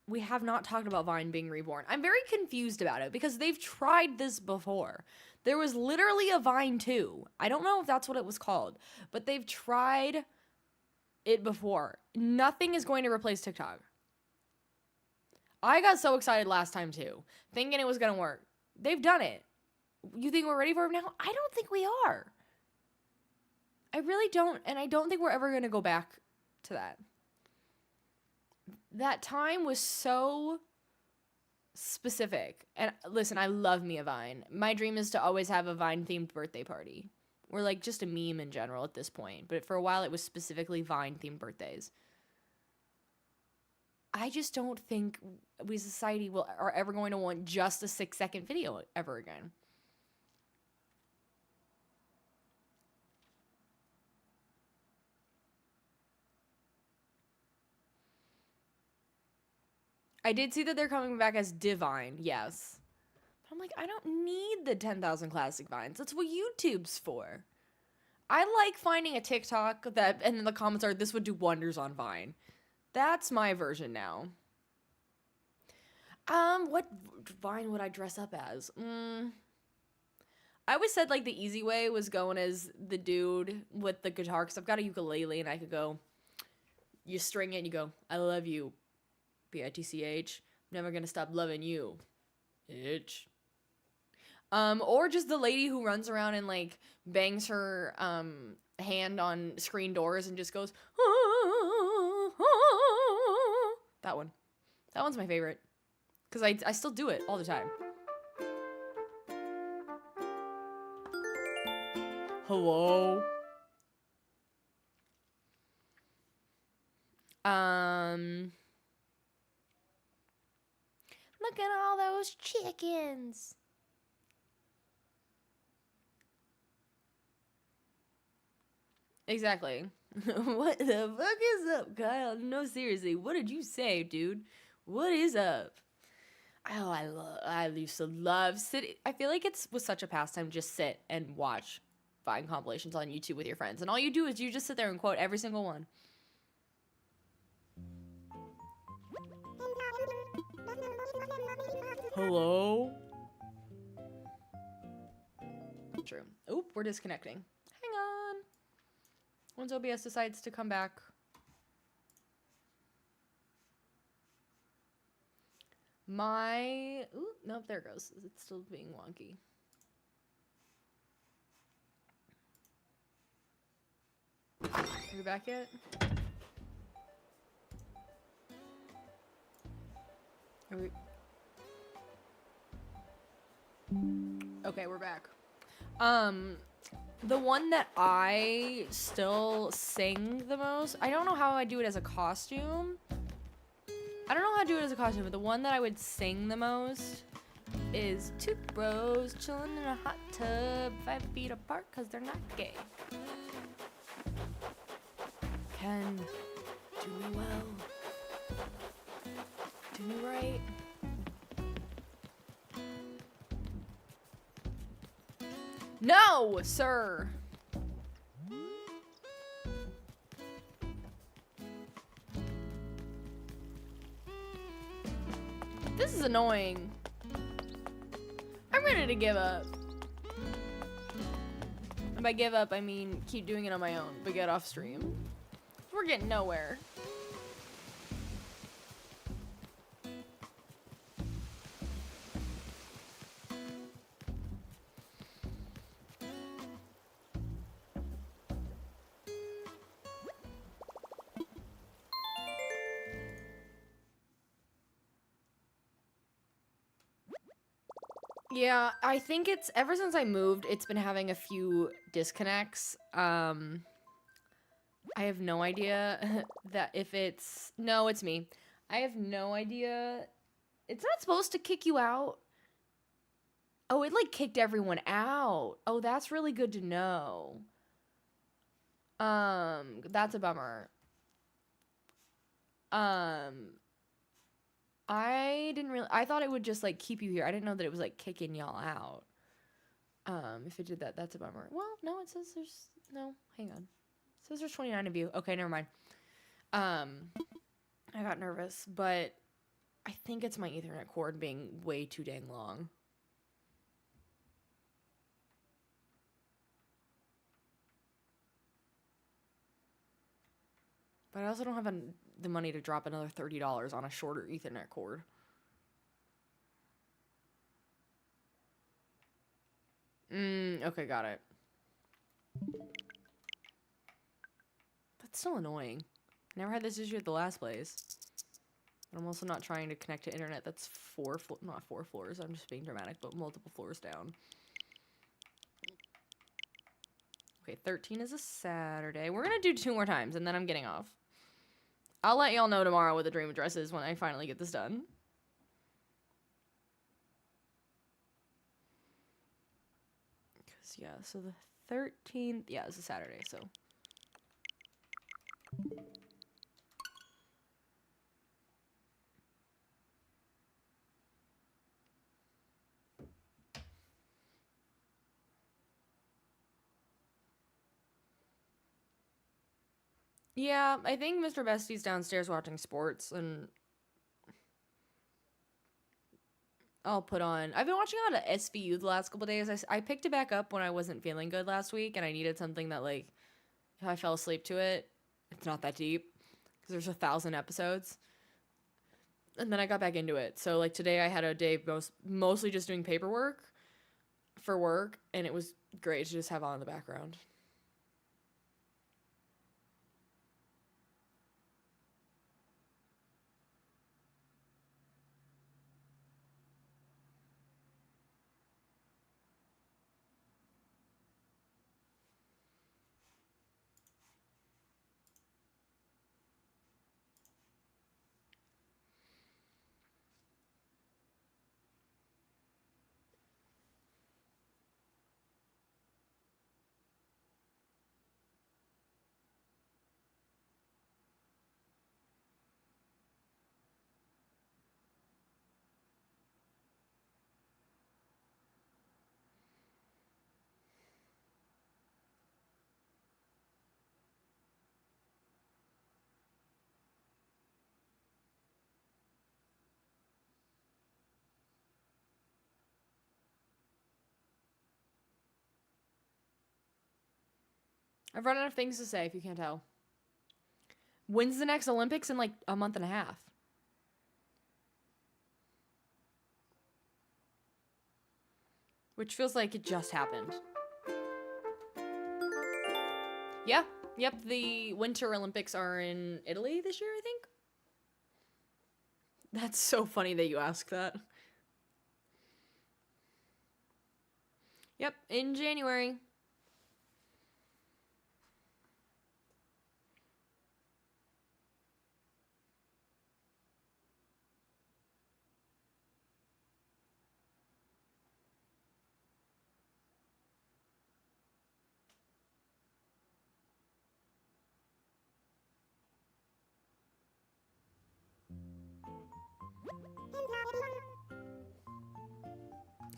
We have not talked about Vine being reborn. I'm very confused about it because they've tried this before. There was literally a Vine 2. I don't know if that's what it was called, but they've tried it before. Nothing is going to replace TikTok. I got so excited last time too, thinking it was going to work. They've done it. You think we're ready for it now? I don't think we are. I really don't, and I don't think we're ever going to go back to that. That time was so specific. And listen, I love me a Vine. My dream is to always have a Vine-themed birthday party. Or like just a meme in general at this point. But for a while, it was specifically Vine-themed birthdays. I just don't think we as a society are ever going to want just a 6-second video ever again. I did see that they're coming back as Divine, yes. But I'm like, I don't need the 10,000 classic vines. That's what YouTube's for. I like finding a TikTok that, and then the comments are, this would do wonders on Vine. That's my version now. What Vine would I dress up as? I always said, like, the easy way was going as the dude with the guitar, because I've got a ukulele, and I could go, you string it, and you go, I love you, bitch. Never gonna stop loving you, bitch. Or just the lady who runs around and, like, bangs her, hand on screen doors and just goes, that one. That one's my favorite. Because I still do it all the time. Hello? Look at all those chickens. Exactly. What the fuck is up, Kyle? No, seriously, what did you say, dude? What is up? Oh, I used to love sitting. I feel like it was such a pastime to just sit and watch Vine compilations on YouTube with your friends. And all you do is you just sit there and quote every single one. Hello? True. Oop, we're disconnecting. Hang on. Once OBS decides to come back. Ooh, nope, there it goes. It's still being wonky. Are we back yet? Are we... Okay, we're back. The one that I still sing the most, I don't know how I do it as a costume. I don't know how to do it as a costume, but the one that I would sing the most is two bros chilling in a hot tub 5 feet apart because they're not gay. Can do me well. Do me right. No, sir. This is annoying. I'm ready to give up. And by give up, I mean keep doing it on my own, but get off stream. We're getting nowhere. Yeah, I think it's ever since I moved, it's been having a few disconnects. I have no idea that if it's... No, it's me. I have no idea. It's not supposed to kick you out. Oh, it like kicked everyone out. Oh, that's really good to know. That's a bummer. I thought it would just like keep you here. I didn't know that it was like kicking y'all out. If it did that, that's a bummer. Well, no, it says there's no, hang on. It says there's 29 of you. Okay, never mind. I got nervous, but I think it's my Ethernet cord being way too dang long. But I also don't have the money to drop another $30 on a shorter Ethernet cord. Okay, got it. That's so annoying. I never had this issue at the last place. And I'm also not trying to connect to internet that's not 4 floors, I'm just being dramatic, but multiple floors down. Okay, 13 is a Saturday. We're gonna do 2 more times, and then I'm getting off. I'll let y'all know tomorrow what the dream address is when I finally get this done. Because, yeah, so the 13th... Yeah, it's a Saturday, so... Yeah, I think Mr. Bestie's downstairs watching sports, and I'll put on. I've been watching a lot of SVU the last couple days. I picked it back up when I wasn't feeling good last week, and I needed something that, like, if I fell asleep to it, it's not that deep because there's 1,000 episodes. And then I got back into it. So, like, today I had a day mostly just doing paperwork for work, and it was great to just have on in the background. I've run out of things to say, if you can't tell. When's the next Olympics? In, like, a month and a half. Which feels like it just happened. Yeah. Yep, the Winter Olympics are in Italy this year, I think. That's so funny that you ask that. Yep, in January.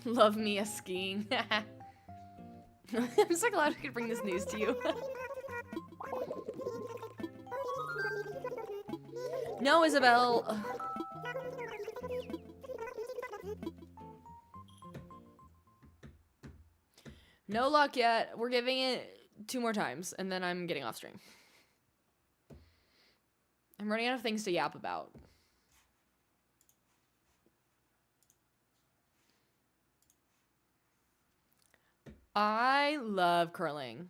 Love me a skiing. I'm so glad we could bring this news to you. No, Isabel. No luck yet. We're giving it 2 more times, and then I'm getting off stream. I'm running out of things to yap about. I love curling.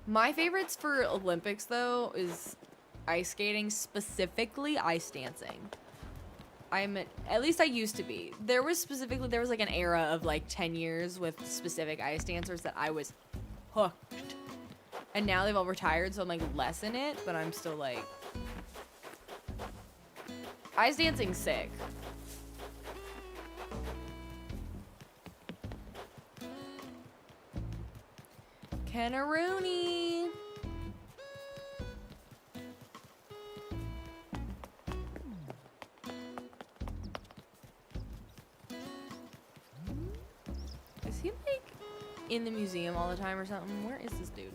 My favorites for Olympics, though, is ice skating, specifically ice dancing. At least I used to be. There was like an era of like 10 years with specific ice dancers that I was hooked. And now they've all retired, so I'm like less in it, but I'm still like, ice dancing's sick. Kenaroonie. Is he like in the museum all the time or something? Where is this dude?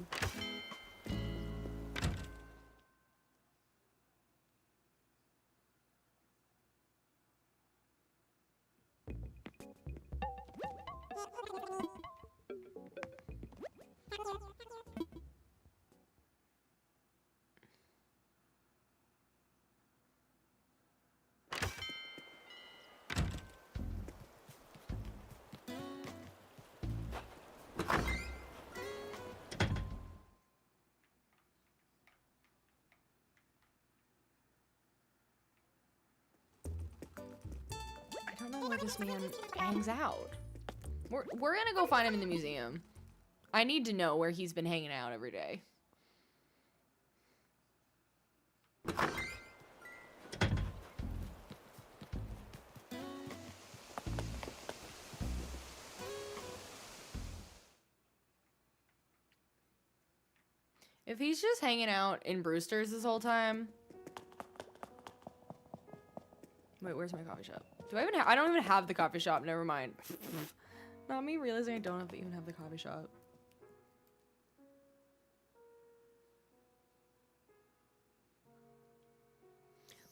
I don't know where this man hangs out. We're gonna go find him in the museum. I need to know where he's been hanging out every day. If he's just hanging out in Brewster's this whole time. Wait, where's my coffee shop? I don't even have the coffee shop, never mind. Not me realizing I don't even have the coffee shop.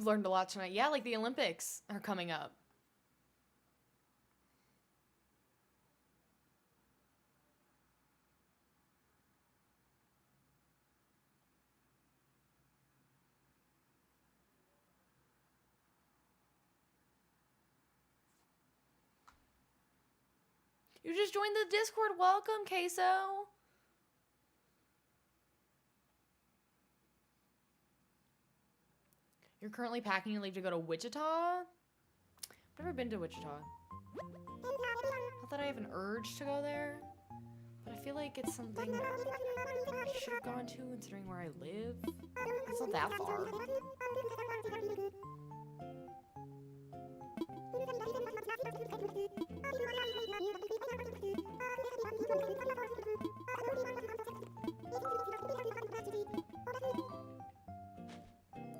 You learned a lot tonight. Yeah, like the Olympics are coming up. You just joined the Discord. Welcome, Queso. You're currently packing your leave to go to Wichita? I've never been to Wichita. Not that I have an urge to go there, but I feel like it's something I should have gone to considering where I live. It's not that far.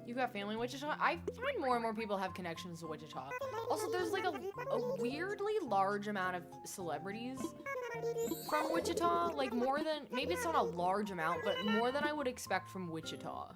You got family in Wichita? I find more and more people have connections to Wichita. Also, there's like a weirdly large amount of celebrities from Wichita. Like more than, maybe it's not a large amount, but more than I would expect from Wichita.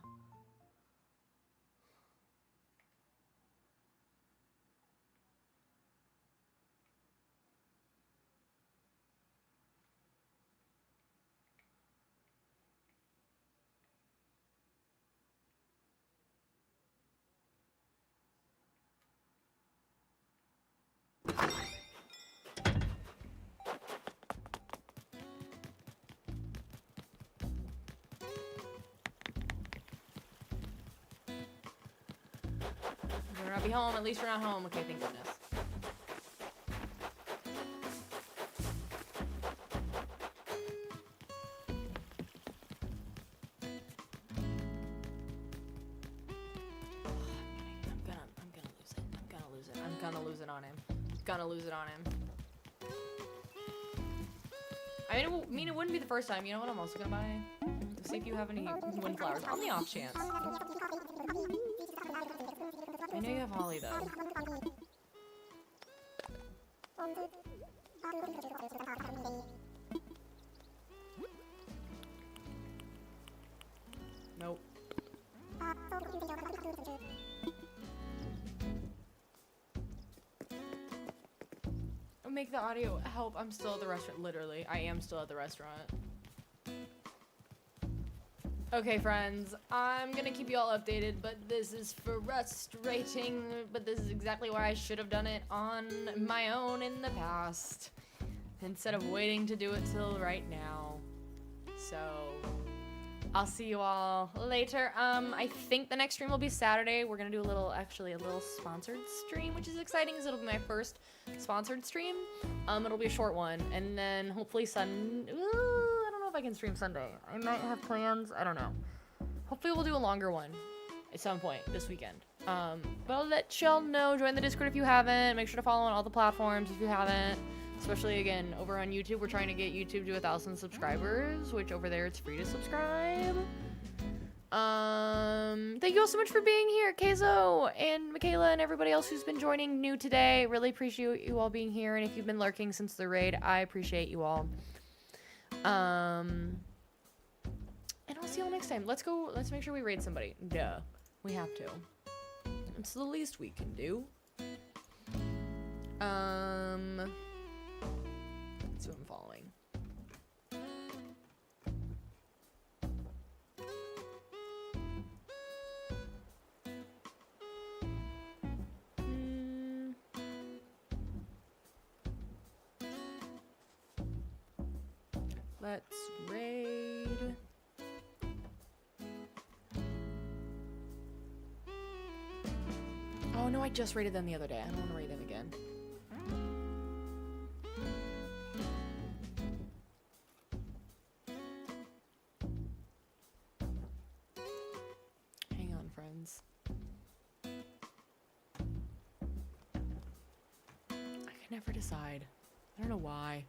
We're not be home. At least we're not home. Okay, thank goodness. I'm gonna lose it on him. Gonna lose it on him. I mean, it wouldn't be the first time. You know what I'm also gonna buy? To see if you have any windflowers on the off chance. I know you have holly though. Nope. Make the audio help. I'm still at the restaurant. Literally, I am still at the restaurant. Okay, friends, I'm gonna keep you all updated, but this is frustrating, but this is exactly why I should have done it on my own in the past, instead of waiting to do it till right now. So, I'll see you all later. I think the next stream will be Saturday. We're gonna do a little sponsored stream, which is exciting because it'll be my first sponsored stream. It'll be a short one, and then hopefully I don't know if I can stream Sunday. I might have plans. I don't know. Hopefully we'll do a longer one at some point this weekend. But I'll let y'all know. Join the Discord if you haven't. Make sure to follow on all the platforms if you haven't. Especially, again, over on YouTube. We're trying to get YouTube to 1,000 subscribers, which over there it's free to subscribe. Thank you all so much for being here, Keizo and Michaela and everybody else who's been joining new today. Really appreciate you all being here, and if you've been lurking since the raid, I appreciate you all. And I'll see you all next time. Let's make sure we raid somebody. Duh. We have to. It's the least we can do. Let's see what I'm following. Let's raid. Oh no, I just raided them the other day. I don't want to raid them again. Hang on, friends. I can never decide. I don't know why.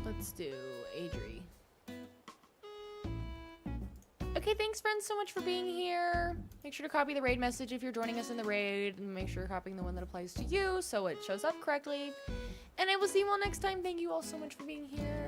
Let's do Adri. Okay, thanks friends so much for being here. Make sure to copy the raid message if you're joining us in the raid, and make sure you're copying the one that applies to you so it shows up correctly. And I will see you all next time. Thank you all so much for being here.